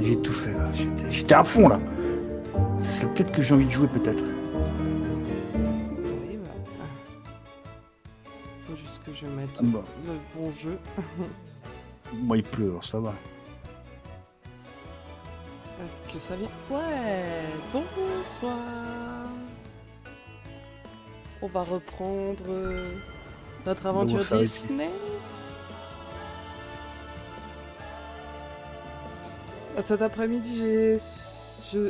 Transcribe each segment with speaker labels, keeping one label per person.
Speaker 1: J'ai tout fait là. J'étais à fond là. C'est peut-être que j'ai envie de jouer peut-être.
Speaker 2: Oui, bah. Faut juste que je mette
Speaker 1: Ah bah,
Speaker 2: le bon jeu.
Speaker 1: moi il pleut alors ça va.
Speaker 2: Est-ce que ça vient? Ouais, bonsoir. On va reprendre notre
Speaker 1: Là où on
Speaker 2: aventure
Speaker 1: s'est arrêté.
Speaker 2: Disney. Cet après-midi,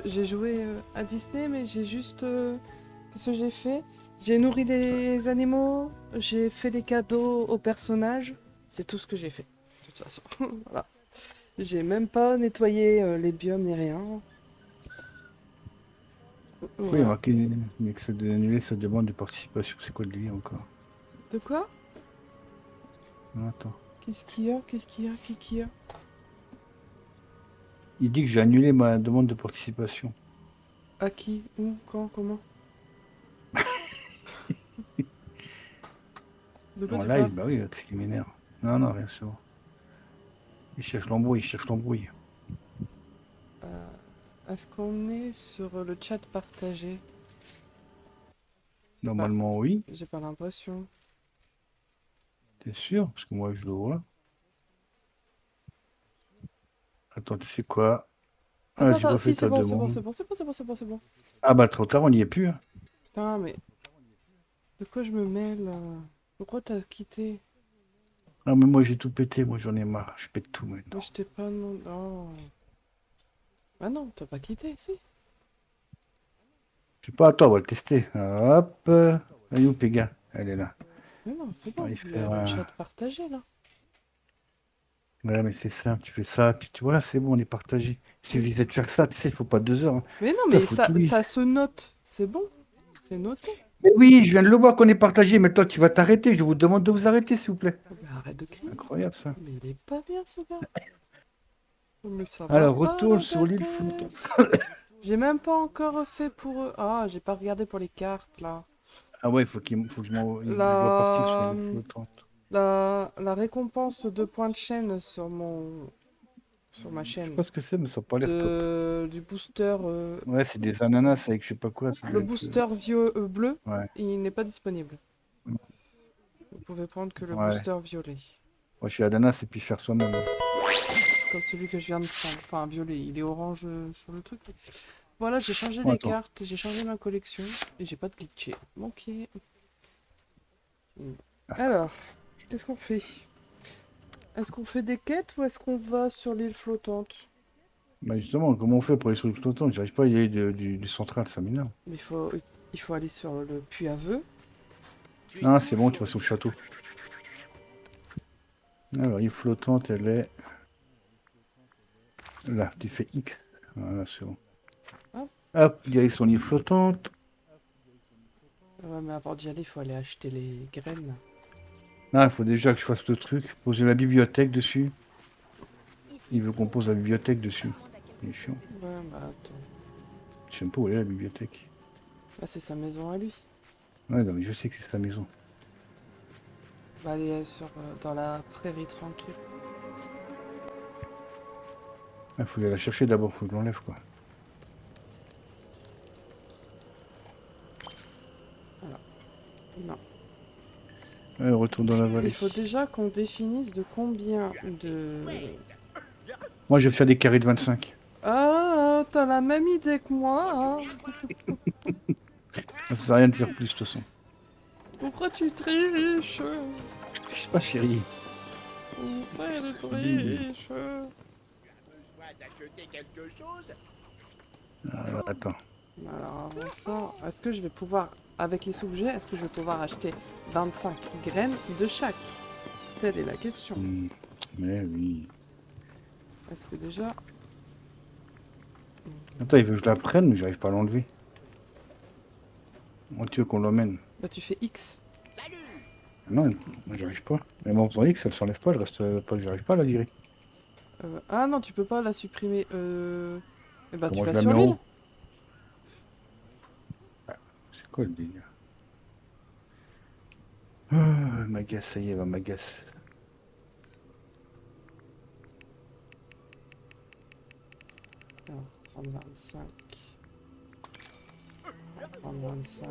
Speaker 2: j'ai joué à Disney, mais j'ai juste... qu'est-ce que j'ai fait? J'ai nourri les animaux, j'ai fait des cadeaux aux personnages. C'est tout ce que j'ai fait, de toute façon. Voilà. J'ai même pas nettoyé les biomes ni rien.
Speaker 1: Pourquoi il y a
Speaker 2: Voilà.
Speaker 1: marqué mais que ça de annuler sa demande de participation? C'est quoi le délire encore?
Speaker 2: De quoi?
Speaker 1: Non, attends.
Speaker 2: Qu'est-ce qu'il y a? Qu'est-ce qu'il y a? Qu'est-ce qu'il y a?
Speaker 1: Il dit que j'ai annulé ma demande de participation.
Speaker 2: À qui? Où? Quand? Comment? De quoi
Speaker 1: En
Speaker 2: tu
Speaker 1: live,
Speaker 2: parles?
Speaker 1: bah oui, c'est ce qui m'énerve. Non, non, rien sûr. Il cherche l'embrouille, il cherche l'embrouille.
Speaker 2: Euh, Est-ce qu'on est sur le chat partagé? J'ai pas,
Speaker 1: Normalement, oui.
Speaker 2: j'ai pas l'impression.
Speaker 1: T'es sûr? Parce que moi, je le vois. Attends, tu sais quoi? Ah,
Speaker 2: Attends,
Speaker 1: j'ai
Speaker 2: attends,
Speaker 1: pas
Speaker 2: si,
Speaker 1: fait
Speaker 2: c'est
Speaker 1: ta
Speaker 2: bon, c'est bon, c'est
Speaker 1: demande.
Speaker 2: bon, c'est bon, c'est bon, c'est bon, c'est bon.
Speaker 1: Ah bah trop tard, on n'y est plus, hein.
Speaker 2: Putain, mais de quoi je me mêle? Pourquoi t'as quitté?
Speaker 1: Ah mais moi j'ai tout pété, moi j'en ai marre. Je pète tout
Speaker 2: Mais
Speaker 1: maintenant.
Speaker 2: je t'ai pas demandé. Oh. Ah non, t'as pas quitté, si.
Speaker 1: Je sais pas, attends, on va le tester. Hop. Elle est où Péga? Elle est là.
Speaker 2: Mais non, c'est
Speaker 1: On va
Speaker 2: bon,
Speaker 1: y
Speaker 2: il y a
Speaker 1: faire
Speaker 2: le
Speaker 1: un...
Speaker 2: chat partagé là.
Speaker 1: Voilà, mais c'est simple, tu fais ça, puis tu vois, c'est bon, on est partagé. Il
Speaker 2: Mais,
Speaker 1: suffisait de faire ça, tu sais, il faut pas 2 heures, hein.
Speaker 2: mais non,
Speaker 1: Ça,
Speaker 2: mais
Speaker 1: faut tout
Speaker 2: ça
Speaker 1: lire.
Speaker 2: se note. C'est bon, c'est noté.
Speaker 1: Mais oui, je viens de le voir qu'on est partagé, mais toi tu vas t'arrêter. Je vous demande de vous arrêter, s'il vous plaît.
Speaker 2: Oh, mais arrête de crier.
Speaker 1: Incroyable ça.
Speaker 2: Mais il est pas bien ce gars. Oh, mais ça va
Speaker 1: Alors,
Speaker 2: pas
Speaker 1: retourne
Speaker 2: le
Speaker 1: sur l'île
Speaker 2: dater.
Speaker 1: flottante.
Speaker 2: J'ai même pas encore fait pour eux. Ah, j'ai pas regardé pour les cartes là.
Speaker 1: Ah ouais, faut que je dois partir sur
Speaker 2: La,
Speaker 1: l'île flottante.
Speaker 2: la récompense de points de chaîne sur ma
Speaker 1: Je sais
Speaker 2: chaîne
Speaker 1: pas ce que c'est, mais ça n'a pas l'air top.
Speaker 2: du booster,
Speaker 1: Ouais, c'est des ananas avec je sais pas quoi, ça
Speaker 2: le
Speaker 1: doit être...
Speaker 2: booster bleu,
Speaker 1: Ouais,
Speaker 2: il n'est pas disponible. Vous pouvez prendre que le
Speaker 1: ouais.
Speaker 2: booster violet.
Speaker 1: Moi, je suis ananas et puis faire soi-même, hein.
Speaker 2: Comme celui que je viens de prendre. Enfin, violet, il est orange sur le truc. Voilà, j'ai changé
Speaker 1: Bon,
Speaker 2: les
Speaker 1: attends.
Speaker 2: cartes, j'ai changé ma collection et j'ai pas de glitché. Ok. Alors, qu'est-ce qu'on fait? Est-ce qu'on fait des quêtes ou est-ce qu'on va sur l'île flottante?
Speaker 1: Bah justement, comment on fait pour aller sur l'île flottante? J'arrive pas à y aller du central, ça m'énerve.
Speaker 2: Mais il faut aller sur le puits à vœux.
Speaker 1: Ah, c'est bon, tu vas sur le château. Alors, l'île flottante, elle est là. Tu fais X. Voilà, c'est bon.
Speaker 2: Hop.
Speaker 1: Hop, direction l'île flottante.
Speaker 2: Ouais, mais avant d'y aller, il faut aller acheter les graines.
Speaker 1: Ah, il faut déjà que je fasse le truc. Poser la bibliothèque dessus. Il veut qu'on pose la bibliothèque dessus. C'est chiant.
Speaker 2: Ouais, bah attends.
Speaker 1: Je sais même pas où elle est la bibliothèque.
Speaker 2: Là, c'est sa maison à lui.
Speaker 1: Ouais, non, mais je sais que c'est sa maison.
Speaker 2: Va aller dans la prairie tranquille.
Speaker 1: Il faut aller la chercher d'abord, faut que je l'enlève, quoi.
Speaker 2: Voilà. Non.
Speaker 1: Ouais, retourne dans la
Speaker 2: Il
Speaker 1: vallée.
Speaker 2: faut déjà qu'on définisse de combien de...
Speaker 1: Moi, je vais faire des carrés de 25.
Speaker 2: Ah, t'as la même idée que moi, hein.
Speaker 1: Ça sert à rien de faire plus, de toute façon.
Speaker 2: Pourquoi tu triches?
Speaker 1: Je sais pas, chérie.
Speaker 2: C'est de
Speaker 1: Je dis.
Speaker 2: triche.
Speaker 1: Attends.
Speaker 2: Alors avant ça, est-ce que je vais pouvoir, avec les sous-objets, est-ce que je vais pouvoir acheter 25 graines de chaque? Telle est la question.
Speaker 1: Hmm, mais oui.
Speaker 2: Est-ce que déjà...
Speaker 1: Attends, il veut que je la prenne, mais j'arrive pas à l'enlever. Moi, tu veux qu'on l'emmène?
Speaker 2: Bah tu fais X.
Speaker 1: Non, moi, j'arrive pas. Mais bon, vous voyez que ça ne s'enlève pas, elle reste pas que j'arrive pas à la virer.
Speaker 2: Ah non, tu peux pas la supprimer. Eh bah tu
Speaker 1: Comment je
Speaker 2: vas
Speaker 1: la
Speaker 2: sur
Speaker 1: mets en
Speaker 2: l'île.
Speaker 1: haut? C'est quoi le délire? Ah, elle m'agace, ça y est, elle va m'agace.
Speaker 2: Alors, prendre 25. Prendre 25.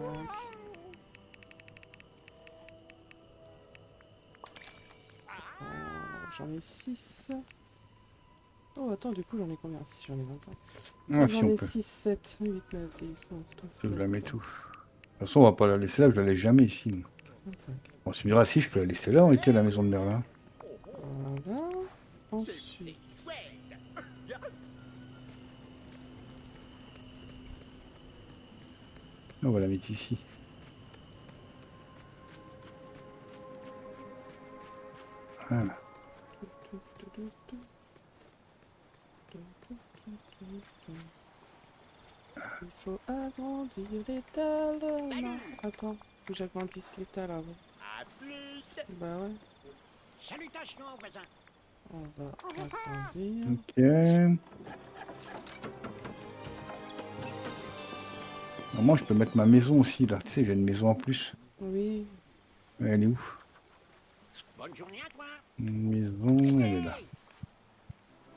Speaker 2: J'en ai 6. Oh, attends, du coup, j'en ai combien? Si j'en ai 25.
Speaker 1: Ah, si
Speaker 2: J'en
Speaker 1: on
Speaker 2: ai
Speaker 1: peut.
Speaker 2: 6, 7, 8, 9, 10, 11, 12,
Speaker 1: Je
Speaker 2: 13,
Speaker 1: la mets
Speaker 2: 14,
Speaker 1: tout. De toute façon, on va pas la laisser là, je la laisse jamais ici.
Speaker 2: 25.
Speaker 1: Bon, tu me diras, si, je peux la laisser là, on était à la maison de Merlin.
Speaker 2: Voilà. Ensuite.
Speaker 1: On va la mettre ici. Voilà.
Speaker 2: Il faut agrandir l'étal. Non, attends, faut que j'agrandisse l'étal avant.
Speaker 3: À plus.
Speaker 2: Bah ouais,
Speaker 3: Salutations, voisin.
Speaker 2: on va agrandir.
Speaker 1: Ok. Moi, je peux mettre ma maison aussi, là. Tu sais, j'ai une maison en plus.
Speaker 2: Oui,
Speaker 1: Elle est où?
Speaker 3: Bonne journée à toi.
Speaker 1: Une maison, elle est là.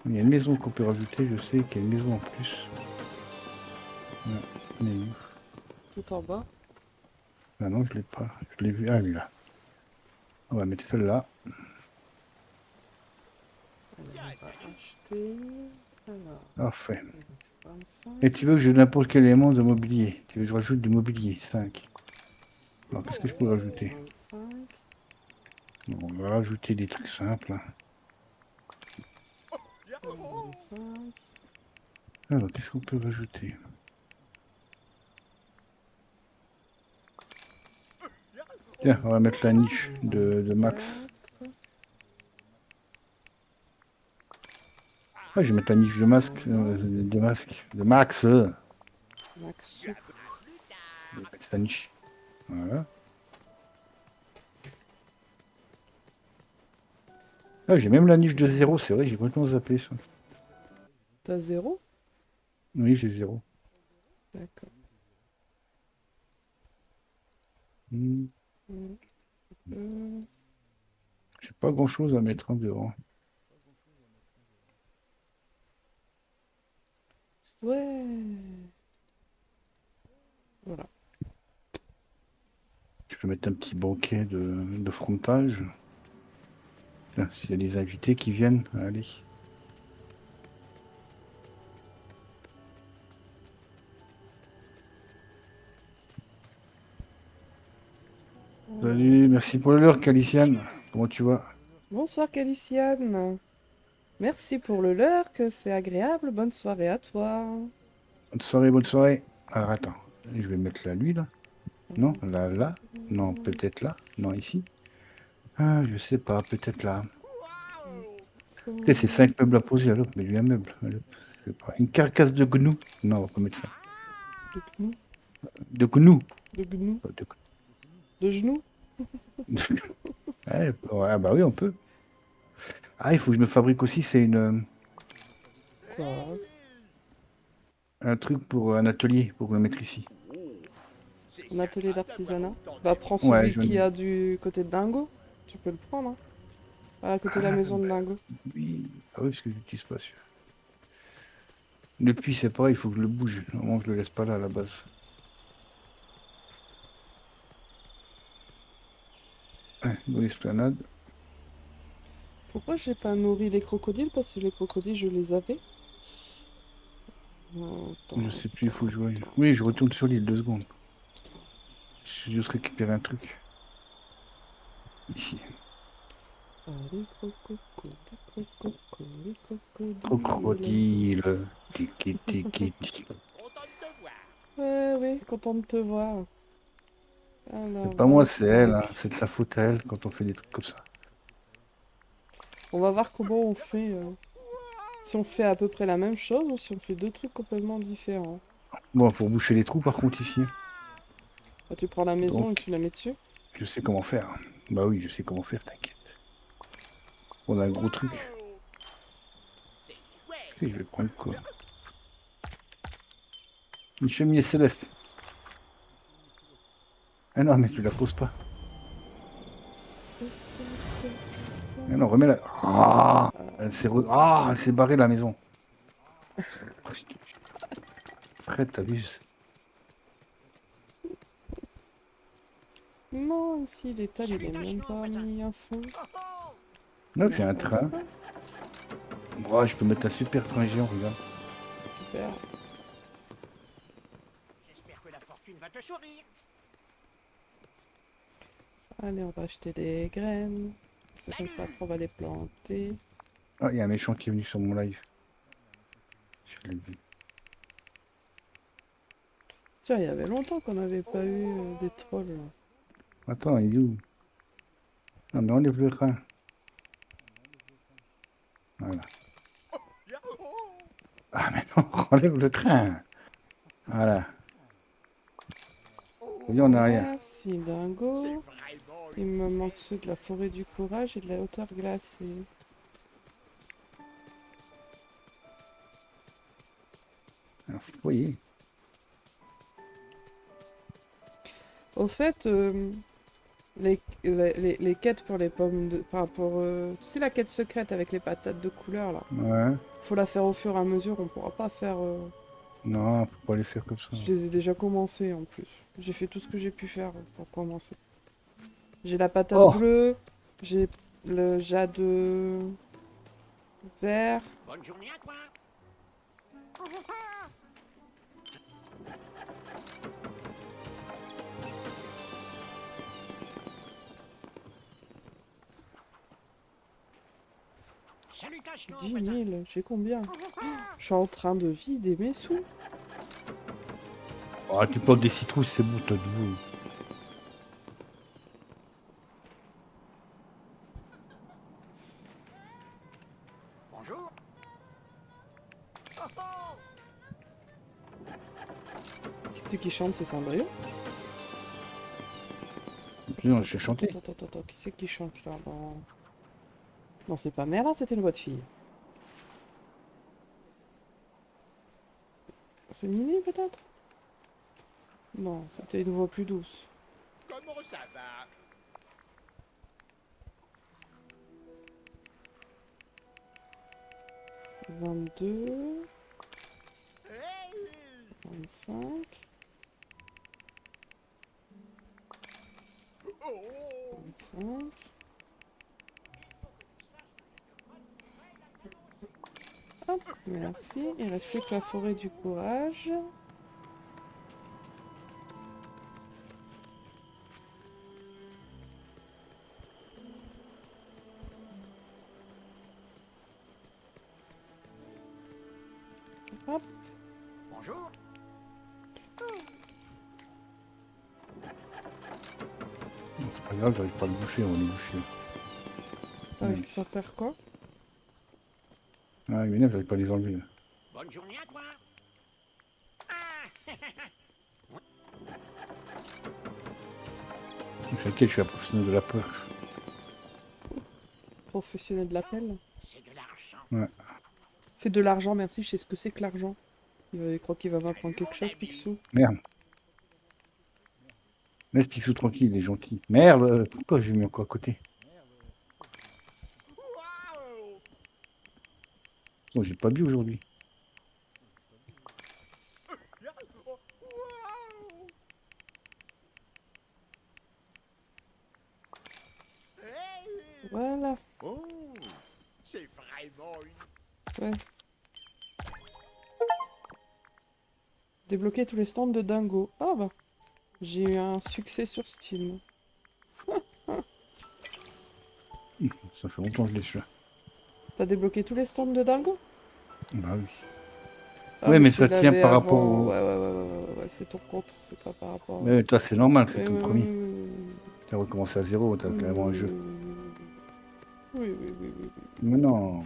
Speaker 1: Il y a une maison qu'on peut rajouter, je sais qu'il y a une maison en plus. Ouais, elle est où?
Speaker 2: tout en bas.
Speaker 1: Ah non, je l'ai pas. Je l'ai vu. Ah, elle est là. On va mettre celle-là.
Speaker 2: Alors, on va acheter. Alors,
Speaker 1: Parfait.
Speaker 2: 25.
Speaker 1: Et tu veux que je n'importe quel élément de mobilier? Tu veux que je rajoute du mobilier? 5. Alors, qu'est-ce que je peux rajouter?
Speaker 2: 25.
Speaker 1: Bon, on va rajouter des trucs simples, hein.
Speaker 2: 25.
Speaker 1: Alors, qu'est-ce qu'on peut rajouter? Tiens, on va mettre la niche de Max.
Speaker 2: 4.
Speaker 1: Ah, je vais mettre la niche de masque, de masque, de Max.
Speaker 2: Max soupe.
Speaker 1: Je vais mettre sa niche. Voilà. Ah, j'ai même la niche de 0, c'est vrai, j'ai complètement zappé ça.
Speaker 2: T'as 0?
Speaker 1: Oui, j'ai 0.
Speaker 2: D'accord.
Speaker 1: Hmm.
Speaker 2: Euh,
Speaker 1: J'ai pas grand chose à mettre en dehors.
Speaker 2: Ouais. Voilà.
Speaker 1: Je peux mettre un petit banquet de frontage. Tiens, s'il y a des invités qui viennent, allez. Salut, merci pour l'heure, Caliciane. Comment tu vas?
Speaker 2: Bonsoir Caliciane. Merci pour le lurk, c'est agréable. Bonne soirée à toi.
Speaker 1: Bonne soirée, bonne soirée. Alors attends, je vais mettre là, lui là. Non, là. Non, peut-être là. Non, ici. Ah, je sais pas, peut-être là. Tu sais, c'est 5 meubles à poser, alors, mais lui un meuble. Alors, je sais pas. Une carcasse de gnou. Non, on va pas mettre ça.
Speaker 2: De gnou.
Speaker 1: De gnou.
Speaker 2: De gnou.
Speaker 1: Pas de
Speaker 2: De genoux.
Speaker 1: gnou. Ouais, bah oui, on peut. Ah, il faut que je me fabrique aussi, c'est
Speaker 2: Quoi?
Speaker 1: un truc pour un atelier, pour me mettre ici.
Speaker 2: Un atelier d'artisanat. Bah prends
Speaker 1: Ouais,
Speaker 2: celui qu'il y a du côté de Dingo. Tu peux le prendre, hein. À côté de la maison de Dingo.
Speaker 1: Oui, ah oui, parce que j'utilise pas celui-là. Le puits, c'est pareil, il faut que je le bouge. Normalement, je le laisse pas là à la base. Ouais, dans l'esplanade.
Speaker 2: Pourquoi j'ai pas nourri les crocodiles? Parce que les crocodiles, je les avais.
Speaker 1: Je sais plus, il faut jouer. Oui, je retourne sur l'île, 2 secondes. J'ai juste récupérer un truc. Ici.
Speaker 2: Ah, les crocodiles.
Speaker 1: Crocodile. Tiki tiki tiki.
Speaker 3: Content de te voir.
Speaker 2: Ouais, oui, content de te voir. Alors,
Speaker 1: C'est pas moi, c'est elle,
Speaker 2: 25.
Speaker 1: hein. C'est de sa faute à elle quand on fait des trucs comme ça.
Speaker 2: On va voir comment on fait. Si on fait à peu près la même chose ou si on fait deux trucs complètement différents.
Speaker 1: Bon, faut boucher les trous par contre ici.
Speaker 2: Bah, tu prends la maison et
Speaker 1: Donc,
Speaker 2: tu la mets dessus.
Speaker 1: je sais comment faire. Bah oui, je sais comment faire, t'inquiète. On a un gros truc.
Speaker 3: C'est chouette.
Speaker 1: Ok, je vais prendre quoi? Une cheminée céleste. Ah non, mais tu la poses pas. Ah non, remets-la. Ah, elle s'est barrée la maison. Fred, t'abuses.
Speaker 2: Non, ici, l'étal, il est même pas mis à fond.
Speaker 1: Là, j'ai un
Speaker 2: N'importe
Speaker 1: train.
Speaker 2: quoi.
Speaker 1: Oh, je peux mettre un super train géant, regarde.
Speaker 2: Super.
Speaker 3: J'espère que la fortune va te sourire.
Speaker 2: Allez, on va acheter des graines. C'est comme ça qu'on va les planter.
Speaker 1: Ah, il y a un méchant qui est venu sur mon live. Je l'ai vu.
Speaker 2: Tiens, il y avait longtemps qu'on n'avait pas eu des trolls. Là.
Speaker 1: Attends, il est où? Non, mais enlève le train. Voilà. Ah, mais non, enlève le train. Voilà. Viens en arrière.
Speaker 2: Merci, Dingo.
Speaker 3: Vraiment
Speaker 2: Il me manque ceux de la forêt du courage et de la hauteur glacée.
Speaker 1: Un foyer.
Speaker 2: Au fait, les quêtes pour les pommes de... Enfin, pour... tu sais, la quête secrète avec les patates de couleur, là.
Speaker 1: Ouais.
Speaker 2: Faut la faire au fur et à mesure, on pourra pas faire...
Speaker 1: Non, faut pas les faire comme ça.
Speaker 2: Je les ai déjà commencés, en plus. J'ai fait tout ce que j'ai pu faire pour commencer. J'ai la patate
Speaker 1: Oh!
Speaker 2: bleue, j'ai le jade vert.
Speaker 3: Bonne journée à toi. Salutations,
Speaker 2: 10
Speaker 3: voisin.
Speaker 2: 000, j'ai combien? Je suis en train de vider mes sous.
Speaker 1: Oh, tu plantes des citrousses, c'est bon, t'as de vous.
Speaker 3: Bonjour.
Speaker 2: Qui c'est qui chante, c'est Cendrillon?
Speaker 1: Non, je vais chanter.
Speaker 2: Attends, qui c'est qui chante là Non, c'est pas Merlin, c'était une voix de fille. C'est Mini peut-être? Non, c'était une voix plus douce.
Speaker 3: Comment ça va?
Speaker 2: « 22,
Speaker 3: Hey
Speaker 2: 25,
Speaker 3: oh
Speaker 2: 25. Hop, merci. Il reste plus que la forêt du courage. Hop,
Speaker 3: Bonjour.
Speaker 1: Non, c'est pas grave, j'arrive pas à le boucher, on est bouché.
Speaker 2: t'arrives pas à faire quoi?
Speaker 1: Ah, il m'énerve, j'arrive pas à les enlever. Là.
Speaker 3: Bonne journée à toi. Ah
Speaker 1: C'est lequel je suis un professionnel de la perche.
Speaker 2: Professionnel de l'appel.
Speaker 3: c'est de l'argent.
Speaker 1: Ouais.
Speaker 2: C'est de l'argent, merci, je sais ce que c'est que l'argent. Il croit qu'il va m'apprendre quelque chose, Picsou.
Speaker 1: Merde. Laisse Picsou tranquille, il est gentil. Merde, pourquoi j'ai mis encore à côté?
Speaker 3: Waouh
Speaker 1: Oh, j'ai pas bu aujourd'hui.
Speaker 3: Waouh Hey
Speaker 2: Voilà,
Speaker 3: Oh c'est vraiment une...
Speaker 2: ouais. Débloquer tous les stands de Dingo. Ah bah, j'ai eu un succès sur Steam.
Speaker 1: Ça fait longtemps que je l'ai su.
Speaker 2: T'as débloqué tous les stands de Dingo?
Speaker 1: Bah oui.
Speaker 2: Ah,
Speaker 1: Ouais, mais
Speaker 2: tu
Speaker 1: ça tient
Speaker 2: l'avais
Speaker 1: par rapport
Speaker 2: avant.
Speaker 1: au...
Speaker 2: Ouais, c'est ton compte, c'est pas par rapport...
Speaker 1: Mais toi, c'est normal, c'est ton
Speaker 2: Oui,
Speaker 1: premier.
Speaker 2: oui,
Speaker 1: Tu as recommencé à zéro, t'as carrément un jeu.
Speaker 2: oui.
Speaker 1: Mais non.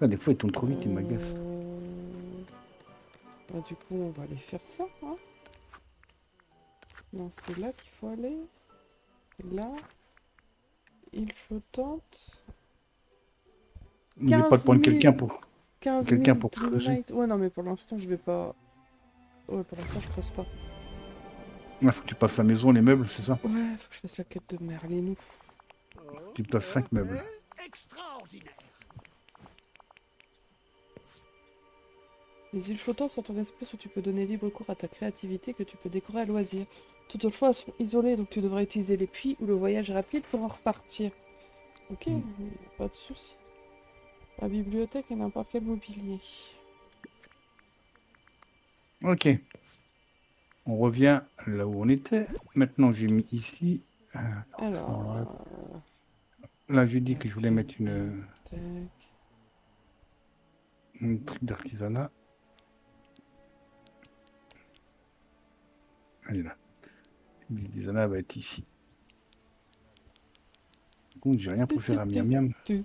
Speaker 1: Là, des fois, il tourne trop vite, il m'agace.
Speaker 2: Bah, du coup, on va aller faire ça, hein. Non, c'est là qu'il faut aller. C'est là. Île flottante.
Speaker 1: N'oublie pas de
Speaker 2: 15
Speaker 1: prendre
Speaker 2: 000.
Speaker 1: quelqu'un pour...
Speaker 2: 15
Speaker 1: Quelqu'un
Speaker 2: 000
Speaker 1: pour creuser.
Speaker 2: Dreamlight. Ouais, non, mais pour l'instant, je vais pas... Ouais, pour l'instant, je creuse pas.
Speaker 1: Il faut que tu passes la maison, les meubles, c'est ça?
Speaker 2: Ouais, faut que je fasse la quête de Merlinou.
Speaker 1: Tu places 5 meubles.
Speaker 3: Extraordinaire.
Speaker 2: Les îles flottantes sont un espace où tu peux donner libre cours à ta créativité que tu peux décorer à loisir. Toutefois, elles sont isolées, donc tu devras utiliser les puits ou le voyage rapide pour en repartir. Ok,
Speaker 1: Mm.
Speaker 2: pas de soucis. La bibliothèque et n'importe quel mobilier.
Speaker 1: Ok. On revient là où on était. Maintenant, j'ai mis ici. Attends, ça, on l'enlève.
Speaker 2: Alors,
Speaker 1: Là, j'ai dit que je voulais mettre
Speaker 2: tac.
Speaker 1: une truc d'artisanat. Elle est là. L'artisanat va être ici. Par contre, j'ai rien pour faire un miam miam.
Speaker 2: Tu.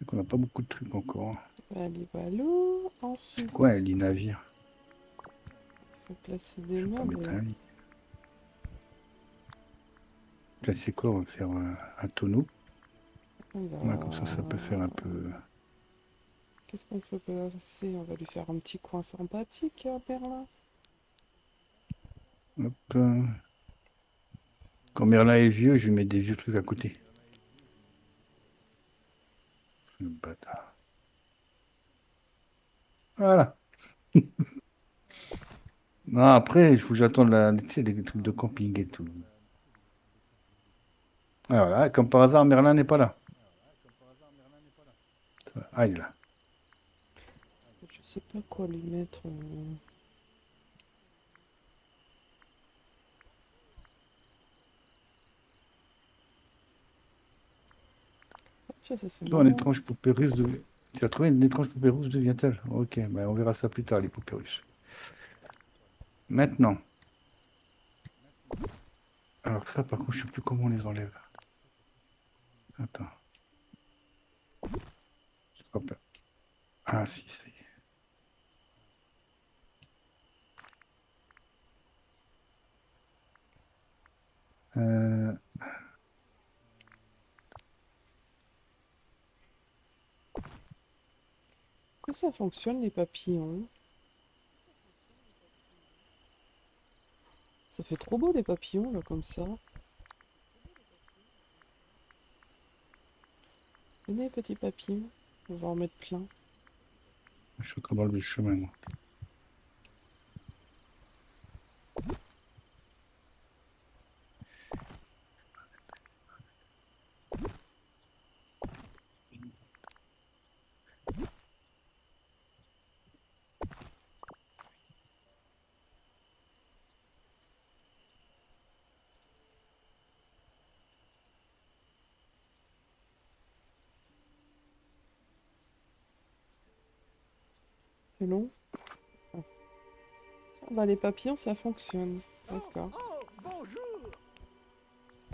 Speaker 1: Donc, on n'a pas beaucoup de trucs encore.
Speaker 2: Allez, balou.
Speaker 1: C'est
Speaker 2: Ensuite,
Speaker 1: quoi un lit navire?
Speaker 2: faut placer des
Speaker 1: Je vais pas
Speaker 2: meubles.
Speaker 1: mettre un lit. Là, c'est quoi? On va faire un tonneau. Ouais, comme ça peut faire un peu.
Speaker 2: Qu'est-ce qu'on peut placer? On va lui faire un petit coin sympathique, Merlin.
Speaker 1: Hop. Quand Merlin est vieux, je lui mets des vieux trucs à côté. Le bâtard. Voilà. Non, après, il faut que j'attende tu sais, les trucs de camping et tout. Alors là, comme par hasard, Merlin n'est pas là. Ah, il est là.
Speaker 2: Je sais pas quoi lui mettre. Tiens, ça c'est
Speaker 1: Toi, une
Speaker 2: marrant.
Speaker 1: étrange poupée russe de... Tu as trouvé une étrange poupée russe, devient-elle? Ok, bah on verra ça plus tard, les poupées russes. Maintenant. Alors ça, par contre, je sais plus comment on les enlève. Attends. Hop là. Ah si, ça y est. Euh,
Speaker 2: Est-ce que ça fonctionne les papillons? Ça fait trop beau les papillons là comme ça. Venez petits papillons, on va en mettre plein.
Speaker 1: je suis encore dans le chemin, moi.
Speaker 2: C'est long? Ah. Ah bah les papillons ça fonctionne.
Speaker 3: Oh,
Speaker 2: D'accord.
Speaker 3: oh, bonjour.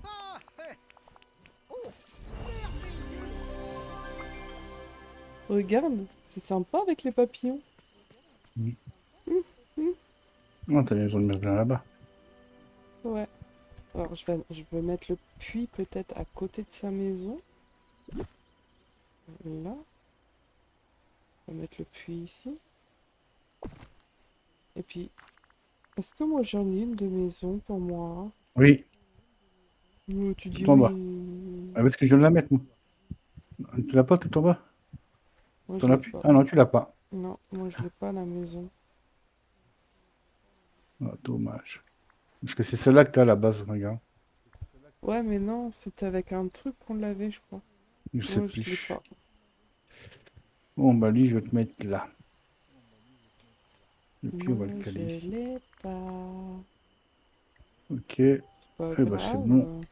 Speaker 3: Ah, oh, merveilleux.
Speaker 2: Regarde, c'est sympa avec les papillons.
Speaker 1: Mm.
Speaker 2: Hum, hum.
Speaker 1: Non, t'as bien besoin de Merlin là-bas.
Speaker 2: Ouais. Alors je vais mettre le puits peut-être à côté de sa maison. Là. On va mettre le puits ici. Et puis, est-ce que moi j'en ai une de maison pour moi?
Speaker 1: Oui,
Speaker 2: Tu dis
Speaker 1: tout en bas.
Speaker 2: oui.
Speaker 1: Ah, parce que je viens de la mettre, moi. Tu l'as pas tout en bas?
Speaker 2: Moi je
Speaker 1: T'en as
Speaker 2: l'ai
Speaker 1: plus?
Speaker 2: pas.
Speaker 1: Ah non, tu l'as pas.
Speaker 2: Non, moi je l'ai pas à la maison.
Speaker 1: Ah, dommage. Parce que c'est celle-là que t'as à la base, regarde.
Speaker 2: Ouais, mais non, c'était avec un truc qu'on l'avait, je crois.
Speaker 1: Je sais
Speaker 2: Moi je l'ai
Speaker 1: plus.
Speaker 2: pas.
Speaker 1: Bon, bah lui, je vais te mettre là. Et puis, on va le
Speaker 2: Moi
Speaker 1: caler
Speaker 2: je
Speaker 1: ici.
Speaker 2: l'ai pas.
Speaker 1: Ok.
Speaker 2: C'est pas
Speaker 1: Eh ben, c'est bon.
Speaker 2: grave.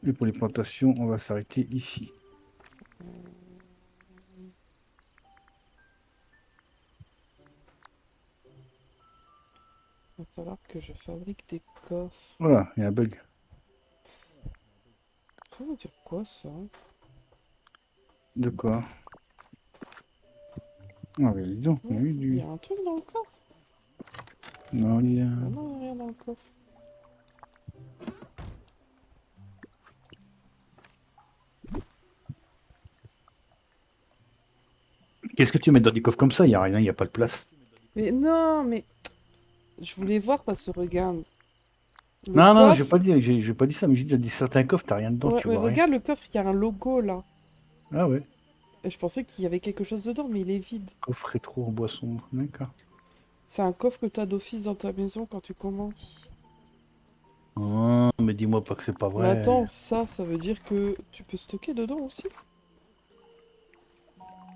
Speaker 1: Et pour les plantations, on va s'arrêter ici.
Speaker 2: Il va falloir que je fabrique des coffres.
Speaker 1: Voilà, il y a un bug.
Speaker 2: Ça veut dire quoi ça?
Speaker 1: De quoi? Ah, mais dis donc, il y a eu
Speaker 2: Il y
Speaker 1: du...
Speaker 2: a un truc dans le coffre?
Speaker 1: Non, il y a...
Speaker 2: Ah non, il n'y a rien dans le coffre.
Speaker 1: Qu'est-ce que tu mets dans des coffres comme ça? Il n'y a rien, il n'y a pas de place.
Speaker 2: Mais non, mais je voulais voir parce que regarde. Le
Speaker 1: Non, non,
Speaker 2: coffre...
Speaker 1: j'ai pas dit ça, mais j'ai dit certains coffres, t'as rien dedans,
Speaker 2: Ouais,
Speaker 1: tu
Speaker 2: mais
Speaker 1: vois rien.
Speaker 2: regarde le coffre, il y a un logo là.
Speaker 1: Ah ouais,
Speaker 2: Et je pensais qu'il y avait quelque chose dedans, mais il est vide.
Speaker 1: coffre rétro en bois sombre, d'accord.
Speaker 2: C'est un coffre que tu as d'office dans ta maison quand tu commences.
Speaker 1: Oh, mais dis-moi pas que c'est pas
Speaker 2: Mais attends,
Speaker 1: vrai.
Speaker 2: ça veut dire que tu peux stocker dedans aussi?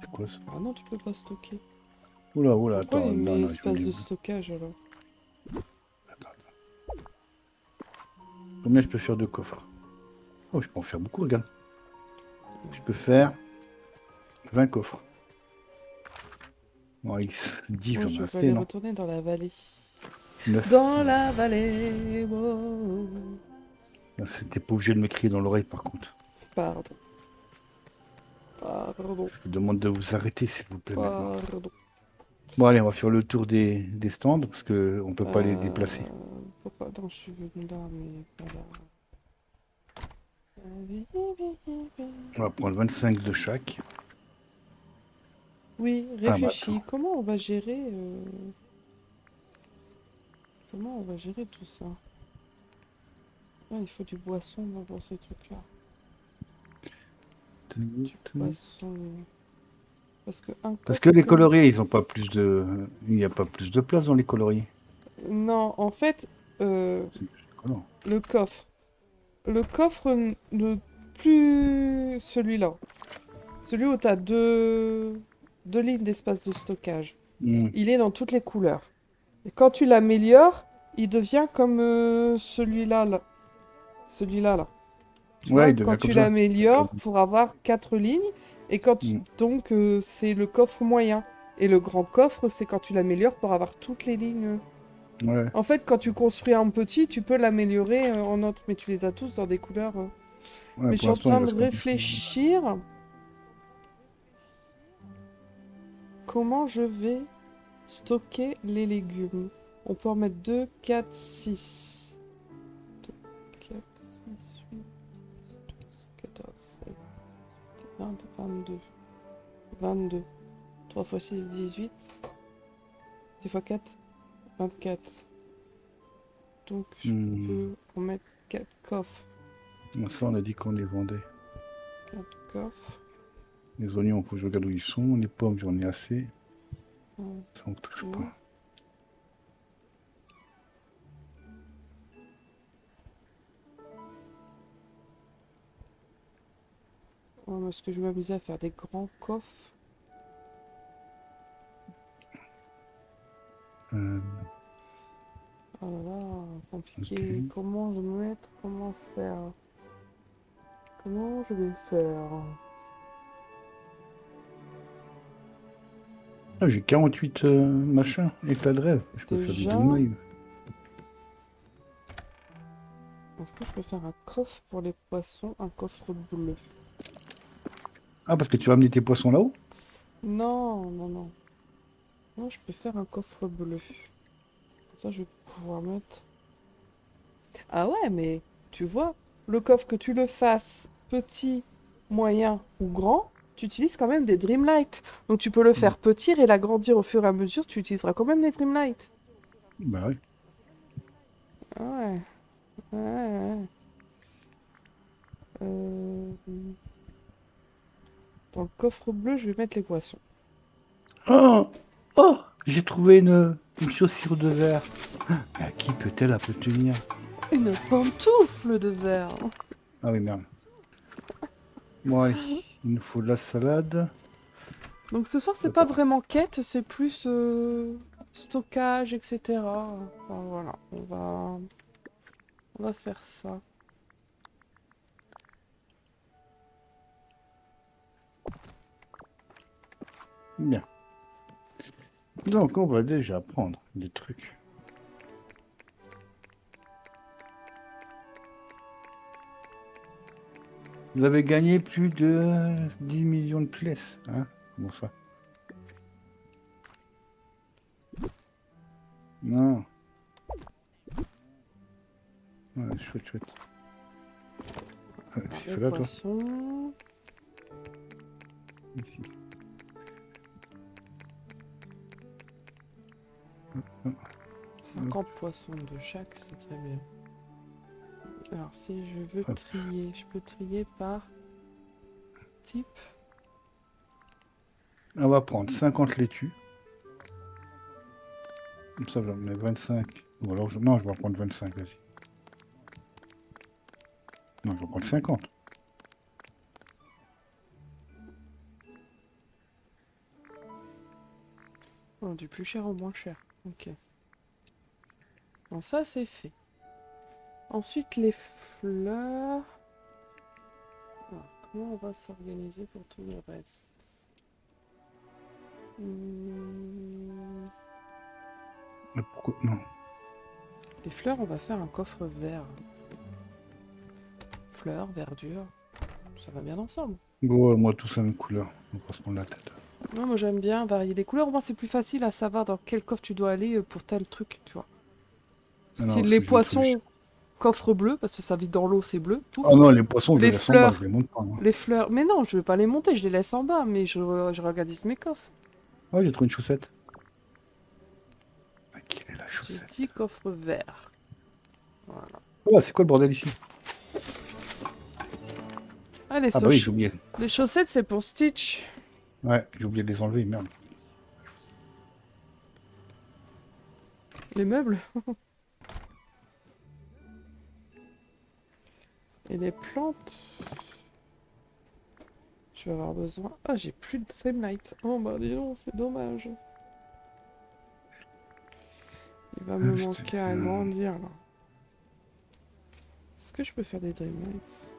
Speaker 1: C'est quoi ça?
Speaker 2: Ah non, tu peux pas stocker.
Speaker 1: Oula, oula,
Speaker 2: Pourquoi
Speaker 1: attends,
Speaker 2: il
Speaker 1: non,
Speaker 2: met
Speaker 1: non, je
Speaker 2: espace
Speaker 1: vais...
Speaker 2: de stockage alors?
Speaker 1: Attends, attends. Combien je peux faire de coffres? Oh, je peux en faire beaucoup, regarde. Je peux faire 20 coffres. Bon, X10,
Speaker 2: Moi,
Speaker 1: j'en ai
Speaker 2: je veux
Speaker 1: assez,
Speaker 2: aller
Speaker 1: non?
Speaker 2: retourner dans la vallée.
Speaker 1: 9.
Speaker 2: Dans la vallée, wow.
Speaker 1: C'était pas obligé de me crier dans l'oreille, par contre.
Speaker 2: Pardon, pardon,
Speaker 1: Je vous demande de vous arrêter, s'il vous plaît, maintenant.
Speaker 2: pardon.
Speaker 1: Bon, allez, on va faire le tour des stands, parce que on peut pas les
Speaker 2: Euh...
Speaker 1: déplacer.
Speaker 2: Pourquoi? Attends, je suis venu là, mais voilà.
Speaker 1: On va prendre 25 de chaque.
Speaker 2: Oui,
Speaker 1: Ah, bah, attends.
Speaker 2: réfléchis. Comment on va gérer tout ça? Ah, il faut du boisson dans ces trucs-là. Du poisson. Parce que un
Speaker 1: Parce que
Speaker 2: coffre
Speaker 1: les
Speaker 2: comme...
Speaker 1: coloriers, ils ont pas plus de... Il n'y a pas plus de place dans les coloriers.
Speaker 2: Non, en fait,
Speaker 1: Ah non.
Speaker 2: le coffre. Le coffre, plus celui-là. Celui où tu as deux lignes d'espace de stockage.
Speaker 1: Hmm.
Speaker 2: Il est dans toutes les couleurs. Et quand tu l'améliores, il devient comme celui-là, là. Celui-là, là. Tu
Speaker 1: Ouais,
Speaker 2: vois,
Speaker 1: il
Speaker 2: quand
Speaker 1: devient comme
Speaker 2: tu
Speaker 1: ça. D'accord.
Speaker 2: l'améliores pour avoir 4 lignes, et
Speaker 1: Hmm.
Speaker 2: donc c'est le coffre moyen. Et le grand coffre, c'est quand tu l'améliores pour avoir toutes les lignes.
Speaker 1: Ouais.
Speaker 2: En fait, quand tu construis un petit, tu peux l'améliorer en autre, mais tu les as tous dans des couleurs.
Speaker 1: Ouais,
Speaker 2: Mais je
Speaker 1: pour
Speaker 2: suis en
Speaker 1: l'instant, il
Speaker 2: train de
Speaker 1: reste comme ça.
Speaker 2: réfléchir comment je vais stocker les légumes. On peut en mettre 2, 4, 6. 2, 4, 6, 8, 12, 14, 16, 20, 22. 22. 3 x 6, 18. 6 x 4, 24. Donc je
Speaker 1: Hmm.
Speaker 2: peux en mettre 4 coffres.
Speaker 1: Ça, on a dit qu'on les vendait.
Speaker 2: 4 coffres.
Speaker 1: Les oignons, faut que je regarde où ils sont. Les pommes, j'en ai assez.
Speaker 2: 1,
Speaker 1: Ça, on touche
Speaker 2: 2.
Speaker 1: pas.
Speaker 2: Ouais, parce que je m'amusais à faire des grands coffres.
Speaker 1: Euh,
Speaker 2: Oh là là, compliqué.
Speaker 1: ok.
Speaker 2: Comment je vais me mettre? Comment faire? Comment je vais faire?
Speaker 1: Ah, j'ai 48 machins, éclat de rêve. Je peux faire du
Speaker 2: Déjà,
Speaker 1: Dream Live.
Speaker 2: est-ce que je peux faire un coffre pour les poissons? Un coffre bleu?
Speaker 1: Ah, parce que tu vas amener tes poissons là-haut?
Speaker 2: Non, non, non. Non, je peux faire un coffre bleu. Comme ça, je vais pouvoir mettre... Ah ouais, mais tu vois, le coffre, que tu le fasses petit, moyen ou grand, tu utilises quand même des Dreamlight. Donc tu peux le
Speaker 1: Hmm.
Speaker 2: faire petit et l'agrandir au fur et à mesure, tu utiliseras quand même des Dreamlight.
Speaker 1: Bah ouais.
Speaker 2: Ah ouais, ouais, ouais. Euh, Dans le coffre bleu, je vais mettre les poissons.
Speaker 1: Oh! Oh! J'ai trouvé une chaussure de verre. Mais à qui peut-elle appartenir?
Speaker 2: Une pantoufle de verre.
Speaker 1: Ah oui, merde. Bon, allez. Il nous faut de la salade.
Speaker 2: Donc ce soir, c'est pas
Speaker 1: Attends.
Speaker 2: vraiment quête, c'est plus stockage, etc. Enfin, voilà, on va faire ça.
Speaker 1: Bien. Donc, on va déjà prendre des trucs. Vous avez gagné plus de 10 millions de pièces. Hein? Comment ça? Non. Ouais, chouette, chouette.
Speaker 2: Alors,
Speaker 1: Tu
Speaker 2: les
Speaker 1: fais là, toi?
Speaker 2: poissons.
Speaker 1: Ici.
Speaker 2: 50 poissons de chaque, c'est très bien. Alors, si je veux
Speaker 1: Hop.
Speaker 2: trier, je peux trier par type.
Speaker 1: On va prendre 50 laitues. Comme ça, j'en mets 25. Ou alors, non, je vais en prendre 25, vas-y. Non, je vais en prendre 50.
Speaker 2: Oh, du plus cher au moins cher. Ok. Bon, ça, c'est fait. Ensuite, les fleurs. Alors, comment on va s'organiser pour tout le reste? Hmm,
Speaker 1: Mais pourquoi? Non.
Speaker 2: Les fleurs, on va faire un coffre vert. Fleurs, verdure, ça va bien ensemble.
Speaker 1: Bon, moi, tout ça, une couleur. On va pas se prendre la tête.
Speaker 2: Non, moi j'aime bien varier les couleurs. Moi, c'est plus facile à savoir dans quel coffre tu dois aller pour tel truc, tu vois.
Speaker 1: Ah non,
Speaker 2: Si
Speaker 1: parce
Speaker 2: les
Speaker 1: que j'ai des trucs.
Speaker 2: poissons, coffre bleu, parce que ça vit dans l'eau, c'est bleu,
Speaker 1: Ah
Speaker 2: pouf.
Speaker 1: non, les poissons, je les
Speaker 2: Les
Speaker 1: laisse en bas, je
Speaker 2: fleurs,
Speaker 1: les monte pas, moi.
Speaker 2: les fleurs. Mais non, je vais pas les monter, je les laisse en bas, mais je regarde mes coffres.
Speaker 1: Ah, j'ai trouvé une chaussette. Ah, quelle est la
Speaker 2: J'ai
Speaker 1: chaussette?
Speaker 2: dit coffre vert. Voilà.
Speaker 1: Oh, c'est quoi le bordel ici?
Speaker 2: Ah,
Speaker 1: Ah bah oui, j'ai oublié.
Speaker 2: les chaussettes, c'est pour Stitch.
Speaker 1: Ouais, j'ai oublié de les enlever, merde.
Speaker 2: Les meubles. Et les plantes. Je vais avoir besoin. Ah, j'ai plus de Dreamlight. Oh bah dis donc, c'est dommage. Il va me manquer à agrandir là. Est-ce que je peux faire des Dreamlights?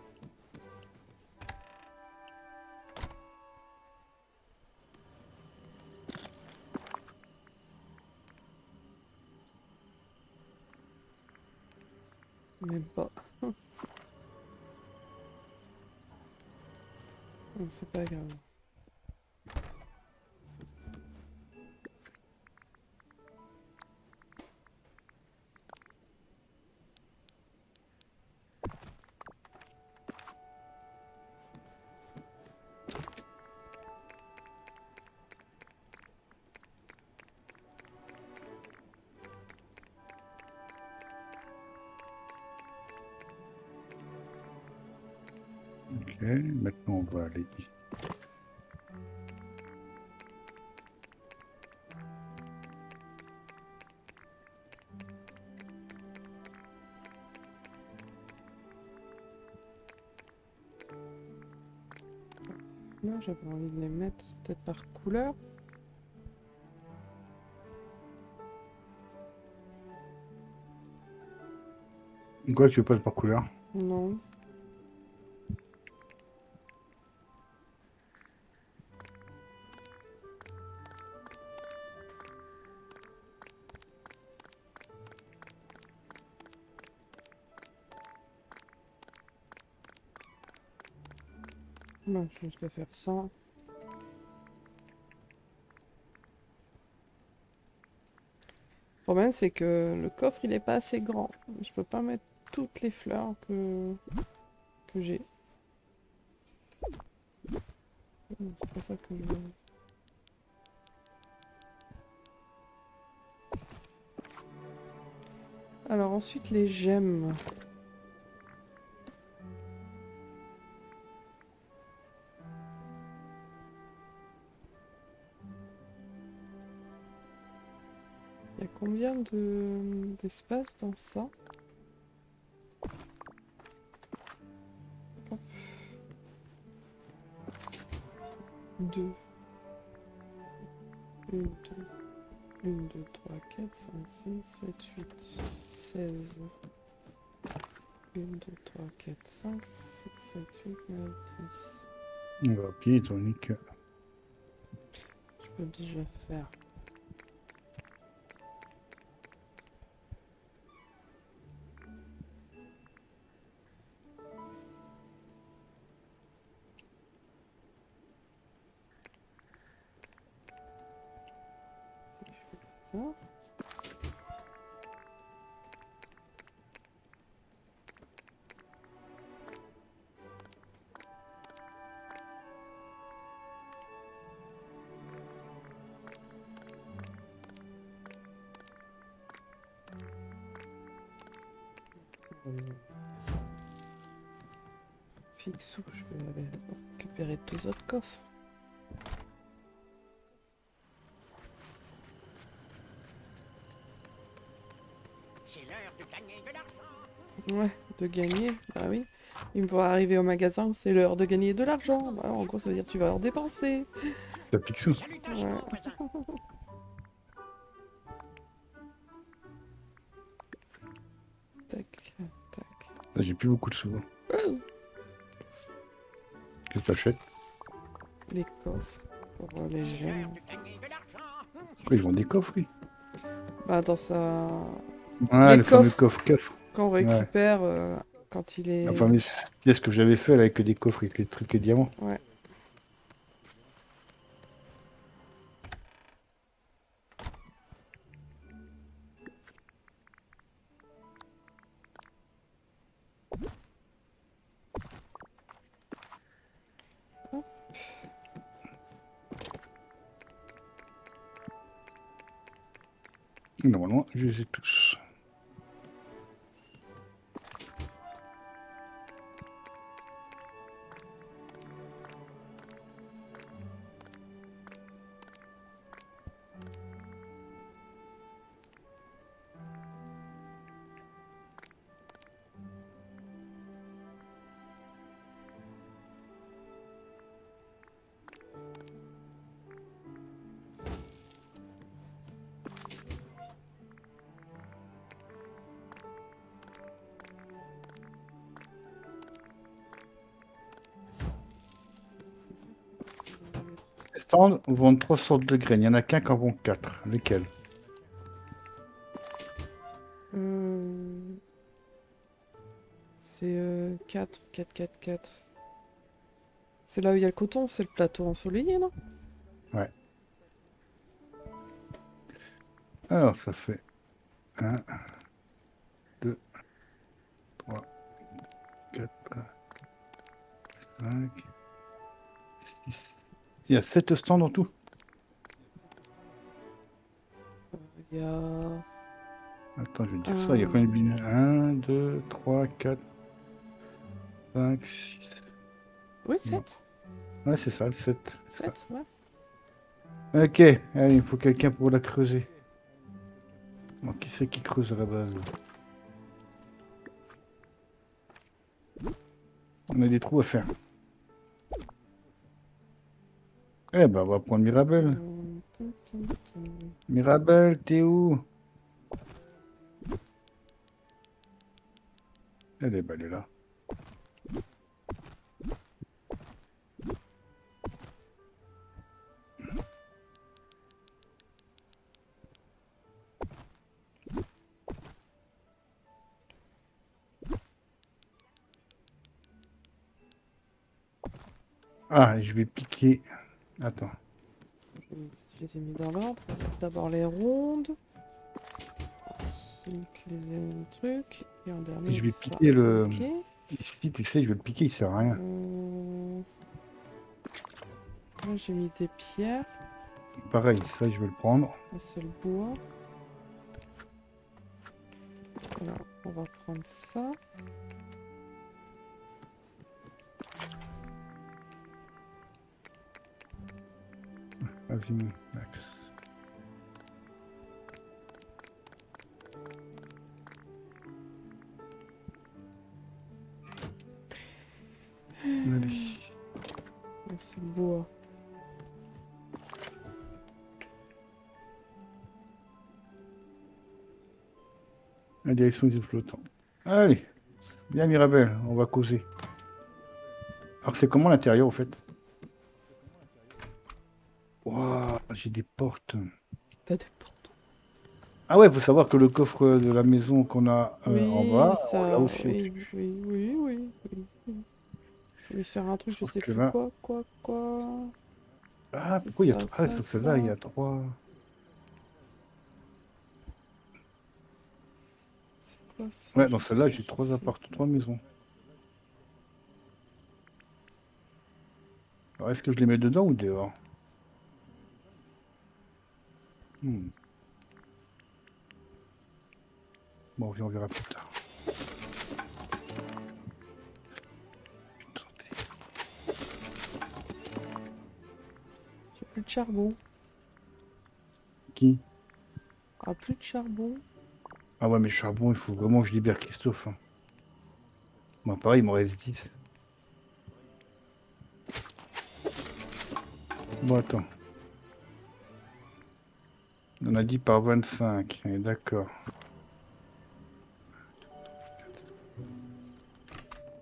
Speaker 2: Même pas. Non, c'est pas grave.
Speaker 1: Ok, maintenant on va aller ici.
Speaker 2: Là, j'avais envie de les mettre peut-être par couleur.
Speaker 1: Quoi, tu veux pas le par couleur?
Speaker 2: Non. Non, je vais faire ça. Le problème, c'est que le coffre, il est pas assez grand. Je peux pas mettre toutes les fleurs que j'ai. C'est pas ça que je veux. Alors ensuite, les gemmes. Il y a combien d'espace dans ça? Hop. 2. 1, 2. 1, 2, 3, 4, 5, 6, 7, 8, 16. 1, 2, 3, 4, 5, 6, 7, 8, 9, 10.
Speaker 1: On va pied tonique.
Speaker 2: Je peux déjà faire. Ça. Picsou, je vais aller récupérer 2 autres coffres.
Speaker 3: C'est l'heure de gagner de l'argent.
Speaker 2: Ouais, de gagner, bah oui. Une fois arrivé au magasin, c'est l'heure de gagner de l'argent. Bah, en gros, ça veut dire que tu vas en dépenser.
Speaker 1: T'as Picsou.
Speaker 3: Salutations,
Speaker 2: Ouais.
Speaker 3: voisin.
Speaker 2: Tac, tac.
Speaker 1: Là, j'ai plus beaucoup de sous. Qu'est-ce que t'achètes?
Speaker 2: Les coffres pour les
Speaker 3: C'est
Speaker 2: gemmes.
Speaker 3: l'heure de gagner de l'argent.
Speaker 1: Pourquoi ils vendent des coffres, lui?
Speaker 2: Bah, dans sa...
Speaker 1: Ah,
Speaker 2: Les
Speaker 1: le fameux
Speaker 2: coffres.
Speaker 1: coffre-coffre.
Speaker 2: Qu'on
Speaker 1: Ouais.
Speaker 2: récupère quand il est...
Speaker 1: Enfin, mais c'est ce que j'avais fait là, avec des coffres avec les trucs et diamants.
Speaker 2: Ouais.
Speaker 1: Normalement, je les ai tous. Les stands vendent 3 sortes de graines. Il n'y en a qu'un qui en vend 4. Lesquels?
Speaker 2: C'est 4, 4, 4, 4. C'est là où il y a le coton, c'est le plateau ensoleillé, non?
Speaker 1: Ouais. Alors, ça fait 1, 2, 3, 4, 5, 6. Il y a 7 stands en tout.
Speaker 2: Il y a...
Speaker 1: Attends, je vais te dire ça. Il y a combien de lignes? 1, 2, 3, 4, 5, 6.
Speaker 2: Oui, 7.
Speaker 1: Ouais, c'est ça, le 7.
Speaker 2: 7, ouais.
Speaker 1: Ok, allez, il faut quelqu'un pour la creuser. Bon, qui c'est qui creuse à la base? On a des trous à faire. Eh ben, on va prendre Mirabelle. Mirabelle, t'es où? Elle est, bah, elle est là. Ah, je vais piquer. Attends.
Speaker 2: Je les ai mis dans l'ordre. D'abord les rondes. Ensuite les trucs. Et en dernier,
Speaker 1: Je vais
Speaker 2: ça.
Speaker 1: piquer le.
Speaker 2: Ok.
Speaker 1: Ici, tu sais, je vais le piquer, il sert à rien.
Speaker 2: Là, j'ai mis des pierres.
Speaker 1: Pareil, ça, je vais le prendre.
Speaker 2: Là, c'est le bois. Voilà, on va prendre ça.
Speaker 1: Vas-y, Max. Allez.
Speaker 2: Là, c'est le bois.
Speaker 1: La direction des flottants. Allez, viens Mirabelle, on va causer. Alors c'est comment l'intérieur au fait? Waouh, j'ai des portes.
Speaker 2: T'as des portes.
Speaker 1: Ah ouais, faut savoir que le coffre de la maison qu'on a en
Speaker 2: Oui,
Speaker 1: bas, on l'a
Speaker 2: ça.
Speaker 1: aussi
Speaker 2: Oui,
Speaker 1: au-dessus.
Speaker 2: oui. Je voulais faire un truc, je
Speaker 1: Sauf
Speaker 2: sais
Speaker 1: que
Speaker 2: plus
Speaker 1: là...
Speaker 2: quoi.
Speaker 1: Ah,
Speaker 2: C'est
Speaker 1: pourquoi il y a...
Speaker 2: ça,
Speaker 1: Ah,
Speaker 2: ça,
Speaker 1: sur celle-là, il y a
Speaker 2: ça.
Speaker 1: 3...
Speaker 2: C'est quoi ça?
Speaker 1: Ouais, dans celle-là, j'ai 3 apparts, 3 maisons. Alors, est-ce que je les mets dedans ou dehors? Bon, on verra plus tard.
Speaker 2: Plus de charbon.
Speaker 1: Qui?
Speaker 2: Ah, plus de charbon.
Speaker 1: Ah ouais, mais le charbon, il faut vraiment que je libère Christophe. Hein. Moi, pareil, il m'en reste 10. Bon, attends. On a dit par 25. D'accord.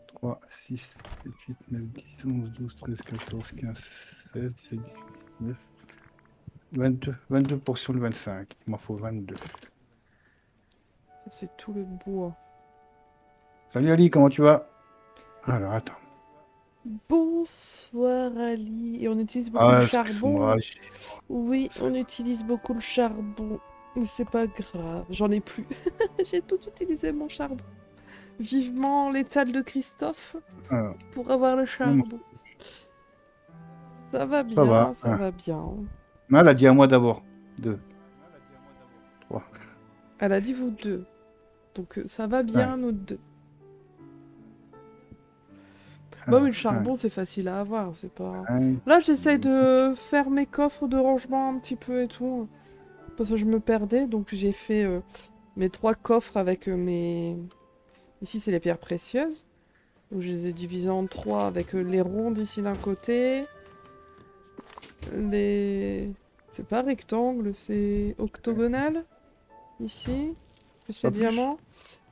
Speaker 1: 3, 6, 7, 8, 9, 10, 11, 12, 13, 14, 15, 16, 17, 18, 19, 22. 22 portions de 25. Il m'en faut 22.
Speaker 2: Ça, c'est tout le bois.
Speaker 1: Salut Ali, comment tu vas? Alors, attends.
Speaker 2: Bonsoir Ali. Et on utilise beaucoup le
Speaker 1: Ah, excuse-moi.
Speaker 2: charbon. Oui, on utilise beaucoup le charbon. Mais c'est pas grave, j'en ai plus. J'ai tout utilisé mon charbon. Vivement l'étal de Christophe
Speaker 1: Alors,
Speaker 2: pour avoir le
Speaker 1: non,
Speaker 2: charbon. Ça va
Speaker 1: ça va.
Speaker 2: bien, ça va bien.
Speaker 1: Ah, elle a dit à moi d'abord. 2, 3.
Speaker 2: Elle a dit vous deux. Donc ça va bien, nous deux. Bah oui, le charbon, c'est facile à avoir, c'est pas... Là, j'essaye de faire mes coffres de rangement un petit peu et tout. Parce que je me perdais, donc j'ai fait mes 3 coffres avec mes... Ici, c'est les pierres précieuses. Donc je les ai divisés en 3 avec les rondes ici d'un côté. Les... C'est pas rectangle, c'est octogonal. Ici. Plus les diamants.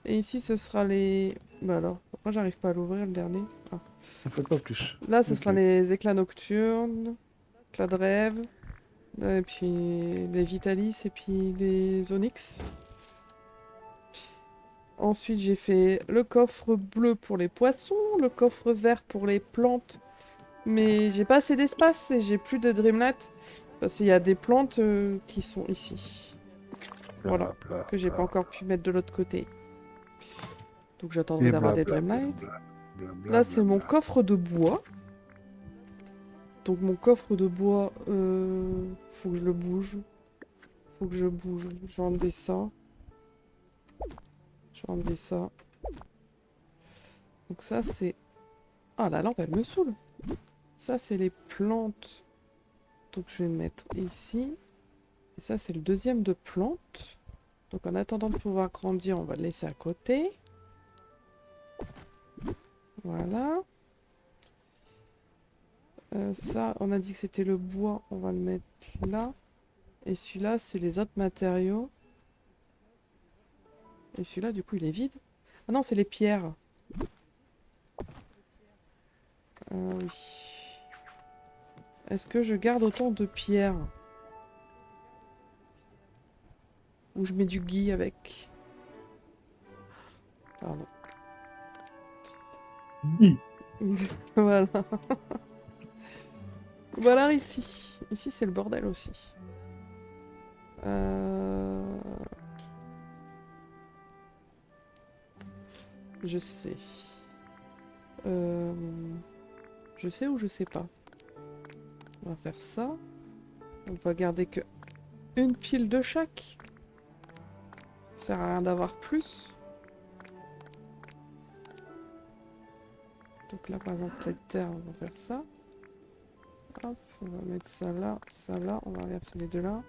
Speaker 2: Et ici, ce sera les... Bah alors, pourquoi j'arrive pas à l'ouvrir le dernier? Ah.
Speaker 1: Ça fait pas plus.
Speaker 2: Là, ce sera les éclats nocturnes, éclats de rêve, et puis les Vitalis et puis les Onyx. Ensuite, j'ai fait le coffre bleu pour les poissons, le coffre vert pour les plantes. Mais j'ai pas assez d'espace et j'ai plus de Dreamlight. Parce qu'il y a des plantes qui sont ici. Voilà, que j'ai pas encore pu mettre de l'autre côté. Donc j'attendrai d'avoir des Dreamlight. Là, c'est mon coffre de bois. Donc mon coffre de bois, faut que je le bouge. Faut que je bouge. Je vais enlever ça. Je vais enlever ça. Donc ça, c'est... Ah, la lampe, elle me saoule. Ça, c'est les plantes. Donc je vais le mettre ici. Et ça, c'est le deuxième de plantes. Donc en attendant de pouvoir grandir, on va le laisser à côté. Voilà. Ça, on a dit que c'était le bois. On va le mettre là. Et celui-là, c'est les autres matériaux. Et celui-là, du coup, il est vide. Ah non, c'est les pierres. Oui. Est-ce que je garde autant de pierres? Ou je mets du gui avec? Pardon. Voilà. Voilà ici. Ici, c'est le bordel aussi. Je sais. Je sais ou je sais pas. On va faire ça. On va garder que une pile de chaque. Ça sert à rien d'avoir plus. Donc là, par exemple, la terre, on va faire ça. Hop, on va mettre ça là, ça là. On va verser les deux là.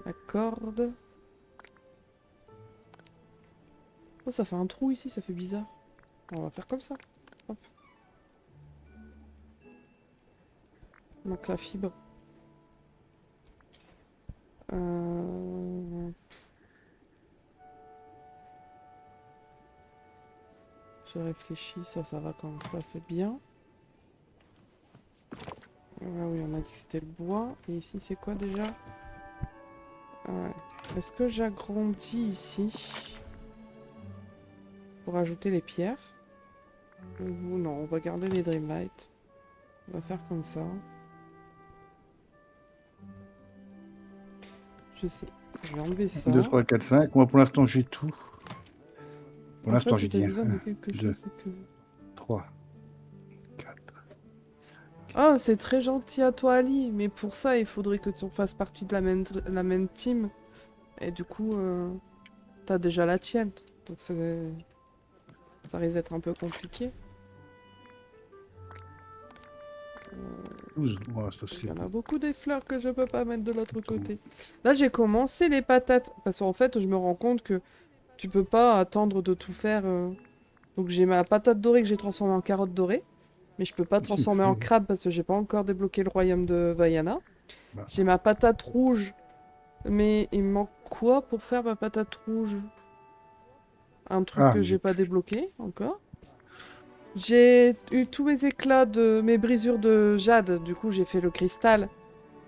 Speaker 2: La corde. Oh, ça fait un trou ici, ça fait bizarre. On va faire comme ça. Hop. Donc la fibre. Je réfléchis, ça va comme ça, c'est bien. Ah oui, on a dit que c'était le bois. Et ici, c'est quoi déjà? Ouais. Est-ce que j'agrandis ici pour ajouter les pierres? Ou non, on va garder les Dreamlight. On va faire comme ça. Je sais. Je vais enlever ça.
Speaker 1: 2, 3, 4, 5. Moi, pour l'instant, j'ai tout. Pour l'instant, j'ai dit
Speaker 2: besoin de
Speaker 1: 1,
Speaker 2: quelque
Speaker 1: 2,
Speaker 2: chose, c'est que...
Speaker 1: 3, 4.
Speaker 2: Oh, c'est très gentil à toi, Ali. Mais pour ça, il faudrait que tu fasses partie de la même team. Et du coup, t'as déjà la tienne. Donc ça risque d'être un peu compliqué.
Speaker 1: 12. Ouais, ça
Speaker 2: Il
Speaker 1: c'est
Speaker 2: y en a
Speaker 1: bon.
Speaker 2: beaucoup des fleurs que je peux pas mettre de l'autre côté. Là, j'ai commencé les patates. Parce qu'en fait, je me rends compte que tu peux pas attendre de tout faire. Donc, j'ai ma patate dorée que j'ai transformée en carotte dorée. Mais je peux pas
Speaker 1: Si,
Speaker 2: transformer en
Speaker 1: fais.
Speaker 2: crabe parce que j'ai pas encore débloqué le royaume de Vaiana.
Speaker 1: Bah,
Speaker 2: J'ai ma patate rouge. Mais il me manque quoi pour faire ma patate rouge? Un truc
Speaker 1: Ah,
Speaker 2: que j'ai pas débloqué encore. J'ai eu tous mes éclats de mes brisures de jade. Du coup, j'ai fait le cristal.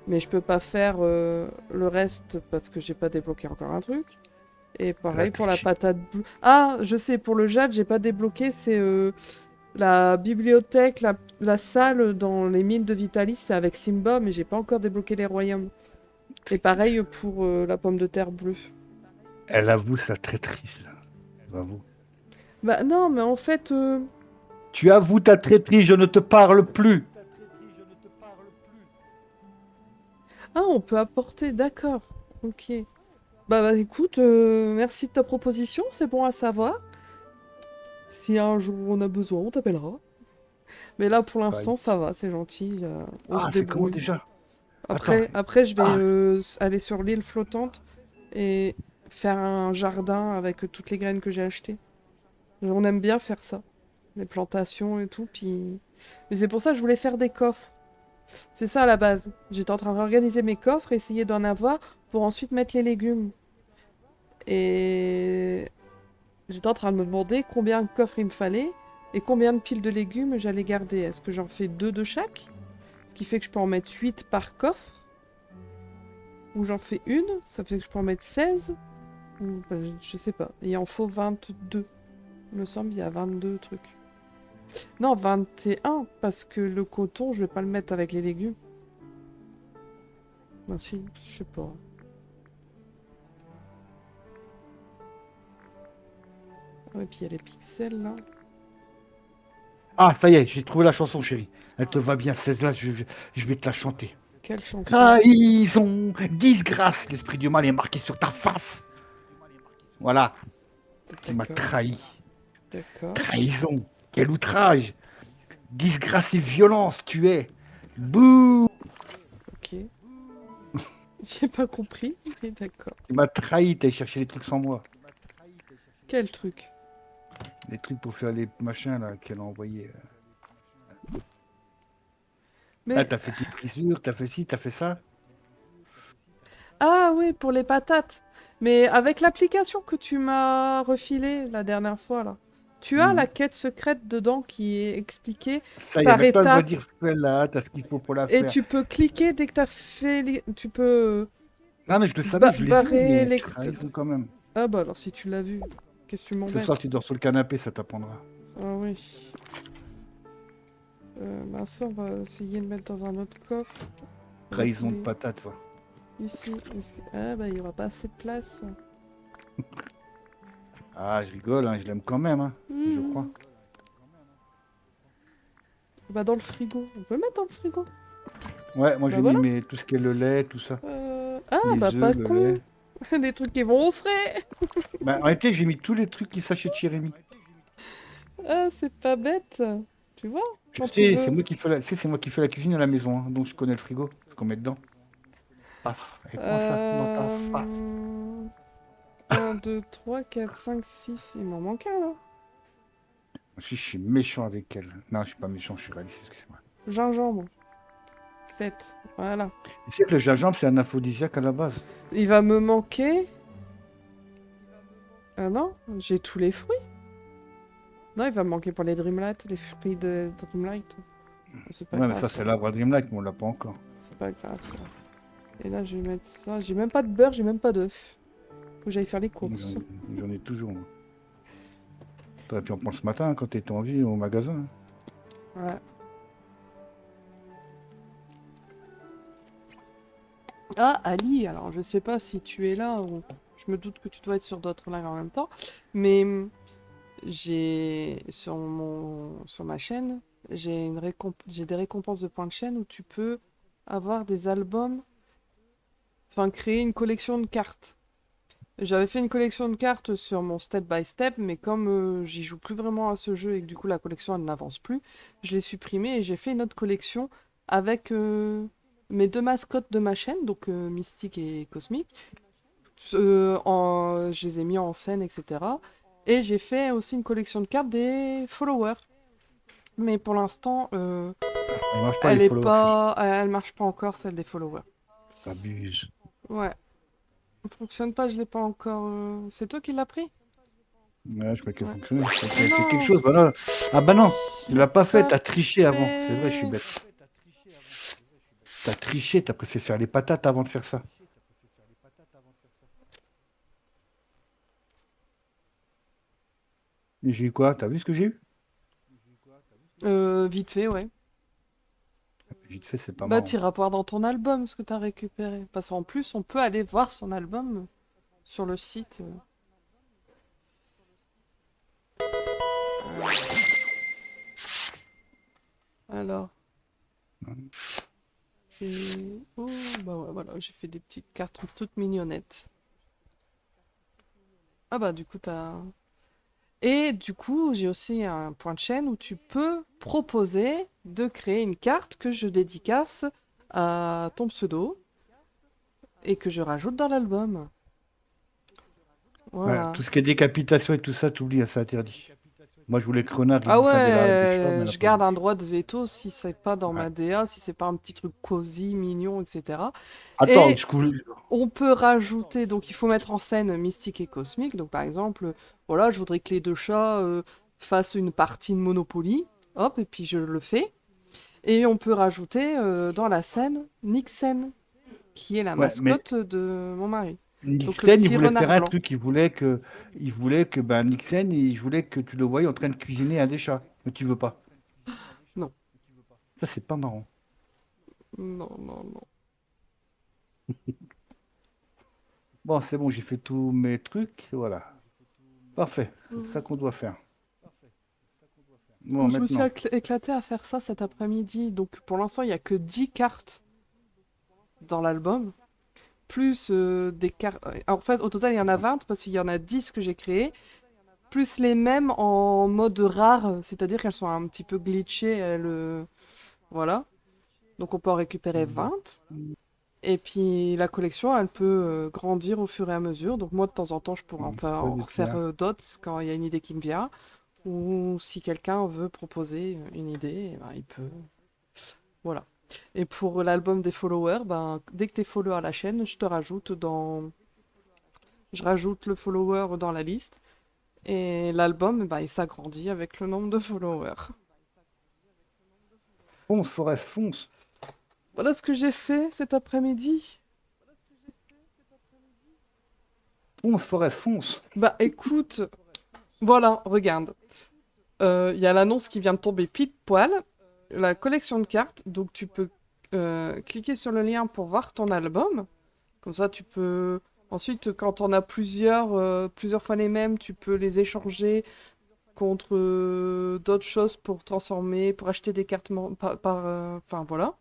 Speaker 2: Mais je peux pas faire le reste parce que j'ai pas débloqué encore un truc. Et
Speaker 1: la
Speaker 2: pareil pour la
Speaker 1: triche.
Speaker 2: patate bleue. Ah, je sais, pour le jade, j'ai pas débloqué. C'est la bibliothèque, la salle dans les mines de Vitalis. C'est avec Simba, mais j'ai pas encore débloqué les royaumes. Et pareil pour la pomme de terre bleue.
Speaker 1: Elle avoue sa traîtrise. Bravo.
Speaker 2: Bah non, mais en fait...
Speaker 1: Tu avoues ta traîtrise, je ne te parle plus.
Speaker 2: Ah, on peut apporter, d'accord. Ok. Bah, écoute, merci de ta proposition, c'est bon à savoir. Si un jour on a besoin, on t'appellera. Mais là, pour
Speaker 1: Bye.
Speaker 2: l'instant, ça va, c'est gentil, on se
Speaker 1: Ah, c'est comment
Speaker 2: débrouille.
Speaker 1: déjà? Attends.
Speaker 2: Après, je vais
Speaker 1: Ah,
Speaker 2: aller sur l'île flottante et faire un jardin avec toutes les graines que j'ai achetées. On aime bien faire ça, les plantations et tout, puis... Mais c'est pour ça que je voulais faire des coffres. C'est ça à la base. J'étais en train d'organiser mes coffres, essayer d'en avoir pour ensuite mettre les légumes. Et j'étais en train de me demander combien de coffres il me fallait et combien de piles de légumes j'allais garder. Est-ce que j'en fais 2 de chaque? Ce qui fait que je peux en mettre 8 par coffre. Ou j'en fais une, ça fait que je peux en mettre 16. Ou, bah, je sais pas. Il en faut 22. Il me semble il y a 22 trucs. Non, 21, parce que le coton, je vais pas le mettre avec les légumes. Bah si, je sais pas. Ouais, puis il y a les pixels là.
Speaker 1: ah, ça y est, j'ai trouvé la chanson, chérie. Elle te va bien, 16 là, je vais te la chanter.
Speaker 2: Quelle chanson?
Speaker 1: Trahison, disgrâce, l'esprit du mal est marqué sur ta face. Voilà, tu m'as
Speaker 2: D'accord,
Speaker 1: trahi.
Speaker 2: d'accord,
Speaker 1: Trahison, quel outrage. Disgrâce et violence, tu es. Bouh,
Speaker 2: ok. J'ai pas compris, mais d'accord.
Speaker 1: tu m'as trahi, t'as cherché les trucs sans moi.
Speaker 2: Quel truc?
Speaker 1: Les trucs pour faire les machins là qu'elle a envoyés. Ah,
Speaker 2: Mais...
Speaker 1: t'as fait tes brisures, t'as fait ci, t'as fait ça.
Speaker 2: Ah oui, pour les patates. Mais avec l'application que tu m'as refilée la dernière fois, là, tu as la
Speaker 1: Mhm.
Speaker 2: quête secrète dedans qui est expliquée
Speaker 1: Ça y est,
Speaker 2: par
Speaker 1: maintenant elle doit
Speaker 2: étape.
Speaker 1: dire celle-là, t'as ce qu'il faut pour la
Speaker 2: Et
Speaker 1: faire.
Speaker 2: tu peux cliquer dès que t'as fait... Tu peux
Speaker 1: Ah, mais je le savais, je l'ai vu,
Speaker 2: barrer
Speaker 1: mais
Speaker 2: les...
Speaker 1: trahison quand même.
Speaker 2: Ah bah alors si tu l'as vu, qu'est-ce que tu
Speaker 1: Ce soir,
Speaker 2: m'embêtes?
Speaker 1: tu dors sur le canapé, ça t'apprendra.
Speaker 2: Ah oui. Bah ça, on va essayer de mettre dans un autre coffre. Avec
Speaker 1: Trahison de
Speaker 2: les-
Speaker 1: patate, va.
Speaker 2: Ici. Ah bah il y aura pas assez de place.
Speaker 1: Ah, je rigole, hein, je l'aime quand même, hein, je crois.
Speaker 2: Bah dans le frigo. On peut le mettre dans le frigo.
Speaker 1: Ouais, moi
Speaker 2: Bah
Speaker 1: j'ai mis
Speaker 2: voilà.
Speaker 1: tout ce qui est le lait, tout ça.
Speaker 2: Ah bah
Speaker 1: Les
Speaker 2: pas
Speaker 1: œufs, le
Speaker 2: con.
Speaker 1: lait.
Speaker 2: Des trucs qui vont au frais.
Speaker 1: Bah, en réalité, j'ai mis tous les trucs qui s'achètent chez Rémi.
Speaker 2: Ah c'est pas bête. Tu vois,
Speaker 1: Je
Speaker 2: quand tu
Speaker 1: sais, c'est
Speaker 2: veux.
Speaker 1: moi qui fais la, tu sais, c'est moi qui fais la cuisine à la maison, hein, donc je connais le frigo, ce qu'on met dedans. Paf, et prends ça dans ta face.
Speaker 2: 1, 2, 3, 4, 5, 6. Il m'en manque un là.
Speaker 1: Je suis méchant avec elle. Non, je suis pas méchant, je suis réaliste, excusez-moi.
Speaker 2: Gingembre. 7. Voilà.
Speaker 1: Tu sais que le gingembre, c'est un aphrodisiaque à la base.
Speaker 2: Il va me manquer. Ah non, j'ai tous les fruits. Non, il va me manquer pour les Dreamlight, les fruits de Dreamlight. C'est pas
Speaker 1: Ouais, mais
Speaker 2: grave
Speaker 1: ça,
Speaker 2: ça.
Speaker 1: c'est l'arbre à Dreamlight, mais on l'a pas encore.
Speaker 2: C'est pas grave ça. Et là, je vais mettre ça. J'ai même pas de beurre, j'ai même pas d'œuf. Faut que j'aille faire les courses.
Speaker 1: J'en ai toujours, moi. T'aurais pu en prendre ce matin hein, quand t'étais en vie au magasin. Hein.
Speaker 2: Ouais. Ah, Ali, alors je sais pas si tu es là ou... Je me doute que tu dois être sur d'autres lives en même temps. Mais j'ai sur ma chaîne, j'ai des récompenses de points de chaîne où tu peux avoir des albums, enfin créer une collection de cartes. J'avais fait une collection de cartes sur mon step by step, mais comme j'y joue plus vraiment à ce jeu et que du coup la collection elle n'avance plus, je l'ai supprimé et j'ai fait une autre collection avec mes deux mascottes de ma chaîne, donc Mystique et Cosmique. Je les ai mis en scène, etc. Et j'ai fait aussi une collection de cartes des followers. Mais pour l'instant,
Speaker 1: Il marche pas les followers.
Speaker 2: elle marche pas encore, celle des followers.
Speaker 1: Abuse.
Speaker 2: Ouais. Elle fonctionne pas, je l'ai pas encore. C'est toi qui l'as pris?
Speaker 1: Ouais, je crois qu'elle
Speaker 2: Ouais.
Speaker 1: fonctionnait. Je crois
Speaker 2: Mais
Speaker 1: qu'elle a fait quelque
Speaker 2: non,
Speaker 1: chose. Voilà. Ah bah non,
Speaker 2: je
Speaker 1: tu
Speaker 2: l'ai
Speaker 1: l'as pas fait,
Speaker 2: pas
Speaker 1: t'as triché avant. C'est vrai, je suis
Speaker 2: fait.
Speaker 1: bête. T'as triché, t'as préféré faire les patates avant de faire ça. Et j'ai eu quoi? T'as vu ce que j'ai eu?
Speaker 2: Vite fait, ouais.
Speaker 1: Vite fait, c'est pas
Speaker 2: Bah,
Speaker 1: marrant.
Speaker 2: t'iras voir dans ton album ce que t'as récupéré. Parce qu'en plus, on peut aller voir son album sur le site. Alors, oh, bah ouais, voilà, j'ai fait des petites cartes toutes mignonnettes. Ah bah, du coup, t'as... Et du coup, j'ai aussi un point de chaîne où tu peux proposer de créer une carte que je dédicace à ton pseudo et que je rajoute dans l'album.
Speaker 1: Ouais,
Speaker 2: Voilà.
Speaker 1: tout ce qui est décapitation et tout ça, t'oublies, hein, c'est interdit. Moi, je voulais que Renard, il
Speaker 2: Ah
Speaker 1: bouffe un des chats, mais elle a
Speaker 2: ouais, je
Speaker 1: pas
Speaker 2: garde un
Speaker 1: voulu.
Speaker 2: droit de veto si c'est pas dans
Speaker 1: Ouais.
Speaker 2: ma DA, si c'est pas un petit truc cosy, mignon, etc.
Speaker 1: Attends,
Speaker 2: Et
Speaker 1: je coule.
Speaker 2: on peut rajouter, donc il faut mettre en scène mystique et cosmique. Donc par exemple, voilà, je voudrais que les deux chats fassent une partie de Monopoly. Hop, et puis je le fais. Et on peut rajouter dans la scène Nixen, qui est la
Speaker 1: Ouais, mais
Speaker 2: mascotte de mon mari. Donc le
Speaker 1: Nixon, il
Speaker 2: petit
Speaker 1: voulait
Speaker 2: renard
Speaker 1: faire un
Speaker 2: blanc.
Speaker 1: truc. Il voulait que ben, Nixon, je voulais que tu le voyais en train de cuisiner un des chats. Mais tu veux pas.
Speaker 2: Non,
Speaker 1: Ça, c'est pas marrant.
Speaker 2: non, non, non.
Speaker 1: Bon, c'est bon, j'ai fait tous mes trucs. Voilà. Parfait. C'est ça
Speaker 2: Mm.
Speaker 1: qu'on doit faire. Bon,
Speaker 2: Donc je me suis
Speaker 1: maintenant.
Speaker 2: éclatée à faire ça cet après-midi. Donc pour l'instant, il n'y a que 10 cartes dans l'album. Plus des cartes... En fait, au total, il y en a 20 parce qu'il y en a 10 que j'ai créées. Plus les mêmes en mode rare, c'est-à-dire qu'elles sont un petit peu glitchées. Voilà. Donc on peut en récupérer 20. Et puis la collection, elle peut grandir au fur et à mesure. Donc moi, de temps en temps, je pourrais
Speaker 1: Pas
Speaker 2: en
Speaker 1: de
Speaker 2: refaire
Speaker 1: clair.
Speaker 2: d'autres quand il y a une idée qui me vient. Ou si quelqu'un veut proposer une idée, eh ben, il peut. Voilà. Et pour l'album des followers, ben, dès que tu es follower à la chaîne, je te rajoute dans... Je rajoute le follower dans la liste. Et l'album, ben, il s'agrandit avec le nombre de followers.
Speaker 1: Fonce, Forest, fonce.
Speaker 2: Voilà ce que j'ai fait cet après-midi.
Speaker 1: Fonce, Forest, fonce.
Speaker 2: Bah écoute, voilà, regarde. Il y a l'annonce qui vient de tomber pile poil. La collection de cartes. Donc tu peux cliquer sur le lien pour voir ton album. Comme ça, tu peux... Ensuite, quand on a plusieurs fois les mêmes, tu peux les échanger contre d'autres choses pour transformer, pour acheter des cartes enfin voilà.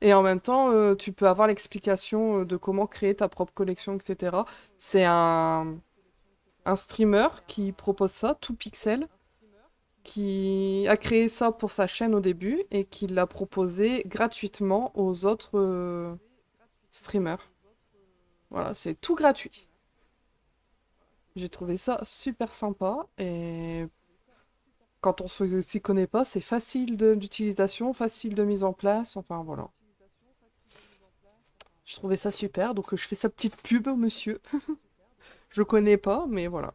Speaker 2: Et en même temps, tu peux avoir l'explication de comment créer ta propre collection, etc. C'est un streamer qui propose ça, tout pixel, qui a créé ça pour sa chaîne au début et qui l'a proposé gratuitement aux autres streamers. Voilà, c'est tout gratuit. J'ai trouvé ça super sympa et quand on s'y connaît pas, c'est facile d'utilisation, facile de mise en place, enfin voilà. Je trouvais ça super, donc je fais sa petite pub au monsieur. Je connais pas, mais voilà.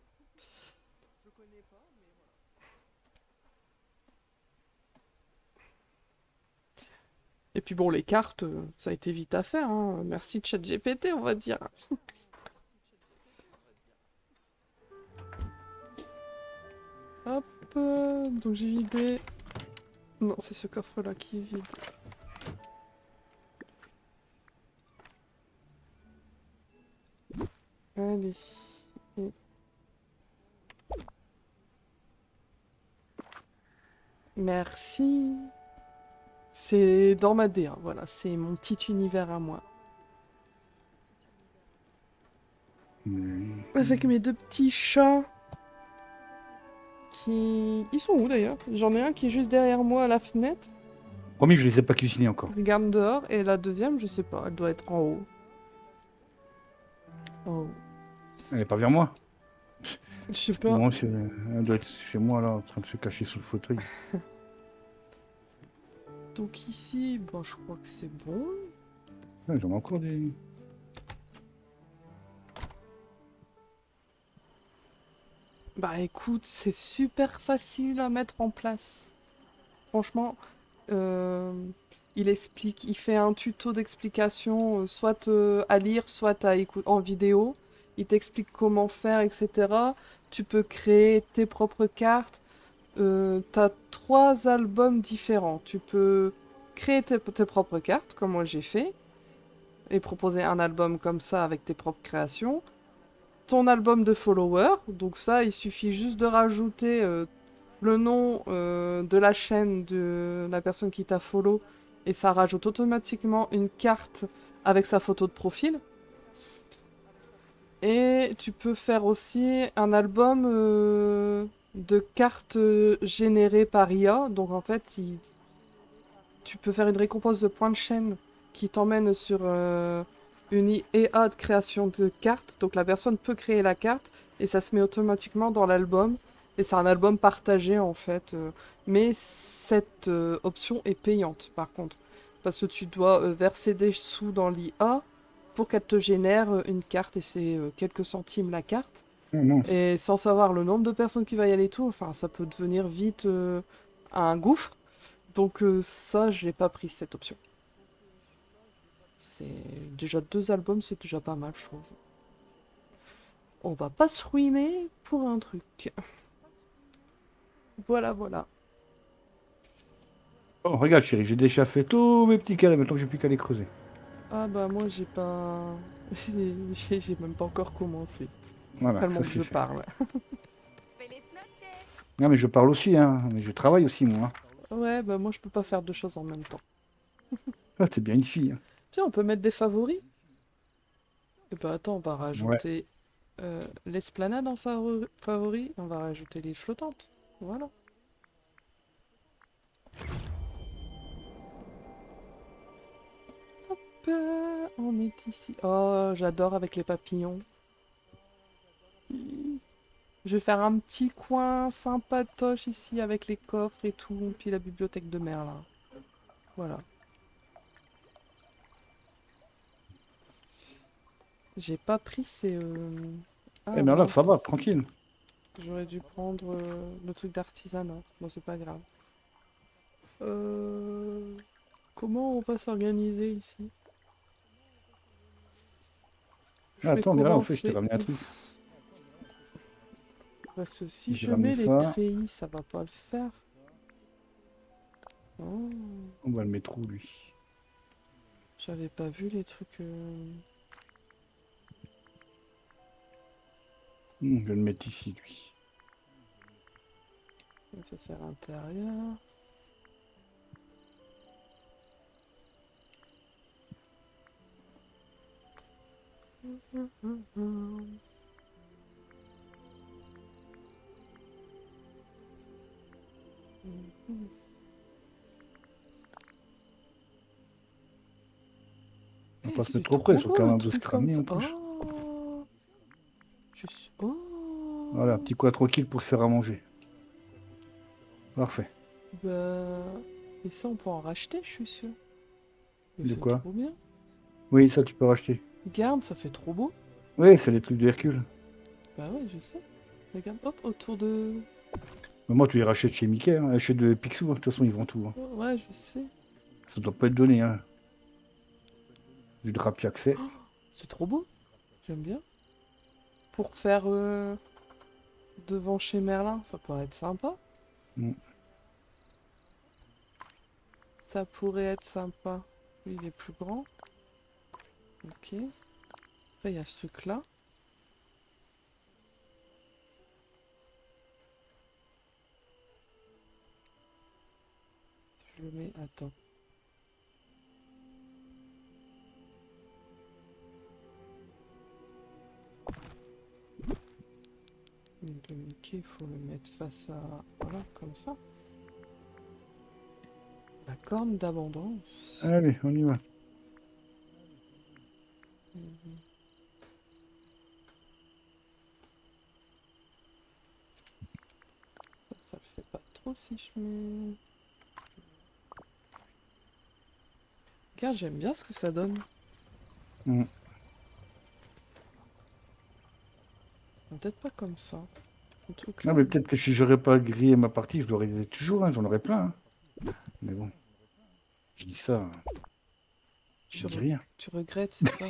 Speaker 2: Et puis bon, les cartes, ça a été vite à faire, hein. Merci ChatGPT, on va dire. Hop, donc j'ai vidé. Non, c'est ce coffre-là qui est vide. Allez. Et- Merci. C'est dans ma DA, voilà, c'est mon petit univers à moi. Avec mes deux petits chats qui... Ils sont où d'ailleurs? J'en ai un qui est juste derrière moi à la fenêtre.
Speaker 1: Promis, je les ai pas cuisinés encore.
Speaker 2: Regarde dehors. Et la deuxième, je sais pas, elle doit être en haut. En haut.
Speaker 1: Elle est pas vers moi.
Speaker 2: Je sais
Speaker 1: Au
Speaker 2: pas.
Speaker 1: moins, elle doit être chez moi, là, en train de se cacher sous le fauteuil.
Speaker 2: Donc ici, bon, je crois que c'est bon.
Speaker 1: Ouais, j'en ai encore des...
Speaker 2: Bah écoute, c'est super facile à mettre en place. Franchement, euh, il explique, il fait un tuto d'explication, soit à lire, soit en vidéo. Il t'explique comment faire, etc. Tu peux créer tes propres cartes. T'as 3 albums différents. Tu peux créer tes propres cartes, comme moi j'ai fait, et proposer un album comme ça avec tes propres créations. Ton album de followers, donc ça, il suffit juste de rajouter le nom de la chaîne de la personne qui t'a follow et ça rajoute automatiquement une carte avec sa photo de profil. Et tu peux faire aussi un album de cartes générées par IA. Donc en fait, tu peux faire une récompense de points de chaîne qui t'emmène sur une IA de création de cartes. Donc la personne peut créer la carte et ça se met automatiquement dans l'album. Et c'est un album partagé en fait. Mais cette option est payante par contre. Parce que tu dois verser des sous dans l'IA pour qu'elle te génère une carte et c'est quelques centimes la carte.
Speaker 1: Oh, non.
Speaker 2: Et sans savoir le nombre de personnes qui va y aller et tout, enfin ça peut devenir vite un gouffre. Donc ça, j'ai pas pris cette option. C'est déjà 2 albums, c'est déjà pas mal, je trouve. On va pas se ruiner pour un truc. Voilà, voilà.
Speaker 1: Oh, regarde, chérie, j'ai déjà fait tous mes petits carrés. Maintenant, j'ai plus qu'à les creuser.
Speaker 2: Ah bah moi j'ai pas... j'ai même pas encore commencé.
Speaker 1: Voilà,
Speaker 2: Tellement
Speaker 1: ça
Speaker 2: que
Speaker 1: c'est
Speaker 2: je
Speaker 1: fait.
Speaker 2: parle.
Speaker 1: Non, mais je parle aussi, hein. Mais je travaille aussi, moi.
Speaker 2: Ouais, bah moi je peux pas faire 2 choses en même temps.
Speaker 1: Ah, t'es bien une fille, hein.
Speaker 2: Tiens, on peut mettre des favoris? Et bah attends, on va
Speaker 1: Ouais.
Speaker 2: rajouter l'esplanade en favori. On va rajouter les flottantes. Voilà. On est ici. Oh, j'adore avec les papillons. Je vais faire un petit coin sympatoche ici avec les coffres et tout, puis la bibliothèque de Merlin. Voilà. J'ai pas pris ces...
Speaker 1: Eh
Speaker 2: Ah
Speaker 1: bien là, ça va,
Speaker 2: mince.
Speaker 1: tranquille.
Speaker 2: J'aurais dû prendre le truc d'artisanat. Bon, c'est pas grave. Euh, Comment on va s'organiser ici? Je
Speaker 1: Ah,
Speaker 2: fais
Speaker 1: attends, derrière, en
Speaker 2: comment
Speaker 1: fait, je t'ai
Speaker 2: c'est
Speaker 1: ramené un truc.
Speaker 2: ouf. Parce que si
Speaker 1: J'ai
Speaker 2: je
Speaker 1: ramené
Speaker 2: mets les
Speaker 1: ça.
Speaker 2: treillis, ça va pas le faire. Oh,
Speaker 1: On va le mettre où, lui?
Speaker 2: j'avais pas vu les trucs...
Speaker 1: Je vais le mettre ici, lui.
Speaker 2: Ça c'est à l'intérieur.
Speaker 1: On va
Speaker 2: Eh,
Speaker 1: pas se
Speaker 2: c'est
Speaker 1: mettre trop près,
Speaker 2: trop
Speaker 1: ils sont
Speaker 2: beau
Speaker 1: quand
Speaker 2: le
Speaker 1: même de se
Speaker 2: truc comme
Speaker 1: cramer
Speaker 2: ça.
Speaker 1: en plus.
Speaker 2: Oh,
Speaker 1: Voilà,
Speaker 2: oh.
Speaker 1: petit coin tranquille pour se faire à manger. Parfait.
Speaker 2: Bah... Et ça, on peut en racheter, je suis sûre. Mais
Speaker 1: De
Speaker 2: c'est
Speaker 1: quoi?
Speaker 2: trop bien.
Speaker 1: Oui, ça, tu peux racheter.
Speaker 2: Regarde, ça fait trop beau.
Speaker 1: Oui, c'est les trucs de Hercule.
Speaker 2: Bah ouais, je sais. Regarde, hop, autour de...
Speaker 1: Mais moi, tu les rachètes chez Mickey, hein, chez de Picsou, hein. De toute façon, ils vendent tout, hein.
Speaker 2: Oh, ouais, je sais.
Speaker 1: Ça doit pas être donné, hein. Du drapi accès.
Speaker 2: C'est trop beau. J'aime bien. Pour faire devant chez Merlin, ça pourrait être sympa.
Speaker 1: Mm.
Speaker 2: Ça pourrait être sympa. Lui, il est plus grand. Ok. Après, il y a ce truc-là. Je le mets... Attends. Le Mickey, il faut le mettre face à... Voilà, comme ça. La corne d'abondance.
Speaker 1: Allez, on y va.
Speaker 2: Mhm. Ça le fait pas trop si je mets... Regarde, j'aime bien ce que ça donne.
Speaker 1: Mm.
Speaker 2: Peut-être pas comme ça. Un truc
Speaker 1: Non,
Speaker 2: là.
Speaker 1: mais peut-être que si j'aurais pas grillé ma partie, je l'aurais toujours, hein, j'en aurais plein. Hein. Mais bon, je dis ça, hein, je
Speaker 2: Tu,
Speaker 1: dis
Speaker 2: re-
Speaker 1: rien.
Speaker 2: tu regrettes, c'est ça?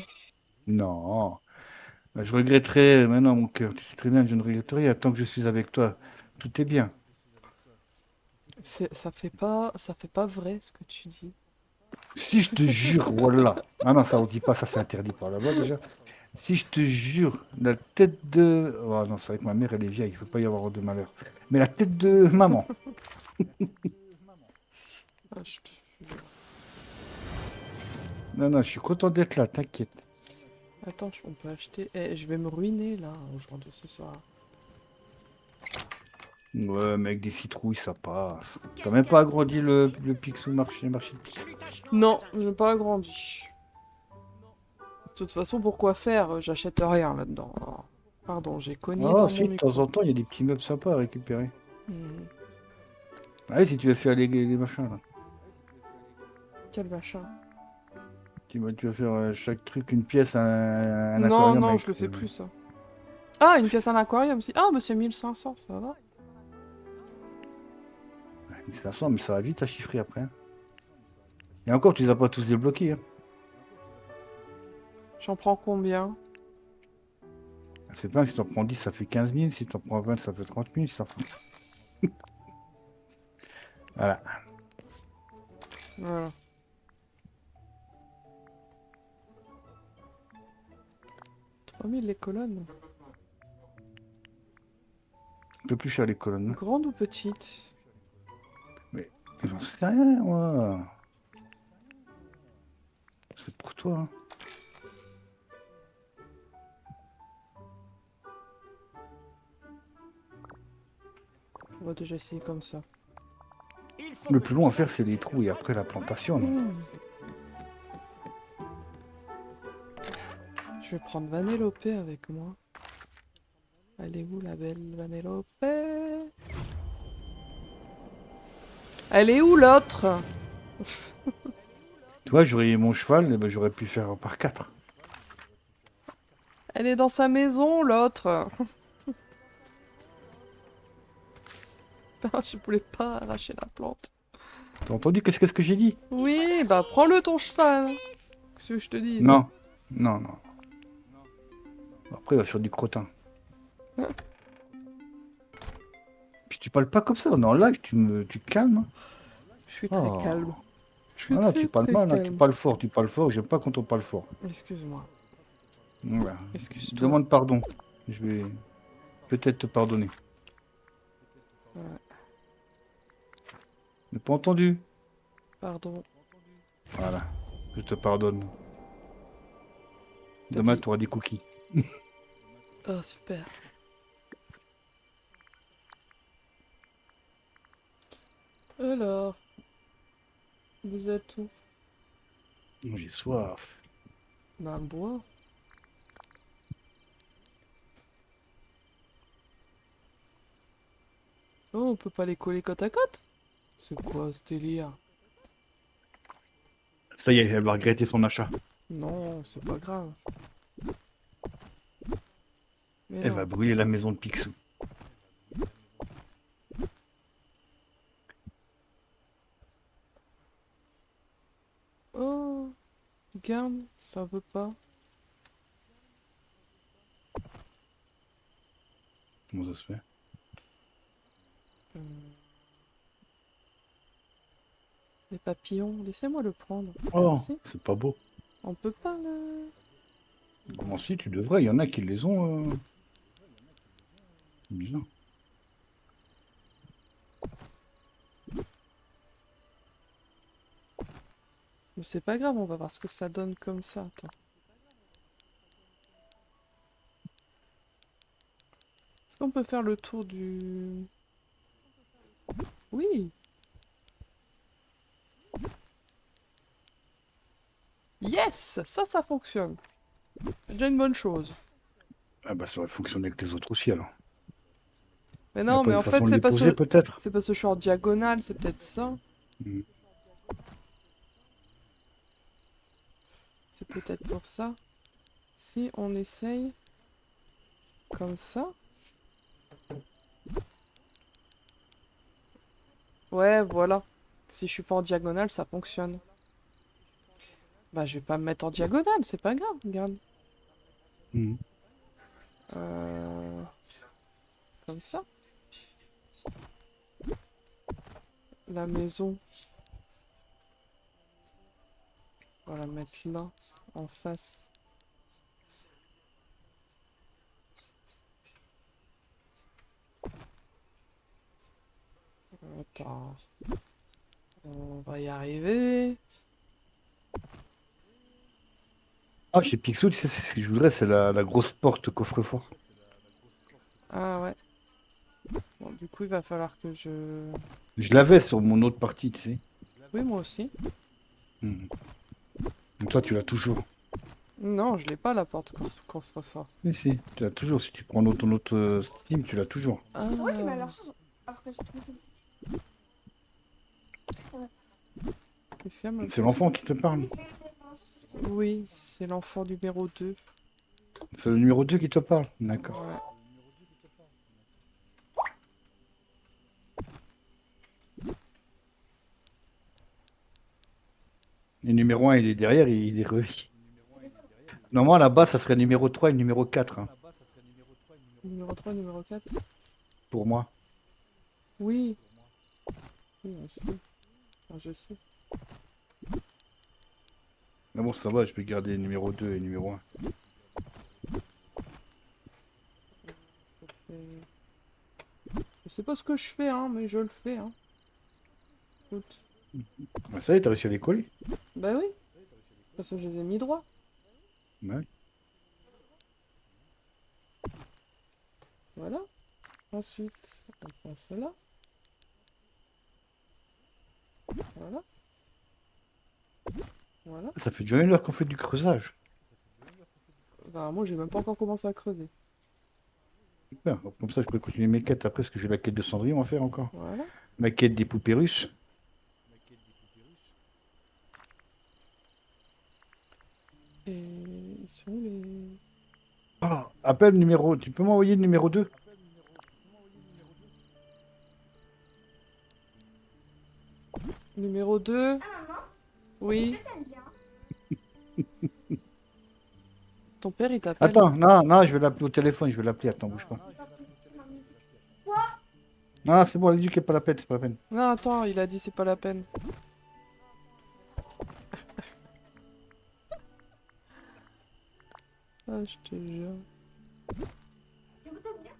Speaker 1: Non, bah, je regretterais maintenant, mon cœur. Tu sais très bien que je ne regrette rien. Tant que je suis avec toi, tout est bien.
Speaker 2: Ça fait pas vrai ce que tu dis.
Speaker 1: Si je te jure, voilà. Ah non, ça on dit pas, ça c'est interdit par la loi déjà. Si je te jure, la tête de... Oh non, c'est vrai que ma mère, elle est vieille, il ne faut pas y avoir de malheur. Mais la tête de maman.
Speaker 2: Ah,
Speaker 1: Non, non, je suis content d'être là, t'inquiète.
Speaker 2: Attends, on peut acheter... Eh, je vais me ruiner là, au jour de ce soir.
Speaker 1: Ouais, mais avec des citrouilles, ça passe. T'as même pas agrandi le Picsou marché de Picsou.
Speaker 3: Salutations,
Speaker 2: Non,
Speaker 3: voisin.
Speaker 2: je n'ai pas agrandi. De toute façon, pourquoi faire? J'achète rien là-dedans. Oh, pardon, j'ai cogné
Speaker 1: Ah,
Speaker 2: dans mon
Speaker 1: si, de temps
Speaker 2: micro.
Speaker 1: en temps, il y a des petits meubles sympas à récupérer.
Speaker 2: Hmm,
Speaker 1: Ah, si tu veux faire les machins, là.
Speaker 2: quel machin.
Speaker 1: Tu vas faire chaque truc, une pièce, un
Speaker 2: Non,
Speaker 1: aquarium
Speaker 2: non,
Speaker 1: avec...
Speaker 2: je le fais plus ça. Ah, une pièce à l'aquarium aussi. Ah, mais c'est 1500, ça va.
Speaker 1: 1500, mais ça va vite à chiffrer après. Hein. Et encore, tu les as pas tous débloqués. Hein.
Speaker 2: J'en prends combien?
Speaker 1: C'est pas, si t'en prends 10, ça fait 15 000. Si t'en prends 20, ça fait 30 000. Ça fait... Voilà.
Speaker 2: Voilà. 3000 les colonnes.
Speaker 1: Un peu plus cher les colonnes. Hein.
Speaker 2: Grande ou petite?
Speaker 1: Mais j'en sais rien, moi. C'est pour toi. Hein.
Speaker 2: On va déjà essayer comme ça.
Speaker 3: Il faut
Speaker 1: Le
Speaker 3: que
Speaker 1: plus
Speaker 3: tu
Speaker 1: long à faire,
Speaker 3: saches
Speaker 1: c'est les
Speaker 3: que
Speaker 1: trous et après la plantation. Non.
Speaker 2: Hmm. Je vais prendre Vanellope avec moi. Elle est où la belle Vanellope? Elle est où l'autre?
Speaker 1: Tu vois, j'aurais mon cheval, eh ben, j'aurais pu faire par 4.
Speaker 2: Elle est dans sa maison l'autre. Je voulais pas arracher la plante.
Speaker 1: T'as entendu qu'est-ce que j'ai dit?
Speaker 2: Oui, bah prends-le ton cheval. Qu'est-ce que je te dis?
Speaker 1: Non. Non, non. Après, il va faire du crottin. Puis tu parles pas comme ça. On est en live, tu te calmes. Hein.
Speaker 2: Je suis très
Speaker 1: Oh.
Speaker 2: calme. Je suis
Speaker 1: Voilà, tu
Speaker 2: très
Speaker 1: parles
Speaker 2: très
Speaker 1: mal, hein, tu
Speaker 2: calme.
Speaker 1: parles fort, tu parles fort. J'aime pas quand on parle fort.
Speaker 2: Excuse-moi.
Speaker 1: Voilà.
Speaker 2: Excuse-toi.
Speaker 1: Demande pardon. Je vais peut-être te pardonner.
Speaker 2: Ouais,
Speaker 1: Mais pas entendu.
Speaker 2: pardon.
Speaker 1: Voilà. Je te pardonne.
Speaker 2: T'as
Speaker 1: Demain,
Speaker 2: dit.
Speaker 1: tu auras des cookies.
Speaker 2: Oh, super. Alors, vous êtes où?
Speaker 1: J'ai soif.
Speaker 2: Ben, bois. Oh, on peut pas les coller côte à côte? C'est quoi ce délire?
Speaker 1: Ça y est, elle va regretter son achat.
Speaker 2: Non, c'est pas grave. Mais
Speaker 1: Elle va
Speaker 2: non.
Speaker 1: brûler la maison de Picsou.
Speaker 2: Oh, regarde, ça veut pas.
Speaker 1: Comment ça se fait?
Speaker 2: Euh, Les papillons, laissez-moi le prendre.
Speaker 1: Oh,
Speaker 2: Merci.
Speaker 1: c'est pas beau.
Speaker 2: On peut pas le...
Speaker 1: Comment si, tu devrais. Il y en a qui les ont. Bizarre.
Speaker 2: Mais c'est pas grave, on va voir ce que ça donne comme ça. Attends. Est-ce qu'on peut faire le tour du... Oui. Yes, ça fonctionne. C'est déjà une bonne chose.
Speaker 1: Ah bah ça aurait fonctionné avec les autres aussi alors.
Speaker 2: Mais
Speaker 1: Y a
Speaker 2: non,
Speaker 1: pas
Speaker 2: mais
Speaker 1: une
Speaker 2: en fait,
Speaker 1: façon de les poser peut-être?
Speaker 2: c'est parce que je suis en diagonale, c'est peut-être ça.
Speaker 1: Hmm.
Speaker 2: C'est peut-être pour ça. Si on essaye comme ça. Ouais, voilà. Si je suis pas en diagonale, ça fonctionne. Bah, je vais pas me mettre en diagonale, c'est pas grave, regarde.
Speaker 1: Hmm.
Speaker 2: Euh, Comme ça. La maison, on va la mettre là, en face. Attends. On va y arriver.
Speaker 1: Ah, chez Picsou, tu sais, c'est ce que je voudrais, c'est la grosse porte coffre-fort.
Speaker 2: Ah ouais. Bon, du coup, il va falloir que je...
Speaker 1: Je l'avais sur mon autre partie, tu sais.
Speaker 2: Oui, moi aussi.
Speaker 1: Hmm. Donc toi, tu l'as toujours.
Speaker 2: Non, je l'ai pas, la porte coffre-fort.
Speaker 1: Si, si, tu l'as toujours. Si tu prends ton autre Steam, tu l'as toujours.
Speaker 2: Ah,
Speaker 4: Pourquoi tu mets leur chose alors que je trouve que
Speaker 2: qu'est-ce qu'il y a, ma
Speaker 1: C'est
Speaker 2: puce?
Speaker 1: l'enfant qui te parle.
Speaker 2: Oui, c'est l'enfant numéro 2.
Speaker 1: C'est le numéro 2 qui te parle. D'accord.
Speaker 2: Ouais.
Speaker 1: Le numéro un il est derrière, il est revu. Normalement, là-bas, ça serait numéro 3 et numéro 4 hein,
Speaker 2: Numéro 3, numéro 4.
Speaker 1: pour moi.
Speaker 2: Oui. Oui, on sait. Enfin, je sais.
Speaker 1: Mais bon, ça va, je peux garder numéro 2 et numéro un.
Speaker 2: Ça fait... Je sais pas ce que je fais, hein, mais je le fais, hein. Écoute.
Speaker 1: Bah, ça y est, t'as réussi à les coller.
Speaker 2: Bah oui, parce que je les ai mis droit.
Speaker 1: Ouais.
Speaker 2: Voilà. Ensuite, on prend cela. Voilà. Voilà.
Speaker 1: Ça fait déjà une heure qu'on fait du creusage.
Speaker 2: Bah moi, j'ai même pas encore commencé à creuser.
Speaker 1: Super. Comme ça, je peux continuer mes quêtes après, parce que j'ai la quête de Cendrillon à faire encore.
Speaker 2: Voilà.
Speaker 1: Ma quête des poupées russes.
Speaker 2: Et ils sont où les...
Speaker 1: Ah, appel numéro. Tu peux m'envoyer le numéro 2?
Speaker 2: Numéro 2.
Speaker 4: Ah maman,
Speaker 2: Oui.
Speaker 4: t'aimes bien.
Speaker 2: Ton père, il t'appelle.
Speaker 1: Attends, non, non, je vais l'appeler au téléphone, je vais l'appeler. Attends, bouge pas. Non, c'est bon, elle dit qu'elle n'est pas la peine, c'est pas la peine.
Speaker 2: Non, attends, il a dit c'est pas la peine. Ah, je te jure.
Speaker 4: Tu goûtes bien.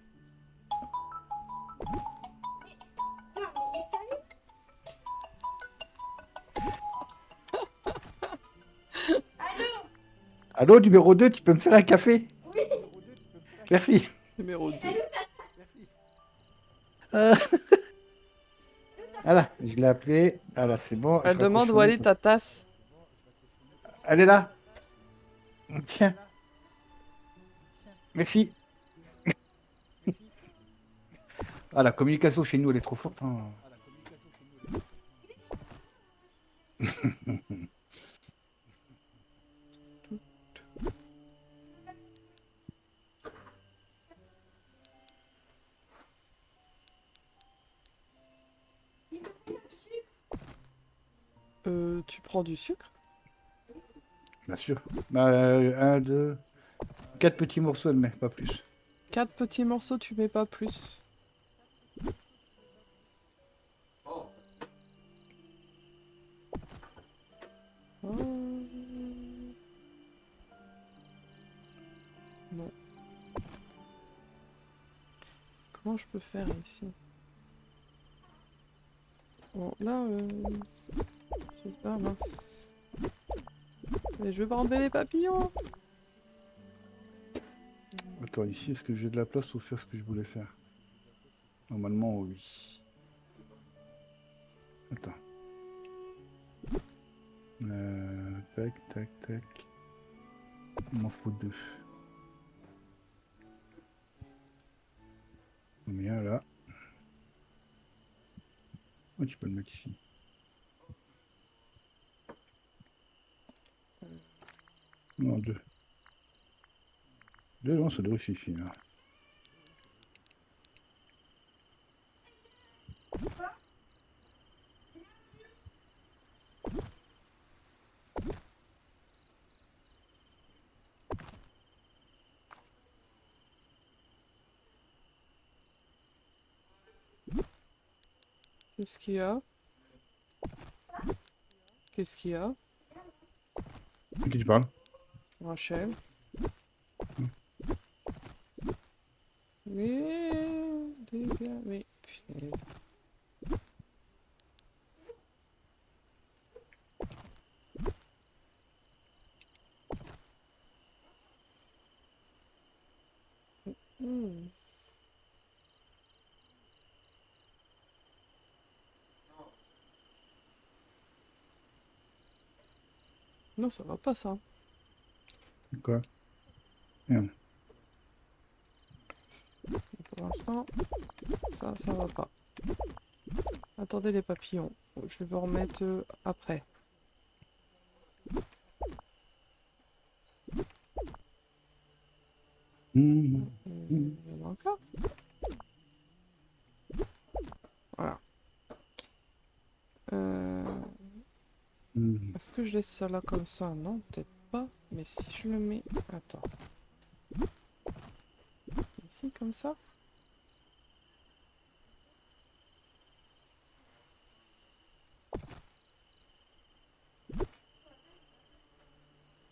Speaker 4: Non, mais sérieux. Allô?
Speaker 1: Allô, numéro 2, tu peux me faire un café?
Speaker 4: Oui.
Speaker 1: Merci.
Speaker 2: Numéro 2.
Speaker 1: Euh, Voilà, je l'ai appelé. Voilà, c'est bon.
Speaker 2: Elle
Speaker 1: je
Speaker 2: demande
Speaker 1: raccroche
Speaker 2: où
Speaker 1: son
Speaker 2: elle
Speaker 1: nez.
Speaker 2: est ta tasse.
Speaker 1: Elle est là. Tiens, merci. Ah, la communication chez nous, elle est trop forte, hein.
Speaker 2: Tu prends du sucre?
Speaker 1: Bien sûr. Un, deux, quatre petits morceaux, mais pas plus.
Speaker 2: 4 petits morceaux, tu mets pas plus. Non. Comment je peux faire ici? Bon, là, je sais pas, mince. Mais je veux pas enlever les papillons!
Speaker 1: Attends, ici, est-ce que j'ai de la place pour faire ce que je voulais faire? Normalement, oui. Attends. Tac, tac, tac. Il m'en faut 2. Combien là? Oh, tu peux le mettre ici. Non, 2. 2, non, ça doit être ici, là.
Speaker 2: Qu'est-ce qu'il y a? Qu'est-ce qu'il y a?
Speaker 1: De qui tu parles?
Speaker 2: Rachel. Mais... Dégâts... Mais... Putain. Hmm. Non, ça va pas, ça.
Speaker 1: Quoi? Merde.
Speaker 2: Pour l'instant, ça va pas. Attendez les papillons. Je vais vous remettre après.
Speaker 1: Mmh.
Speaker 2: Il y en a encore. Voilà.
Speaker 1: Mmh.
Speaker 2: Est-ce que je laisse ça là comme ça? Non, peut-être pas. Mais si je le mets... Attends. Ici, comme ça?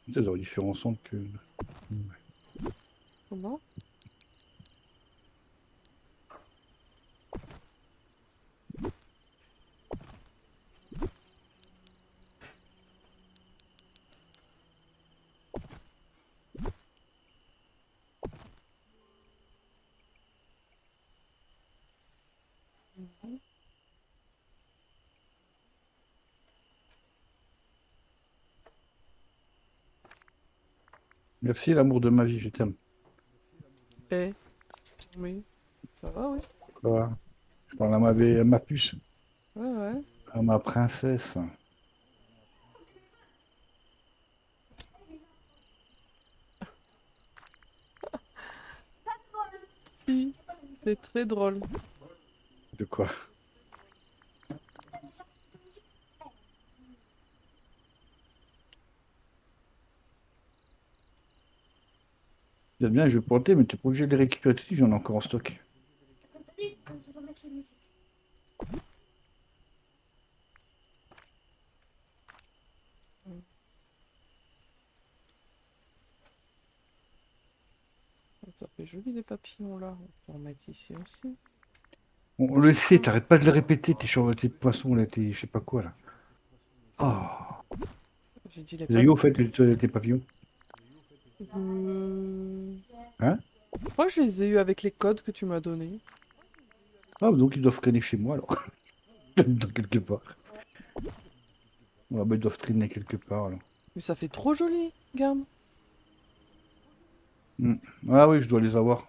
Speaker 1: Peut-être dans différents centres que...
Speaker 2: Comment?
Speaker 1: Merci l'amour de ma vie, je t'aime.
Speaker 2: Eh, oui. Ça va, oui.
Speaker 1: Voilà. Je parle à ma puce,
Speaker 2: Ouais, ouais.
Speaker 1: à ma princesse.
Speaker 2: Si, c'est très drôle.
Speaker 1: De quoi? C'est bien, je vais porter, mais tu es pas obligé de les récupérer tout de suite, j'en ai encore en stock.
Speaker 4: Je vais remettre la musique.
Speaker 2: Ça fait joli les papillons là. On peut en mettre ici aussi.
Speaker 1: On le sait, t'arrêtes pas de le répéter, tes poissons, là, tes je sais pas quoi, là. Oh.
Speaker 2: J'ai dit les
Speaker 1: Vous avez eu au
Speaker 2: papillons.
Speaker 1: fait tes papillons? Hein?
Speaker 2: Je crois que je les ai eus avec les codes que tu m'as donnés.
Speaker 1: Ah, donc ils doivent traîner chez moi, alors. Dans quelque part. Ouais, bah, ils doivent traîner quelque part, alors.
Speaker 2: Mais ça fait trop joli, gamme.
Speaker 1: Hmm. Ah oui, je dois les avoir.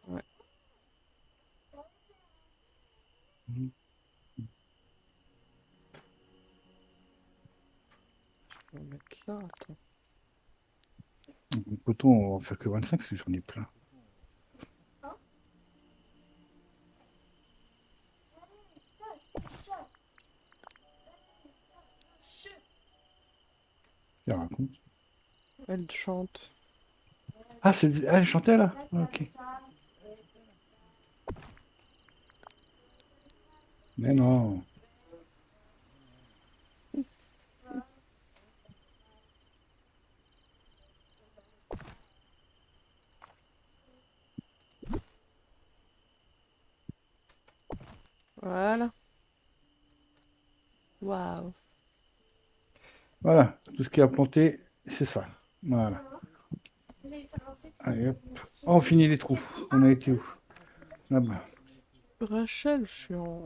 Speaker 2: Ouais.
Speaker 1: Hmm.
Speaker 2: Je vais le mettre là, attends.
Speaker 1: Le coton, on va en faire que 25, parce que j'en ai plein. Je raconte.
Speaker 2: Elle chante.
Speaker 1: Ah, elle chantait, là? Ah, ok. Mais non.
Speaker 2: Voilà. Waouh.
Speaker 1: Voilà, tout ce qui a planté, c'est ça. Voilà. Allez, hop. Oh, on finit les trous. On a été où? Là-bas.
Speaker 2: Rachel, je suis en...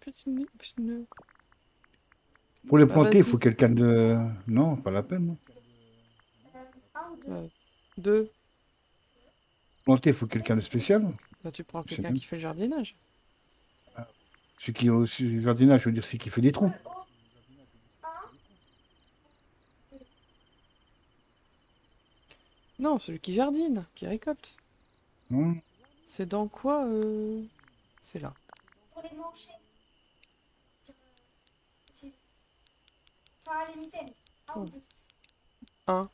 Speaker 2: Petit nœud.
Speaker 1: Pour les
Speaker 2: Bah
Speaker 1: planter, il
Speaker 2: vas-y.
Speaker 1: faut quelqu'un de... Non, pas la peine. Non.
Speaker 2: Bah, 2.
Speaker 1: Planter, il faut quelqu'un de spécial.
Speaker 2: Bah tu prends
Speaker 1: C'est
Speaker 2: quelqu'un
Speaker 1: bien.
Speaker 2: qui fait le jardinage.
Speaker 1: Celui qui est au jardinage, je veux dire, c'est qui fait des trous.
Speaker 2: Non, celui qui jardine, qui récolte.
Speaker 1: Hein.
Speaker 2: C'est dans quoi C'est là.
Speaker 4: Pour les manger. Enfin, les mitaines. Ah,
Speaker 2: Oh.
Speaker 4: oui.
Speaker 2: 1.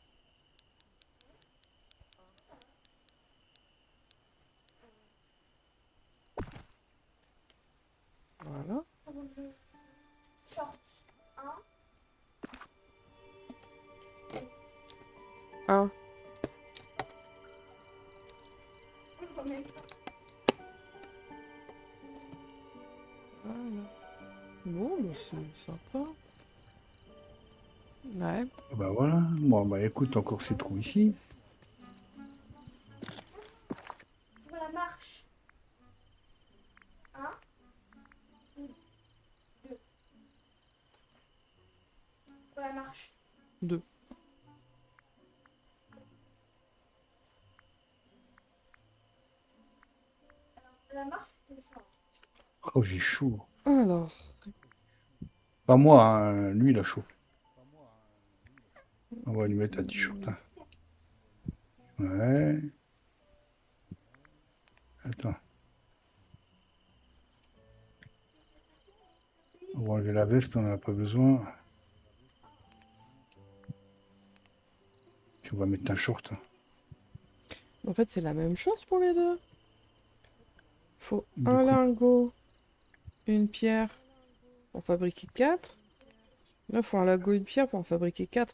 Speaker 2: Voilà.
Speaker 4: Pour le short. Hein.
Speaker 2: 1. Voilà. Bon, bah c'est sympa. Ouais.
Speaker 1: Bah voilà. Bon, bah écoute, encore ces trous ici.
Speaker 4: Pour la marche. Un. Deux. Pour la marche.
Speaker 2: 2.
Speaker 4: Pour la marche, c'est ça.
Speaker 1: Oh, j'ai chaud.
Speaker 2: Alors.
Speaker 1: Pas moi, hein, lui, il a chaud. On va lui mettre un t-shirt. Hein. Ouais. Attends. On va enlever la veste, on n'en a pas besoin. Puis on va mettre un short. Hein.
Speaker 2: En fait, c'est la même chose pour les deux. Faut
Speaker 1: Du
Speaker 2: un
Speaker 1: coup,
Speaker 2: lingot, une pierre pour fabriquer 4. Là, il faut un lingot et une pierre pour en fabriquer 4.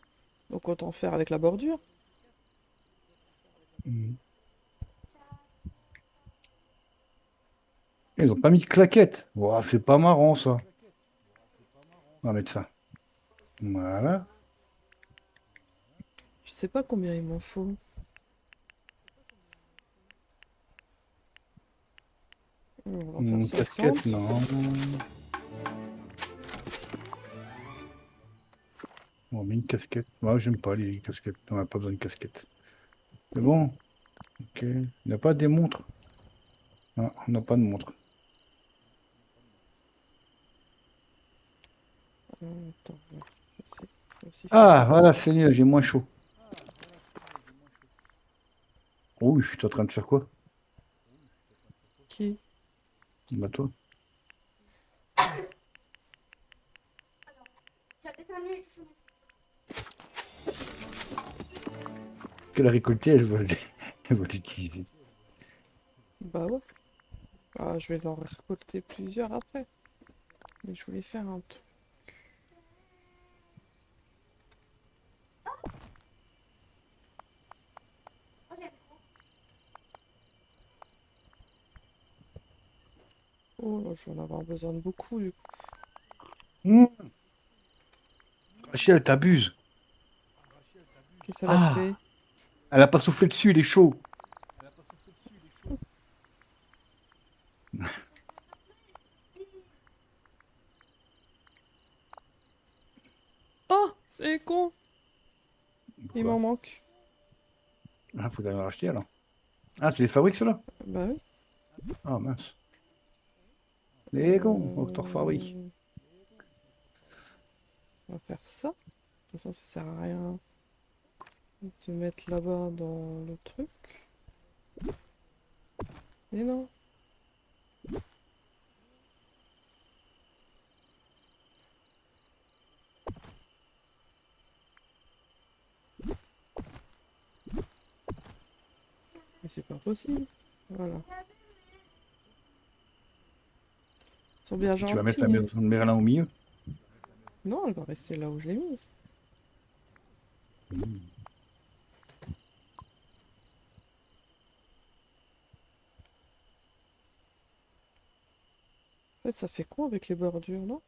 Speaker 2: Donc autant faire avec la bordure.
Speaker 1: ils ont pas mis de claquettes. Ouah, c'est pas marrant, ça. On va mettre ça. Voilà.
Speaker 2: Je sais pas combien il m'en faut. On va en faire
Speaker 1: Casquette,
Speaker 2: 60.
Speaker 1: non. On met une casquette. Moi, j'aime pas les casquettes. On n'a pas besoin de casquette. C'est bon. Ok. Il n'y a pas des montres. Non, on n'a pas de montre.
Speaker 2: Attends, ouais, je sais. Je vais aussi faire
Speaker 1: Ah,
Speaker 2: ça.
Speaker 1: voilà, c'est mieux, j'ai moins chaud. Oh, je suis en train de faire quoi?
Speaker 2: Qui?
Speaker 1: Bah toi.
Speaker 4: Tu as éternué, tout ça.
Speaker 1: Qu'elle a récolté, elle va elle va l'utiliser.
Speaker 2: Bah ouais. Ah, je vais en récolter plusieurs après. Mais je voulais faire un truc.
Speaker 4: Oh, j'aime trop.
Speaker 2: Oh là, je vais en avoir besoin de beaucoup du coup.
Speaker 1: Mmh. Rachel, t'abuses.
Speaker 2: Qu'est-ce qu'elle a
Speaker 1: Ah,
Speaker 2: fait?
Speaker 1: elle a pas soufflé dessus, il est chaud.
Speaker 2: Oh, c'est con! Il
Speaker 1: Quoi?
Speaker 2: m'en manque.
Speaker 1: Ah, faut aller en racheter alors. Ah, tu les fabriques ceux-là?
Speaker 2: Bah oui.
Speaker 1: Ah, mince. Les cons, faut que t'en refabriques.
Speaker 2: Euh, On va faire ça. De toute façon, ça sert à rien de te mettre là-bas dans le truc. Mais non. Mais c'est pas possible. Voilà. Ils sont bien
Speaker 1: Tu vas mettre la
Speaker 2: gentils.
Speaker 1: maison de Merlin au milieu.
Speaker 2: Non, elle va rester là où je l'ai mise.
Speaker 1: Mmh.
Speaker 2: En fait, ça fait quoi avec les bordures, non?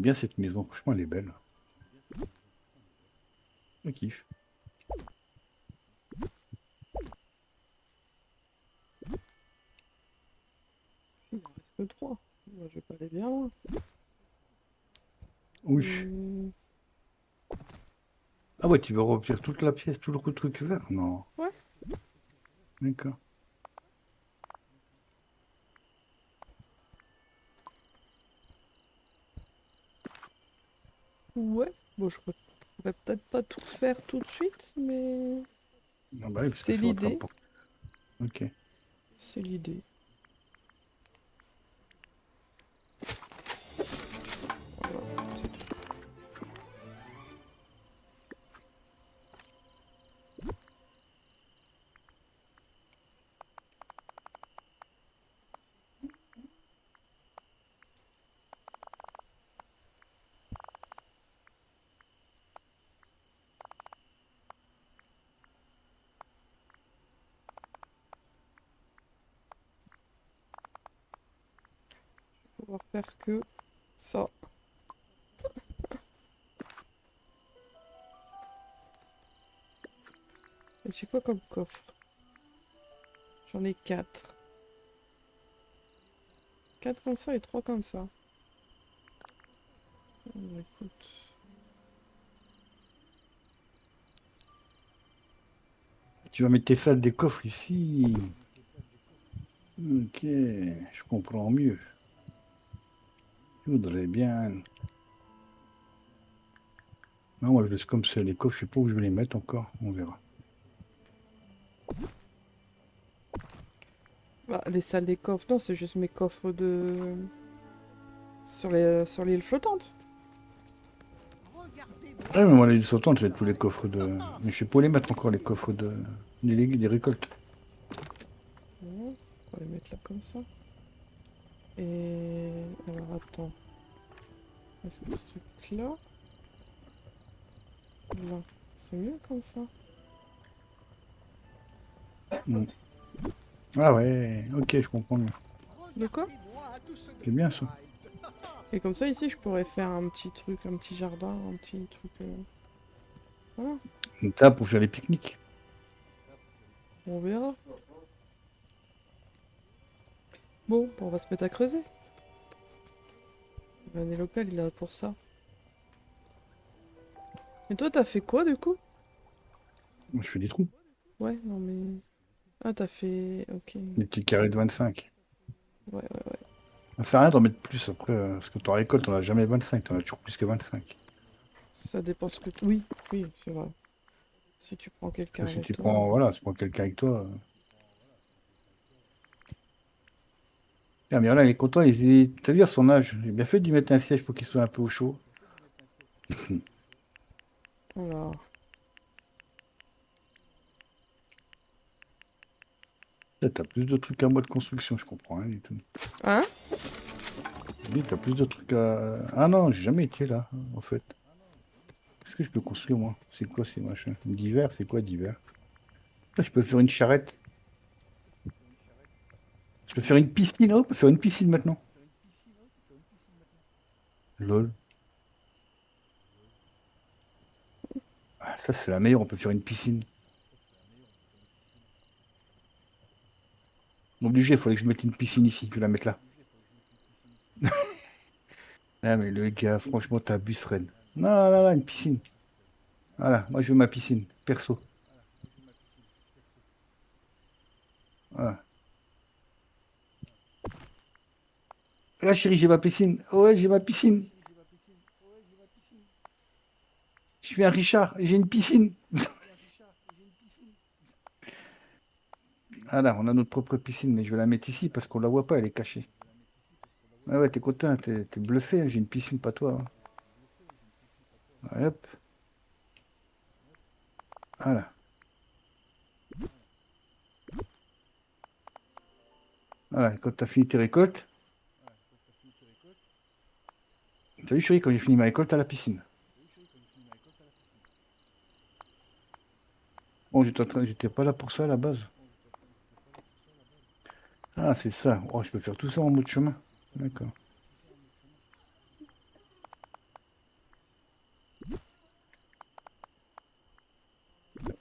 Speaker 1: bien cette maison. Franchement, elle est belle. Je kiffe.
Speaker 2: Il en reste que 3. Moi, je vais pas aller bien loin.
Speaker 1: Oui.
Speaker 2: Hum,
Speaker 1: Ah ouais, tu veux remplir toute la pièce, tout le truc vert? Non.
Speaker 2: Ouais.
Speaker 1: D'accord.
Speaker 2: Ouais. Bon, je pourrais peut-être pas tout faire tout de suite, mais
Speaker 1: Ah bah oui, parce que
Speaker 2: c'est
Speaker 1: ça va te
Speaker 2: l'idée.
Speaker 1: rapporter. Ok.
Speaker 2: C'est l'idée. Voilà, c'est tout. Je vais pouvoir faire que ça. Et j'ai quoi comme coffre? J'en ai 4. 4 comme ça et 3 comme ça. Écoute.
Speaker 1: Tu vas mettre tes salles des coffres ici. Ok, je comprends mieux. Je voudrais bien. Non, moi je laisse comme ça les coffres, je sais pas où je vais les mettre encore, on verra.
Speaker 2: Bah, les salles des coffres, non, c'est juste mes coffres de... sur l'île flottante.
Speaker 1: Ouais, mais moi les sautants, je vais tous les coffres de. Mais je sais pas où les mettre encore les coffres de. Des récoltes.
Speaker 2: Ouais, on va les mettre là comme ça. Et... Alors, attends. Est-ce que ce truc-là... Là, c'est mieux comme ça?
Speaker 1: Mm. Ah ouais, ok, je comprends mieux.
Speaker 2: De quoi?
Speaker 1: C'est bien ça.
Speaker 2: Et comme ça, ici, je pourrais faire un petit truc, un petit jardin, un petit truc... Voilà,
Speaker 1: Une table pour faire les pique-niques.
Speaker 2: on verra. Bon, on va se mettre à creuser. L'année locale, il est là pour ça. Et toi, t'as fait quoi, du coup?
Speaker 1: Moi, je fais des trous.
Speaker 2: Ouais, non mais... Ah, t'as fait... Ok.
Speaker 1: Des petits carrés de 25.
Speaker 2: Ouais, ouais.
Speaker 1: Ça sert à rien d'en mettre plus après, parce que ton récolte, on a jamais 25, t'en as toujours plus que 25.
Speaker 2: Ça dépend ce que... Oui, oui, c'est vrai. Si tu prends
Speaker 1: Parce
Speaker 2: quelqu'un
Speaker 1: que si
Speaker 2: avec
Speaker 1: tu
Speaker 2: toi...
Speaker 1: prends, voilà, si tu prends quelqu'un avec toi. Ah, mais voilà, il est content, t'as vu à son âge, j'ai bien fait de lui mettre un siège pour qu'il soit un peu au chaud.
Speaker 2: Voilà.
Speaker 1: Là, t'as plus de trucs à moi de construction, je comprends rien du tout.
Speaker 2: Hein?
Speaker 1: Oui, t'as plus de trucs à. Ah non, j'ai jamais été là, en fait. Qu'est-ce que je peux construire, moi? C'est quoi ces machins? D'hiver, c'est quoi d'hiver? Là, je peux faire une charrette. Je peux faire une piscine. Oh, on peut faire une piscine maintenant. Lol. Ah, ça, c'est la meilleure, on peut faire une piscine. Obligé, il fallait que je mette une piscine ici. Je vais la mettre là. Ah, mais le gars, franchement, t'abuses, Fred. Non, non, non, une piscine. Voilà, moi, je veux ma piscine, perso. Voilà. Ah, chérie, j'ai ma piscine. Ouais, j'ai ma piscine. Je suis un Richard, j'ai une piscine. Voilà, on a notre propre piscine, mais je vais la mettre ici parce qu'on la voit pas, elle est cachée. Ah ouais, t'es content, t'es bluffé, hein, j'ai une piscine, pas toi, hein. Allez, hop, voilà. Voilà, quand t'as fini tes récoltes, t'as vu, chérie, quand j'ai fini ma récolte à la piscine. Bon, j'étais pas là pour ça à la base. Ah, c'est ça. Oh, je peux faire tout ça en mode chemin. D'accord.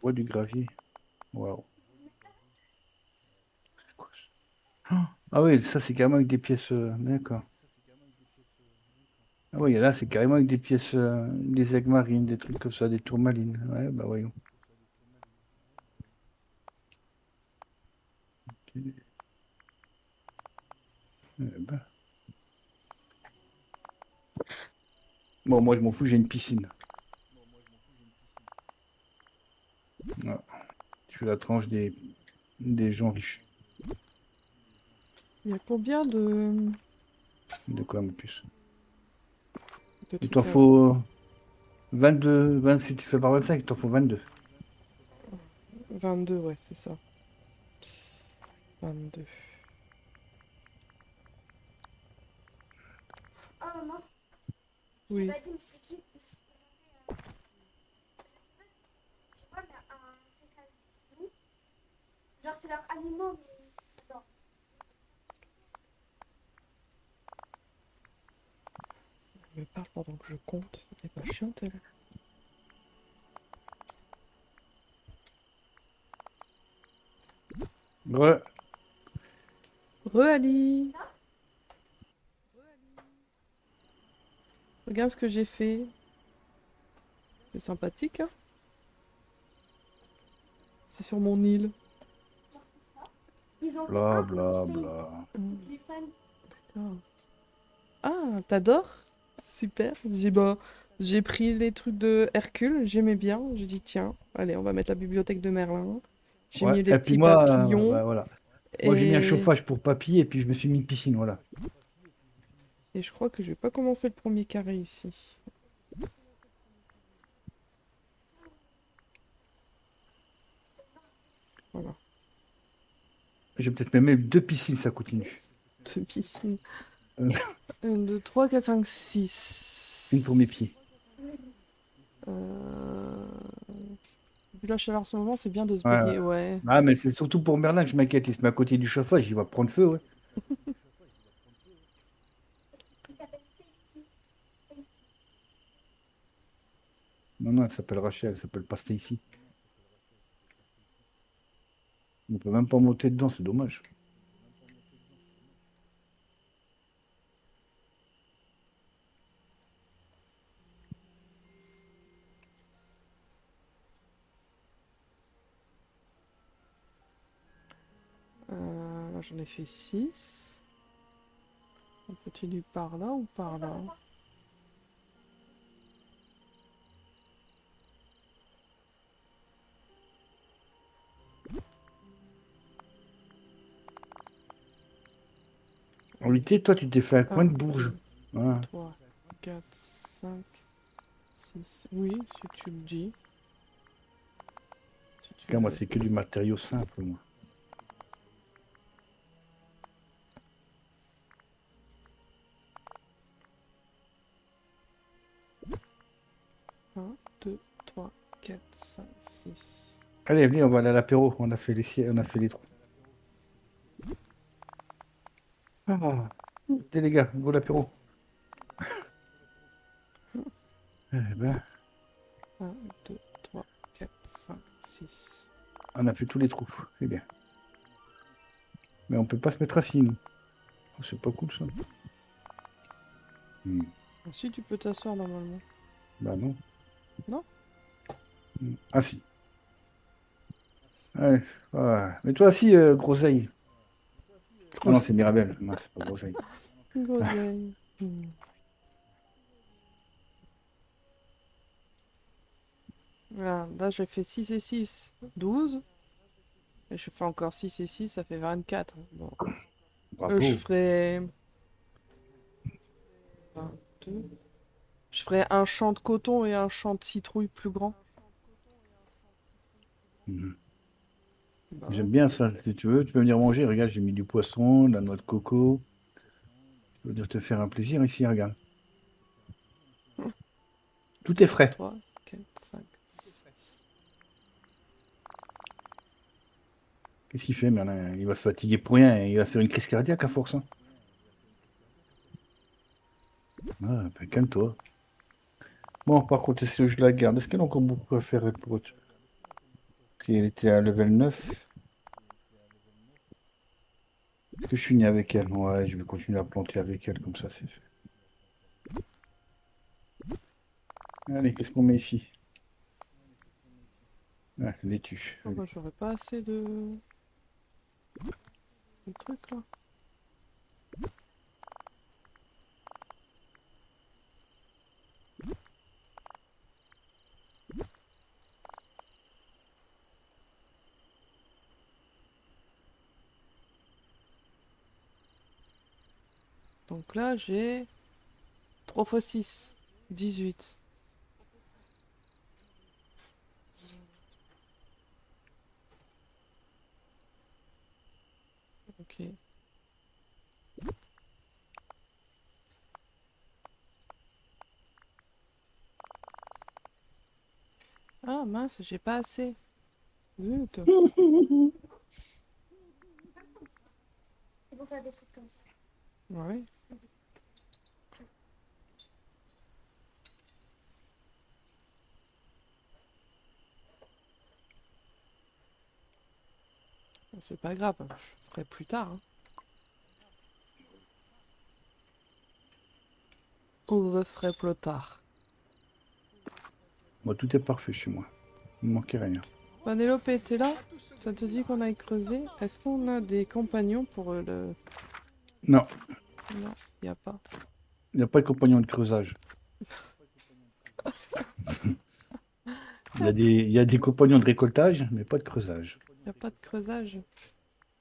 Speaker 1: bois du gravier. Waouh. C'est quoi ça? Ah oui, ça c'est carrément avec des pièces. D'accord. Ah oui, là c'est carrément avec des pièces, des aigues marines, des trucs comme ça, des tourmalines. Ouais, bah voyons. Ok. Eh ben. Bon, moi je m'en fous, j'ai une piscine. Ah, je suis la tranche des gens riches.
Speaker 2: Il y a combien
Speaker 1: De quoi, ma puce?
Speaker 2: de
Speaker 1: Il t'en
Speaker 2: trucs à...
Speaker 1: faut 22, 20, si tu fais par 25, il t'en faut 22.
Speaker 2: 22, ouais, c'est ça. 22.
Speaker 4: Oh maman, je t'ai
Speaker 2: Oui.
Speaker 4: pas dit, mais c'est qui? Je sais pas, mais un cécazou. Genre, c'est leur aliment, mais. Non.
Speaker 2: Elle me parle pendant que je compte. Elle est pas chiante, elle.
Speaker 1: Ouais.
Speaker 2: Re-Ali! Regarde ce que j'ai fait. C'est sympathique, hein? C'est sur mon île.
Speaker 4: Genre, c'est ça. Ils ont fait
Speaker 1: Bla
Speaker 4: un pour
Speaker 1: bla
Speaker 4: tester
Speaker 1: bla.
Speaker 4: toutes les fans.
Speaker 2: Ah, ah, t'adores? Super. J'ai pris les trucs de Hercule, j'aimais bien. J'ai dit, tiens, allez, on va mettre la bibliothèque de Merlin. J'ai
Speaker 1: Ouais.
Speaker 2: mis les
Speaker 1: Et puis
Speaker 2: petits
Speaker 1: moi,
Speaker 2: papillons
Speaker 1: bah, voilà. Moi j'ai mis un
Speaker 2: et...
Speaker 1: chauffage pour papy et puis je me suis mis une piscine, voilà.
Speaker 2: et je crois que je vais pas commencer le premier carré ici. Voilà,
Speaker 1: J'ai peut-être même deux piscines, ça continue.
Speaker 2: deux piscines.
Speaker 1: Euh,
Speaker 2: 1, 2, 3, 4, 5,
Speaker 1: Une pour mes pieds.
Speaker 2: 6. Euh... Vu la chaleur en ce moment, c'est bien de se
Speaker 1: Ouais, ouais.
Speaker 2: baigner, ouais.
Speaker 1: Ah, mais c'est surtout pour Merlin que je m'inquiète. Il se met à côté du chauffage, il va prendre feu, ouais.
Speaker 4: Il s'appelle Stacy. Stacy.
Speaker 1: Non, non, elle s'appelle Rachel, elle s'appelle pas Stacy. On peut même pas monter dedans, c'est dommage.
Speaker 2: Là, j'en ai fait 6. On continue par là ou par là?
Speaker 1: En réalité, toi, tu t'es fait un coin
Speaker 2: 1,
Speaker 1: de Bourges.
Speaker 2: 2,
Speaker 1: Voilà.
Speaker 2: 3, 4, 5, 6. Oui, si tu le dis. Si tu
Speaker 1: Car moi,
Speaker 2: veux.
Speaker 1: c'est que du matériau simple, moi.
Speaker 2: 1, 2, 3, 4, 5, 6.
Speaker 1: Allez, venez, on va aller à l'apéro. On a fait on a fait les trous. Ah, écoutez, les gars, go l'apéro. Eh ben,
Speaker 2: 1, 2, 3, 4, 5, 6.
Speaker 1: on a fait tous les trous. C'est bien. Mais on peut pas se mettre assis, nous. Oh, c'est pas cool, ça. Hmm.
Speaker 2: Si tu peux t'asseoir normalement.
Speaker 1: Bah non.
Speaker 2: Non?
Speaker 1: Ah si. Ouais, voilà. Mais toi aussi, groseille. Ah non, c'est Mirabelle. Non, c'est pas groseille.
Speaker 2: Groseille. Voilà, là j'ai fait 6 et 6, 12. Et je fais encore 6 et 6, ça fait 24. Bon. Je
Speaker 1: Bravo.
Speaker 2: ferai 22. Je ferai un champ de coton et un champ de citrouille plus grand.
Speaker 1: Mhm.
Speaker 2: Bah,
Speaker 1: J'aime bien ça. Si tu veux, tu peux venir manger. Regarde, j'ai mis du poisson, de la noix de coco. Je veux dire te faire un plaisir ici, regarde. Tout est frais.
Speaker 2: 3, 4, 5, 6.
Speaker 1: Qu'est-ce qu'il fait, Merlin? Il va se fatiguer pour rien. Il va faire une crise cardiaque à force, hein. Ah, ben, calme-toi. Bon, par contre, est-ce que je la garde? Est-ce qu'elle a encore beaucoup à faire, elle, pour autre? qu'elle était à level 9. Est-ce que je suis né avec elle? Ouais, je vais continuer à planter avec elle, comme ça c'est fait. Allez, qu'est-ce qu'on met ici? Ah, laitue.
Speaker 2: Ah bah, j'aurais pas assez de trucs là. Donc là, j'ai 3 x 6, 18. Ok. Ah mince, j'ai pas assez. Zut.
Speaker 4: C'est pour faire des trucs comme ça.
Speaker 2: Ouais. Bon, c'est pas grave, je ferai plus tard. Hein. Ou je ferai plus tard.
Speaker 1: Moi, tout est parfait chez moi. Il ne manquait rien.
Speaker 2: Vanellope, t'es là? Ça te dit qu'on aille creuser? Est-ce qu'on a des compagnons pour le...
Speaker 1: Non,
Speaker 2: Non, y a pas.
Speaker 1: il n'y a pas de compagnon de creusage. Il y a des compagnons de récoltage, mais pas de creusage.
Speaker 2: Y a pas de creusage.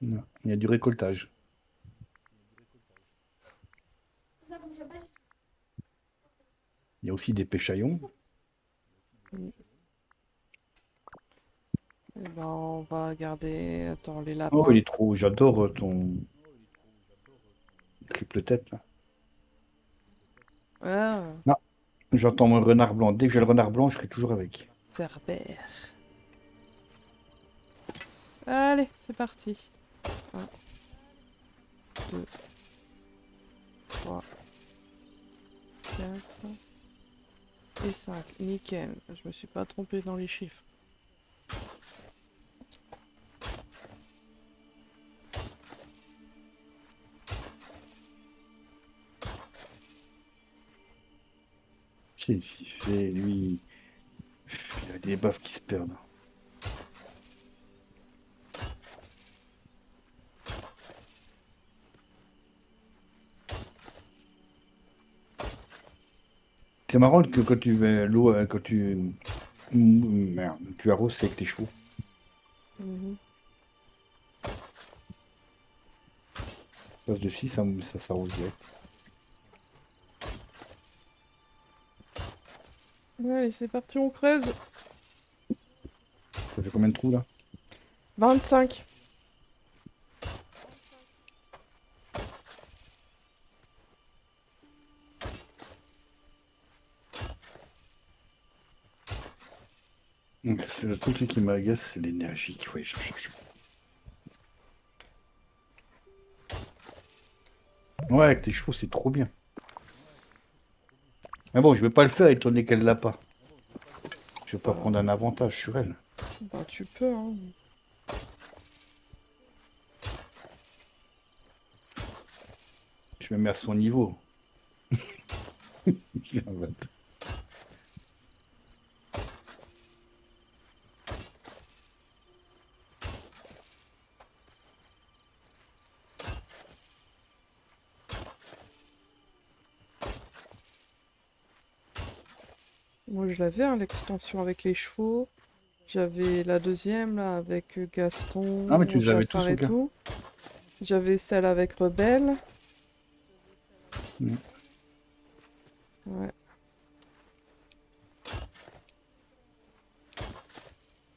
Speaker 1: Non, il y a du récoltage.
Speaker 4: Ça fonctionne pas.
Speaker 1: Il y a aussi des pêchaillons.
Speaker 2: Eh ben, on va garder... Attends, les
Speaker 1: Oh,
Speaker 2: lapins.
Speaker 1: il est trop. J'adore ton triple tête là.
Speaker 2: Ah,
Speaker 1: Non, j'entends mon renard blanc. Dès que j'ai le renard blanc, je serai toujours avec.
Speaker 2: Cerbère. Allez, c'est parti. 1, 2, 3, 4 et 5. Nickel. Je me suis pas trompé dans les chiffres.
Speaker 1: Qu'est-ce qu'il fait, lui? Il y a des baffes qui se perdent. C'est marrant que quand tu mets l'eau, quand tu... Merde, tu arroses avec tes chevaux.
Speaker 2: Mhm.
Speaker 1: Passe de 6, ça s'arrose direct.
Speaker 2: Allez, c'est parti, on creuse.
Speaker 1: Ça fait combien de trous là?
Speaker 2: 25.
Speaker 1: C'est le truc qui m'agace, c'est l'énergie qu'il faut aller chercher. Ouais, avec tes chevaux, c'est trop bien. Mais bon, je vais pas le faire étant donné qu'elle l'a pas. Je vais pas prendre un avantage sur elle.
Speaker 2: Bah, tu peux, hein.
Speaker 1: Je me mets à son niveau.
Speaker 2: Moi, je l'avais, hein, l'extension avec les chevaux. J'avais la deuxième, là, avec
Speaker 1: Ah, mais
Speaker 2: Gaston,
Speaker 1: tu les avais tous
Speaker 2: Jafar
Speaker 1: au
Speaker 2: et
Speaker 1: cas.
Speaker 2: tout. J'avais celle avec Rebelle.
Speaker 1: Mm.
Speaker 2: Ouais.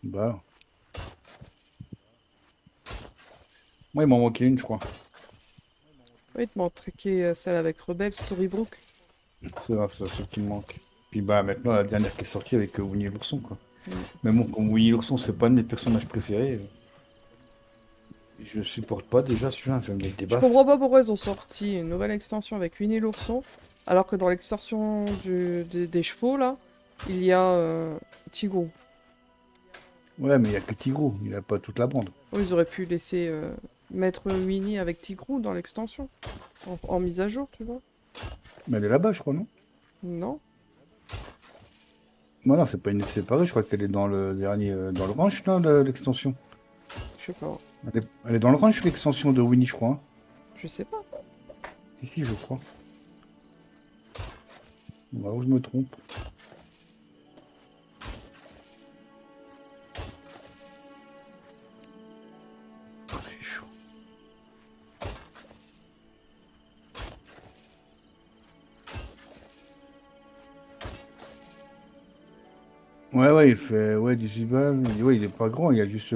Speaker 1: Bah. Moi, il m'en manquait une, je crois.
Speaker 2: Oui, il te manquait celle avec Rebelle, Storybrooke.
Speaker 1: C'est la seule qui me manque. Puis bah maintenant, la dernière qui est sortie avec Winnie l'ourson, quoi.
Speaker 2: Mm.
Speaker 1: Mais bon, comme Winnie l'ourson, c'est pas un de mes personnages préférés. Je supporte pas déjà celui-là, je vais me mettre des
Speaker 2: Je
Speaker 1: baffes.
Speaker 2: comprends pas pourquoi ils ont sorti une nouvelle extension avec Winnie l'ourson, alors que dans l'extension des chevaux, là, il y a Tigrou.
Speaker 1: Ouais, mais il y a que Tigrou, il a pas toute la bande.
Speaker 2: Oh, ils auraient pu laisser mettre Winnie avec Tigrou dans l'extension. En mise à jour, tu vois.
Speaker 1: Mais elle est là-bas, je crois, non?
Speaker 2: Non?
Speaker 1: Non, non, c'est pas une séparée, je crois qu'elle est dans le dernier, dans le ranch, là, l'extension.
Speaker 2: Je sais pas.
Speaker 1: Elle est dans le ranch, l'extension de Winnie, je crois, hein.
Speaker 2: Je sais pas.
Speaker 1: Si, si, je crois. Bon, alors, je me trompe. Oh, c'est chaud. Ouais, ouais, il fait ouais, 18 balles. Ouais, il est pas grand, il y a juste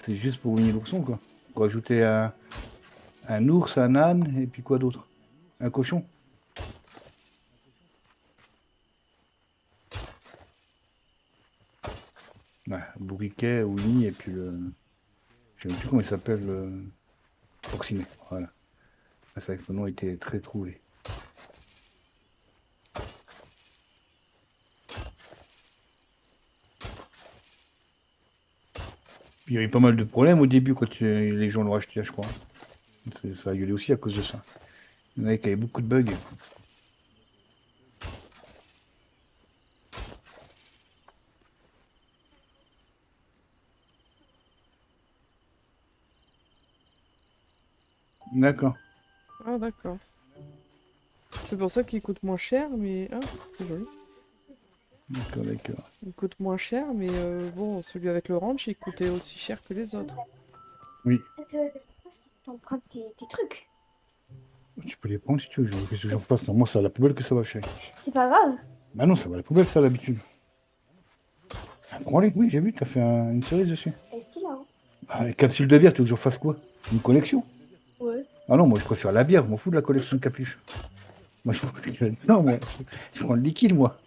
Speaker 1: c'est juste pour Winnie l'ourson, quoi. Pour ajouter un ours, un âne, et puis quoi d'autre? Un cochon. Ouais, un bourriquet, Winnie, et puis le. Je sais même plus comment il s'appelle, le Porcinet. Voilà. C'est vrai que le nom était très trouvé. Il y avait pas mal de problèmes au début quand les gens l'ont acheté, je crois. Ça a gueulé aussi à cause de ça. Il y en avait qui avaient beaucoup de bugs. D'accord.
Speaker 2: Ah, d'accord. C'est pour ça qu'il coûte moins cher, mais... Ah, c'est joli.
Speaker 1: D'accord, d'accord.
Speaker 2: Il coûte moins cher, mais bon, celui avec le ranch, il coûtait aussi cher que les autres.
Speaker 1: Oui.
Speaker 4: Ça te dérange pas si t'empruntes tes trucs?
Speaker 1: Tu peux les prendre si tu veux. Qu'est-ce que j'en fasse? Non, moi, c'est à la poubelle que ça va cher.
Speaker 4: C'est pas grave.
Speaker 1: Bah non, ça va à la poubelle, ça, d'habitude. Ah, prends-les. Oui, j'ai vu, t'as fait une cerise dessus.
Speaker 4: Elle est stylée, hein?
Speaker 1: Ah, les capsules de bière, tu veux que j'en fasse quoi? Une collection?
Speaker 4: Ouais.
Speaker 1: Ah non, moi, je préfère la bière. Je m'en fous de la collection de capuches. Moi, non, moi, je prends le liquide, moi.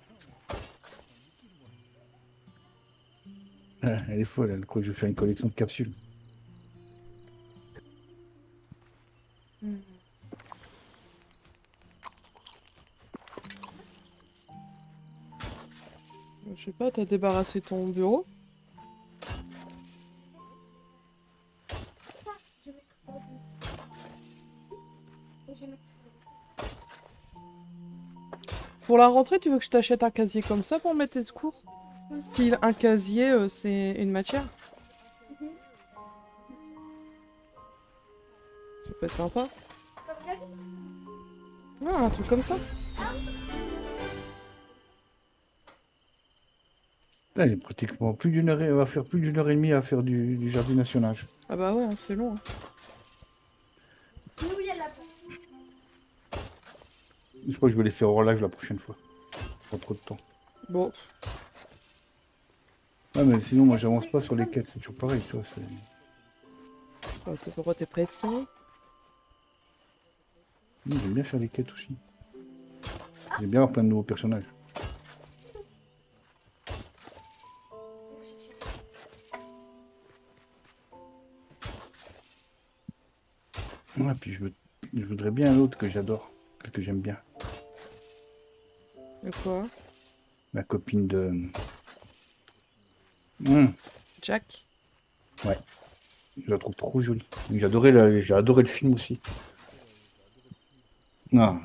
Speaker 1: Ah, elle est folle, elle croit que je vais faire une collection de capsules.
Speaker 2: Je sais pas, t'as débarrassé ton bureau?
Speaker 4: Je vais mettre ça. Et je vais mettre
Speaker 2: Pour la rentrée, tu veux que je t'achète un casier comme ça pour mettre tes cours? Si un casier, c'est une matière? Ça peut être sympa. Ouais, un truc comme ça.
Speaker 1: Là, il est pratiquement plus d'une heure, on va faire plus d'une heure et demie à faire du jardinage.
Speaker 2: Ah bah ouais, hein, c'est long. Hein.
Speaker 4: Oui, oui, elle l'a pas.
Speaker 1: Je crois que je vais les faire hors live la prochaine fois. Pas trop de temps.
Speaker 2: Bon,
Speaker 1: Ouais, mais sinon, moi, j'avance pas sur les quêtes. C'est toujours pareil, tu vois.
Speaker 2: pourquoi t'es pressé?
Speaker 1: J'aime bien faire des quêtes aussi. J'aime bien avoir plein de nouveaux personnages. Ouais, puis je voudrais bien un autre que j'adore, que j'aime bien.
Speaker 2: De quoi?
Speaker 1: Ma copine de. Hum,
Speaker 2: Jack?
Speaker 1: ouais, je la trouve trop jolie. J'ai adoré le film aussi. Non,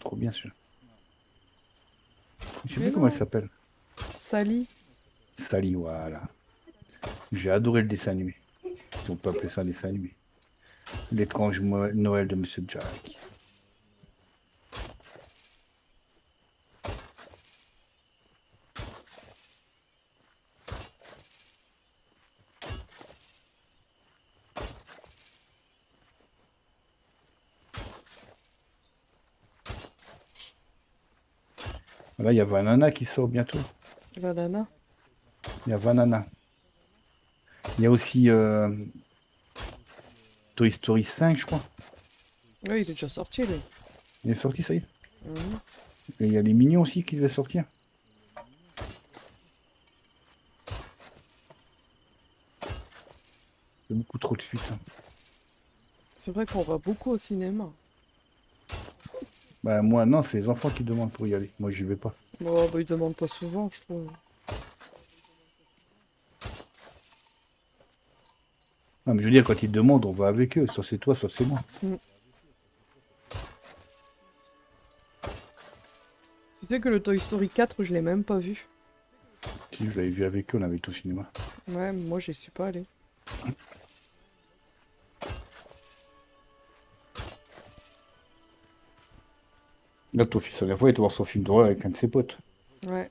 Speaker 1: trop bien sûr. Je sais
Speaker 2: Mais
Speaker 1: plus comment
Speaker 2: non.
Speaker 1: elle s'appelle.
Speaker 2: Sally?
Speaker 1: Sally, voilà. J'ai adoré le dessin animé. Si on peut appeler ça un dessin animé. L'étrange Noël de Monsieur Jack. Là, il y a Vanana qui sort bientôt.
Speaker 2: Banana?
Speaker 1: Il y a Vanana. Il y a aussi Toy Story 5, je crois.
Speaker 2: Oui, il est déjà sorti, lui.
Speaker 1: Il est sorti, ça y est.
Speaker 2: Mhm.
Speaker 1: Et il y a les Mignons aussi qui devaient sortir. C'est beaucoup trop de suite, hein.
Speaker 2: C'est vrai qu'on va beaucoup au cinéma.
Speaker 1: Bah, moi, non, c'est les enfants qui demandent pour y aller. Moi, j'y vais pas.
Speaker 2: Bon, bah, ils demandent pas souvent, je trouve.
Speaker 1: Non, mais je veux dire, quand ils demandent, on va avec eux. Soit c'est toi, soit c'est moi.
Speaker 2: Tu sais que le Toy Story 4, je l'ai même pas vu.
Speaker 1: Si je l'avais vu avec eux, on avait été au cinéma.
Speaker 2: Ouais, moi j'y suis pas allé.
Speaker 1: Là, ton fils, à la fois, il était voir son film d'horreur avec un de ses potes.
Speaker 2: Ouais.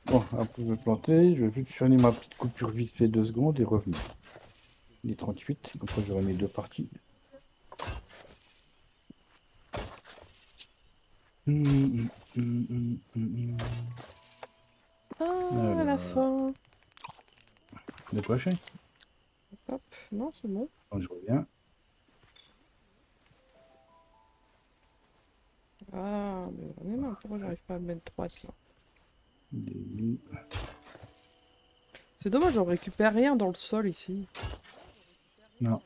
Speaker 1: Bon, après, je vais planter. Je vais vite finir ma petite coupure vite fait 2 secondes et revenir. Il est 38, comme ça j'aurai mes 2 parties.
Speaker 2: Ah, la fin.
Speaker 1: De quoi, chérie?
Speaker 2: Hop, non, c'est bon.
Speaker 1: Quand je reviens.
Speaker 2: Ah, mais j'en ai marre, pourquoi j'arrive pas à me mettre droite là? C'est dommage, on récupère rien dans le sol ici.
Speaker 1: Non.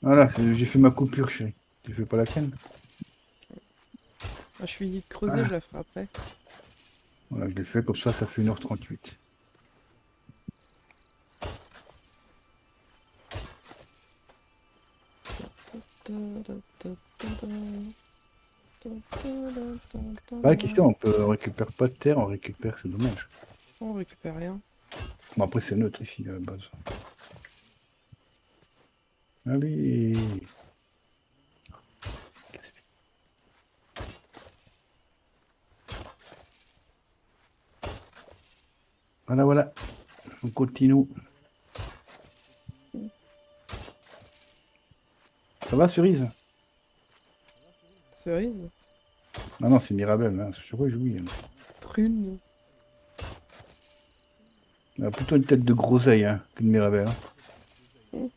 Speaker 1: Voilà, j'ai fait ma coupure, chérie. Tu fais pas la tienne?
Speaker 2: Ah, je finis de creuser, je la ferai après.
Speaker 1: Voilà, je l'ai fait comme ça fait 1h38. Pas la question, on récupère pas de terre, on récupère, c'est dommage.
Speaker 2: On récupère rien.
Speaker 1: Bon, après, c'est neutre ici, à la base. Allez. Voilà, voilà. On continue. Ça va, cerise?
Speaker 2: Cerise,
Speaker 1: Non, non, c'est Mirabelle. Hein. Je vois, oui. Hein.
Speaker 2: prune.
Speaker 1: Elle a plutôt une tête de groseille hein, qu'une Mirabelle. Hein.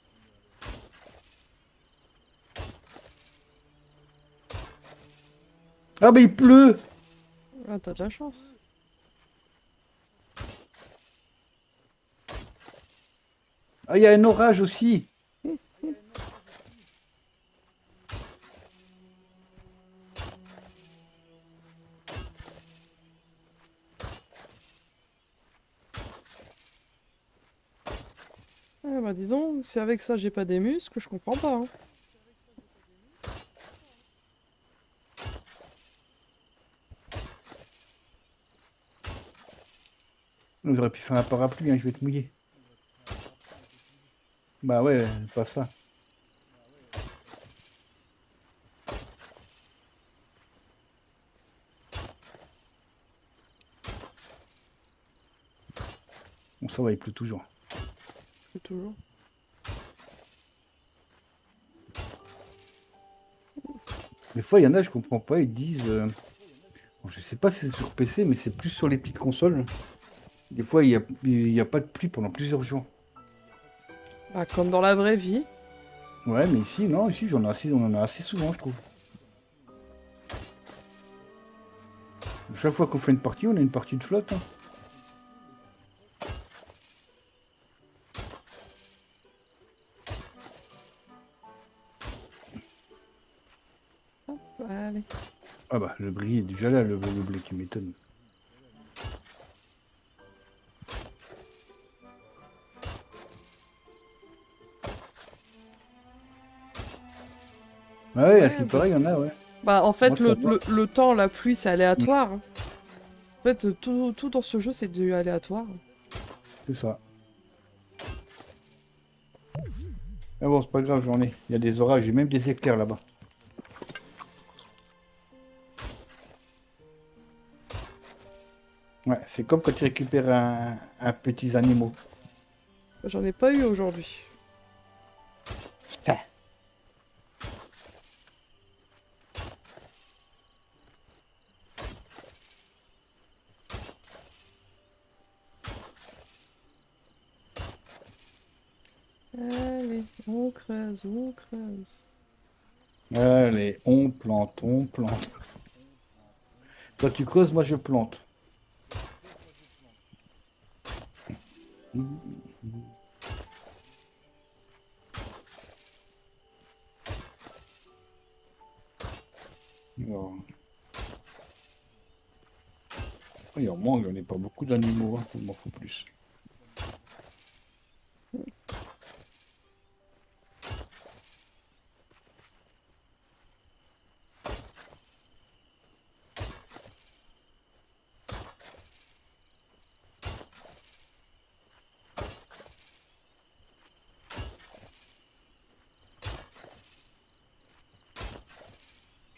Speaker 1: Ah, bah il pleut!
Speaker 2: Ah, t'as de la chance.
Speaker 1: Ah, il y a un orage aussi!
Speaker 2: Ah bah dis donc, si avec ça j'ai pas des muscles, je comprends pas. Hein.
Speaker 1: On aurait pu faire un parapluie, hein, je vais te mouiller. Bah ouais, pas ça. Bon, ça va, il pleut toujours.
Speaker 2: C'est toujours.
Speaker 1: Des fois, il y en a, je comprends pas, ils disent... bon, je sais pas si c'est sur PC, mais c'est plus sur les petites consoles. Des fois, il y a pas de pluie pendant plusieurs jours.
Speaker 2: Bah comme dans la vraie vie.
Speaker 1: Ouais, mais ici, non, ici, on en a assez souvent, je trouve. Chaque fois qu'on fait une partie, on a une partie de flotte. Hein.
Speaker 2: Hop, allez.
Speaker 1: Ah bah, le bris est déjà là, le blé qui m'étonne. Ah ouais, à ce qui
Speaker 2: Ouais,
Speaker 1: paraît, il y en a, ouais.
Speaker 2: bah en fait,
Speaker 1: Moi, ça va.
Speaker 2: le temps, la pluie, c'est aléatoire. Hein. En fait, tout dans ce jeu, c'est du aléatoire.
Speaker 1: C'est ça. Ah bon, c'est pas grave, j'en ai. Il y a des orages, j'ai même des éclairs là-bas. Ouais, c'est comme quand tu récupères un petit animal.
Speaker 2: J'en ai pas eu aujourd'hui.
Speaker 1: Ah.
Speaker 2: Allez, on creuse, on creuse.
Speaker 1: Allez, on plante, on plante. Toi tu creuses, moi je plante. Alors, il en manque, il n'y en a pas beaucoup d'animaux, hein, il m'en faut plus.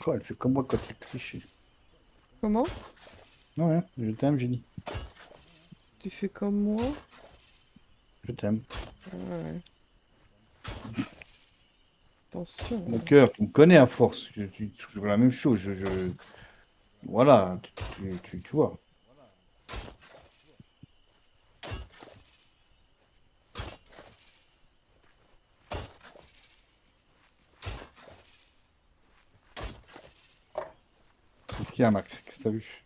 Speaker 1: Oh, elle fait comme moi quand elle triche.
Speaker 2: Comment?
Speaker 1: Non, rien, je t'aime, j'ai dit.
Speaker 2: Tu fais comme moi?
Speaker 1: Je t'aime.
Speaker 2: Ouais. Attention.
Speaker 1: Mon cœur, tu me connais à force. Je toujours la même chose. Voilà, tu vois. Qu'est-ce qu'il y a, Max? Qu'est-ce que t'as vu?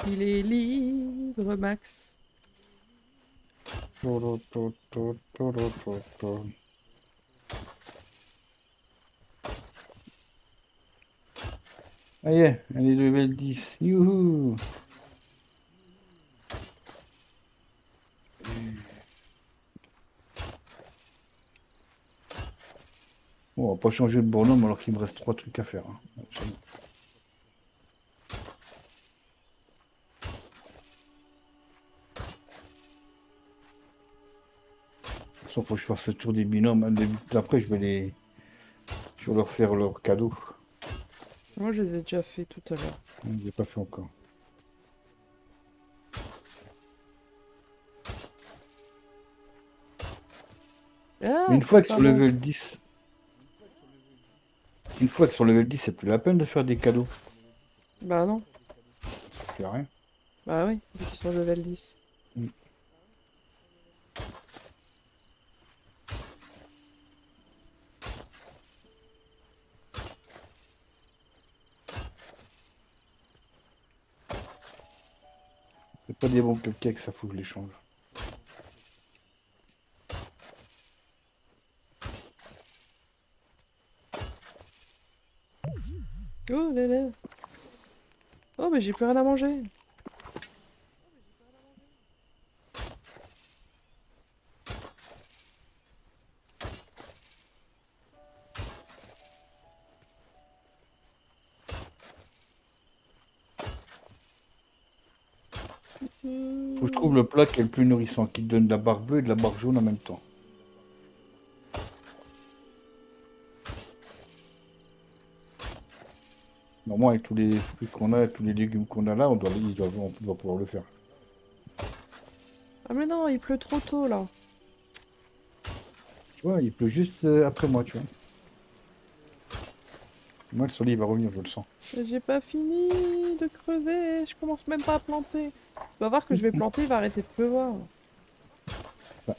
Speaker 2: Il est libre, Max.
Speaker 1: Ah y est, elle est level 10. Youhou! Bon, on va pas changer de bonhomme alors qu'il me reste 3 trucs à faire, hein. Absolument. De toute façon, faut que je fasse le tour des binômes, hein. Après, je vais leur faire leur cadeau.
Speaker 2: Moi, je les ai déjà fait tout à l'heure.
Speaker 1: Je ne l'ai pas fait encore. Mais
Speaker 2: Ah,
Speaker 1: une fois
Speaker 2: c'est
Speaker 1: qu'ils
Speaker 2: pas
Speaker 1: sont
Speaker 2: bon.
Speaker 1: level 10, une fois qu'ils sont level 10, c'est plus la peine de faire des cadeaux.
Speaker 2: Bah non.
Speaker 1: Ça fait rien.
Speaker 2: Bah oui, vu qu'ils sont level 10.
Speaker 1: Mm. C'est pas des bons cupcakes, ça faut que je les change.
Speaker 2: Oh là là. Oh, mais j'ai plus rien à manger.
Speaker 1: Faut que je trouve le plat qui est le plus nourrissant, qui te donne de la barre bleue et de la barre jaune en même temps. Normalement, avec tous les fruits qu'on a, tous les légumes qu'on a là, on doit pouvoir le faire.
Speaker 2: Ah mais non, il pleut trop tôt là.
Speaker 1: Tu vois, il pleut juste après moi, tu vois. Moi, le soleil va revenir, je le sens.
Speaker 2: J'ai pas fini de creuser, je commence même pas à planter. Tu vas voir que je vais planter, il va arrêter de pleuvoir.
Speaker 1: Ouais.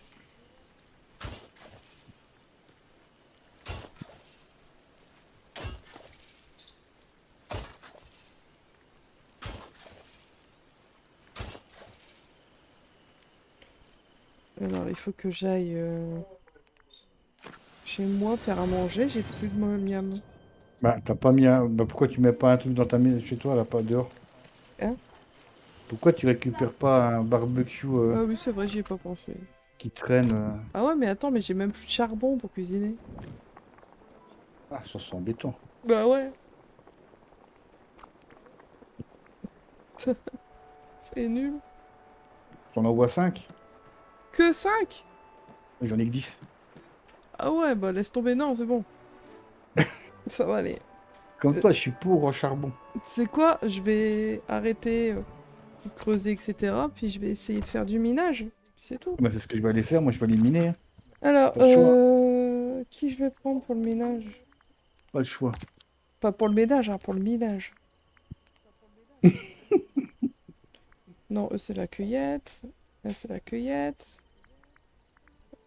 Speaker 2: Alors, il faut que j'aille chez moi faire à manger, j'ai plus de miam.
Speaker 1: Bah, t'as pas mis un... Bah, pourquoi tu mets pas un truc dans ta maison chez toi, là, pas dehors?
Speaker 2: Hein?
Speaker 1: Pourquoi tu récupères pas un barbecue
Speaker 2: Ah oui, c'est vrai, j'y ai pas pensé.
Speaker 1: qui traîne
Speaker 2: Ah ouais, mais attends, mais j'ai même plus de charbon pour cuisiner.
Speaker 1: Ah, ça c'est embêtant.
Speaker 2: Bah ouais, c'est nul.
Speaker 1: T'en envoies 5?
Speaker 2: Que 5?
Speaker 1: J'en ai que 10.
Speaker 2: Ah ouais, bah laisse tomber, non, c'est bon. Ça va aller.
Speaker 1: Comme
Speaker 2: Euh,
Speaker 1: toi, je suis pour au charbon.
Speaker 2: Tu sais quoi? Je vais arrêter de creuser, etc. Puis je vais essayer de faire du minage. Puis c'est tout.
Speaker 1: Bah, c'est ce que je vais aller faire, moi je vais aller miner, hein.
Speaker 2: Alors,
Speaker 1: Pas le choix.
Speaker 2: qui je vais prendre pour le ménage?
Speaker 1: Pas le choix.
Speaker 2: Pas pour le ménage, hein, pour le minage. Non, eux c'est la cueillette. Là c'est la cueillette.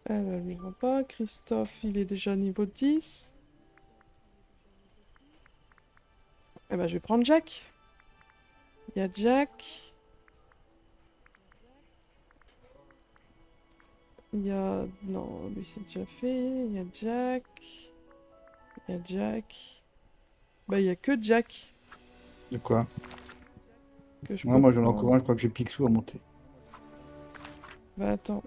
Speaker 2: Elle ne vend pas. Christophe, il est déjà niveau 10. Eh ben, je vais prendre Jack. Il y a Jack. Il y a... Non, lui c'est déjà fait. Il y a Jack. Il y a Jack. Bah, il y a que Jack.
Speaker 1: De quoi?
Speaker 2: que je
Speaker 1: Ouais,
Speaker 2: peux
Speaker 1: moi j'en ai
Speaker 2: prendre.
Speaker 1: encore un, je crois que j'ai Picsou à monter.
Speaker 2: Bah attends.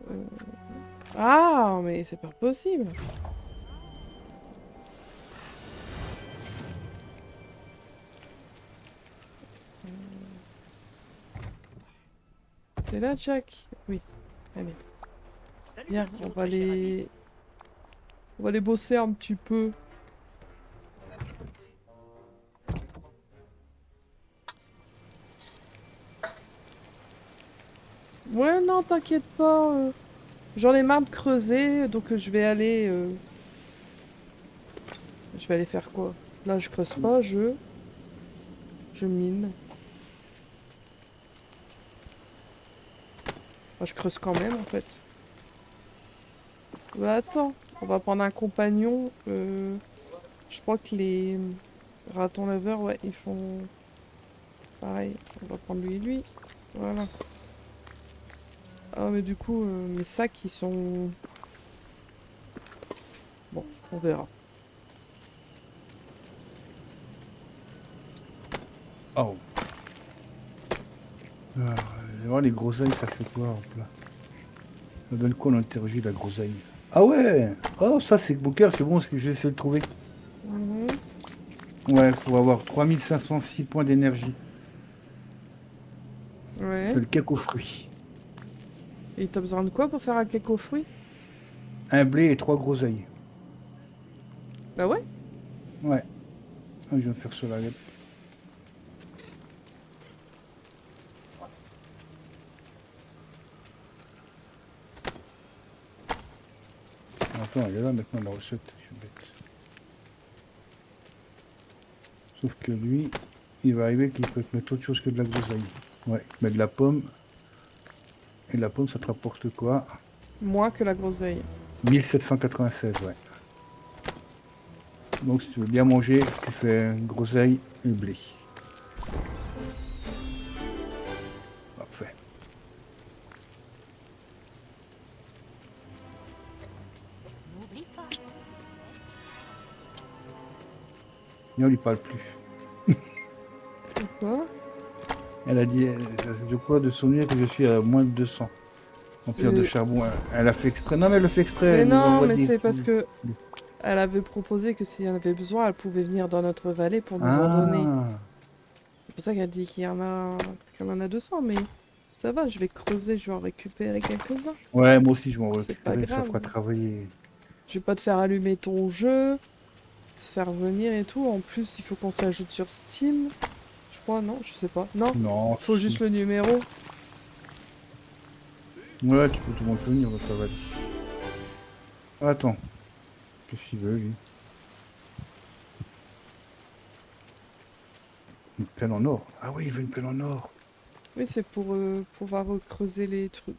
Speaker 2: Ah, mais c'est pas possible. T'es là, Jack? Oui. Allez, viens,
Speaker 3: Salutations, très cher ami.
Speaker 2: on va les bosser un petit peu. Ouais, non, t'inquiète pas. J'en ai marre de creuser, donc je vais aller. Je vais aller faire quoi? Là, je creuse pas, je mine. Enfin, je creuse quand même, en fait. Bah attends, on va prendre un compagnon. Je crois que les ratons laveurs, ouais, ils font pareil. On va prendre lui et lui. Voilà. Ah, mais du coup, mes sacs, ils sont... Bon, on verra.
Speaker 1: Oh. Alors, voir les groseilles, ça fait quoi hop là? Ça donne quoi l'interroger la groseille? Ah ouais! Oh, ça c'est beau cœur, c'est bon, je vais essayer de le trouver.
Speaker 2: Mhm.
Speaker 1: Ouais, faut avoir 3506 points d'énergie.
Speaker 2: Ouais.
Speaker 1: C'est le cake aux fruits.
Speaker 2: Et t'as besoin de quoi pour faire un cake aux fruits?
Speaker 1: Un blé et 3 groseilles.
Speaker 2: Ah ouais?
Speaker 1: Ouais, ah, je viens de faire cela. Attends, elle est là maintenant la recette. Je suis bête. Sauf que lui, il va arriver qu'il peut te mettre autre chose que de la groseille. Ouais, mais de la pomme. Et la pomme, ça te rapporte quoi?
Speaker 2: Moins que la groseille.
Speaker 1: 1796, ouais. Donc si tu veux bien manger, tu fais groseille et blé. Parfait.
Speaker 3: N'oublie pas.
Speaker 1: Et on lui parle plus.
Speaker 2: Quoi?
Speaker 1: Elle a dit, je crois de souvenir que je suis à moins de 200 ampères de
Speaker 2: C'est...
Speaker 1: charbon. Elle a fait exprès. Non, mais elle le fait exprès.
Speaker 2: Mais
Speaker 1: Elle nous
Speaker 2: non,
Speaker 1: envoie
Speaker 2: mais
Speaker 1: des
Speaker 2: c'est parce
Speaker 1: coups.
Speaker 2: que elle avait proposé que s'il y en avait besoin, elle pouvait venir dans notre vallée pour nous en donner.
Speaker 1: Ah,
Speaker 2: C'est pour ça qu'elle dit qu'il y en a 200, mais ça va, je vais creuser, je vais en récupérer quelques-uns.
Speaker 1: ouais, moi aussi, je vais en
Speaker 2: C'est pas
Speaker 1: récupérer. Ça
Speaker 2: grave.
Speaker 1: fera travailler.
Speaker 2: Je vais pas te faire allumer ton jeu, te faire venir et tout. En plus, il faut qu'on s'ajoute sur Steam. Je crois, non, je sais pas. Non,
Speaker 1: Non,
Speaker 2: faut juste le numéro.
Speaker 1: ouais, tu peux tout le monde venir, ça va aller. Attends, qu'est-ce qu'il veut, lui? Une pelle en or. Ah oui, il veut une pelle en or.
Speaker 2: Oui, c'est pour pouvoir creuser les trucs.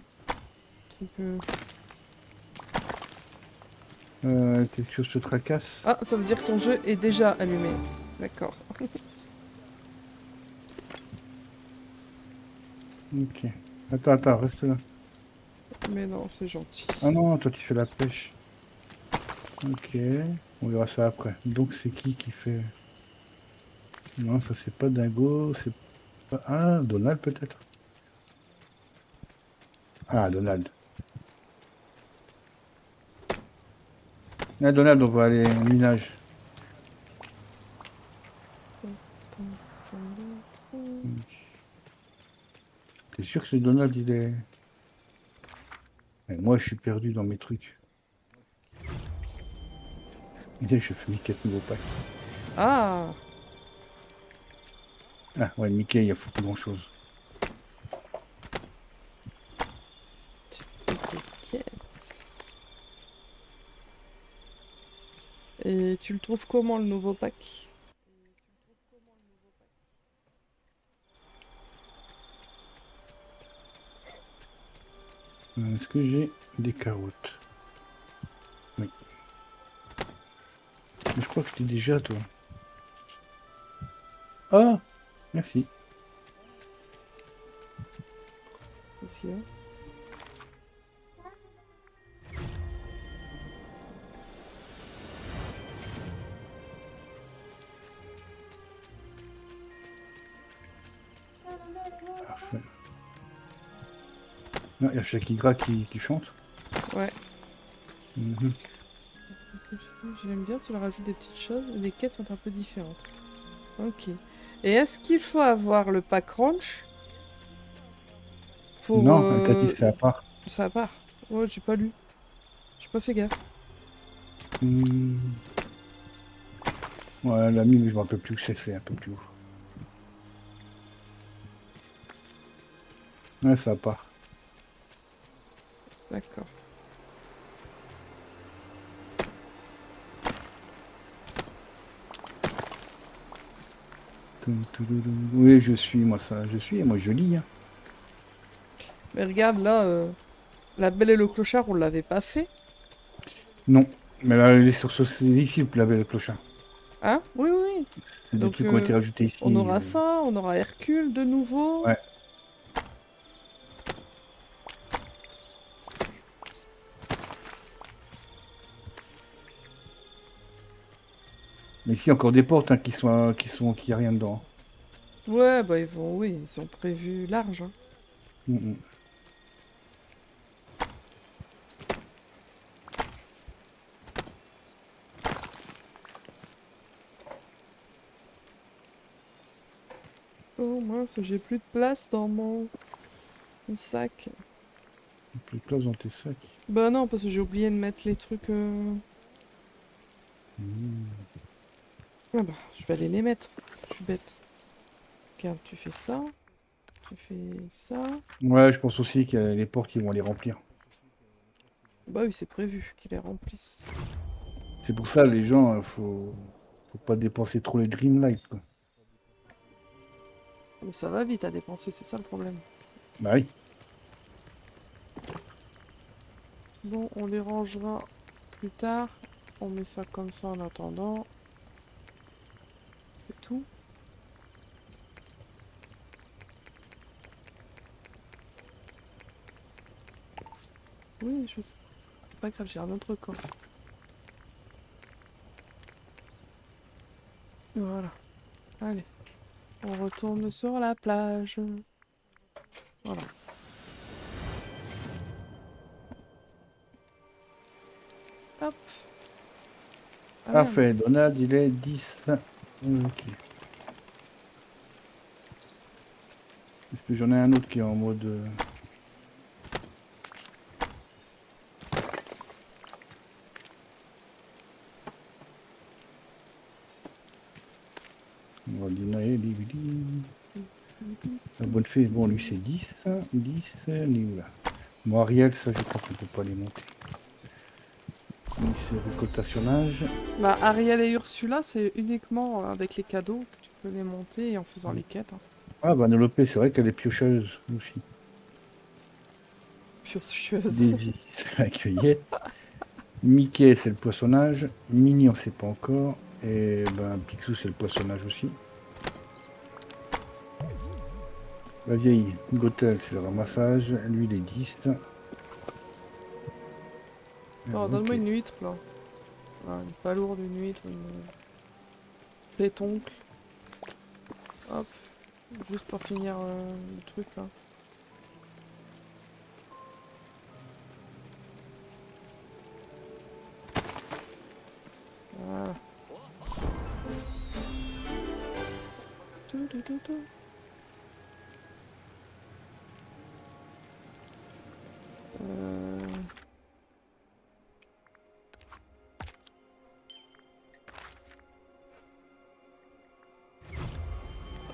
Speaker 1: Quelque chose te tracasse.
Speaker 2: Ah, ça veut dire que ton jeu est déjà allumé. D'accord.
Speaker 1: Ok. Attends, reste là.
Speaker 2: Mais non, c'est gentil.
Speaker 1: Ah non, toi tu fais la pêche. Ok, on verra ça après. Donc c'est qui fait... Non, ça c'est pas Dingo, c'est pas... Ah, Donald peut-être? Ah, Donald. Ah, Donald, on va aller au minage. T'es sûr que c'est Donald, il est... Et moi, je suis perdu dans mes trucs. Et je fais mes 4 nouveaux packs.
Speaker 2: Ah,
Speaker 1: Ah, ouais, Mickey, il a foutu grand-chose.
Speaker 2: t'inquiète. Et tu le trouves comment le nouveau pack?
Speaker 1: Est-ce que j'ai des carottes? Oui. Mais je crois que je t'ai déjà, toi. Ah, merci.
Speaker 2: Qu'est-ce qu'il y a?
Speaker 1: Parfait. Ah, il y a Shakira qui chante.
Speaker 2: Ouais.
Speaker 1: Mhm.
Speaker 2: J'aime bien, ça leur ajoute des petites choses. Les quêtes sont un peu différentes. Ok. Et est-ce qu'il faut avoir le pack ranch pour...
Speaker 1: Non, elle t'a dit c'est à part.
Speaker 2: Ça part. Ouais, j'ai pas lu. J'ai pas fait gaffe.
Speaker 1: Hmm. Ouais, elle l'a mis, mais je me rappelle plus que c'est un peu plus haut. Ouais, ça part.
Speaker 2: D'accord.
Speaker 1: Oui, je suis, moi ça, je suis, et moi je lis. Hein.
Speaker 2: Mais regarde, là, La Belle et le Clochard, on l'avait pas fait.
Speaker 1: Non, mais là, elle est sur ce ici, le clochard.
Speaker 2: Hein? Oui, oui, oui.
Speaker 1: C'est des
Speaker 2: Donc,
Speaker 1: trucs qui ont été rajoutés
Speaker 2: on
Speaker 1: ici.
Speaker 2: aura ça, on aura Hercule de nouveau.
Speaker 1: Ouais. Mais ici, encore des portes hein, qui a rien dedans.
Speaker 2: Ouais, bah ils vont, oui, ils ont prévu large. Hein.
Speaker 1: Mhm.
Speaker 2: Oh mince, j'ai plus de place dans mon sac.
Speaker 1: Les closes dans tes sacs.
Speaker 2: Bah non, parce que j'ai oublié de mettre les trucs.
Speaker 1: Mhm.
Speaker 2: Ah bah, je vais aller les mettre. Je suis bête. Regarde, tu fais ça, tu fais ça.
Speaker 1: Ouais, je pense aussi qu'il y a les portes qui vont les remplir.
Speaker 2: Bah oui, c'est prévu qu'ils les remplissent.
Speaker 1: C'est pour ça, les gens, faut pas dépenser trop les Dreamlight, quoi.
Speaker 2: Mais ça va vite à dépenser, c'est ça le problème.
Speaker 1: Bah oui.
Speaker 2: Bon, on les rangera plus tard. On met ça comme ça en attendant. C'est tout. Oui, je sais. C'est pas grave, j'ai un autre coffre. Voilà. Allez. On retourne sur la plage. Voilà. Hop. Ah merde.
Speaker 1: Parfait, Donald, il est 10. Ok. Est-ce que j'en ai un autre qui est en mode... On va dîner, la bonne fée, bon, lui c'est 10. 10, il est où là? Bon, Ariel, ça je crois qu'on peut pas les monter. Lui c'est récoltationnage.
Speaker 2: Bah, Ariel et Ursula, c'est uniquement avec les cadeaux que tu peux les monter et en faisant les quêtes. Hein.
Speaker 1: Ah, Vanellope, c'est vrai qu'elle est piocheuse aussi.
Speaker 2: Piocheuse.
Speaker 1: Daisy, c'est la cueillette. Mickey, c'est le poissonnage. Minnie, on sait pas encore. Et ben, Picsou, c'est le poissonnage aussi. La vieille, Gothel, c'est le ramassage. Lui, il est 10.
Speaker 2: Oh,
Speaker 1: Ok.
Speaker 2: donne-moi une huître là. Ah, une palourde, une huître, une pétoncle. Hop. Juste pour finir le truc là. Voilà. Tout, tout, tout, tout.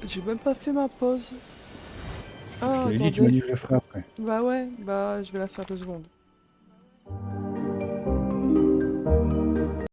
Speaker 2: J'ai même pas fait ma pause. Ah,
Speaker 1: Je l'ai dit, tu m'as
Speaker 2: attendez.
Speaker 1: dit que je le ferai après.
Speaker 2: Bah ouais, bah je vais la faire 2 secondes.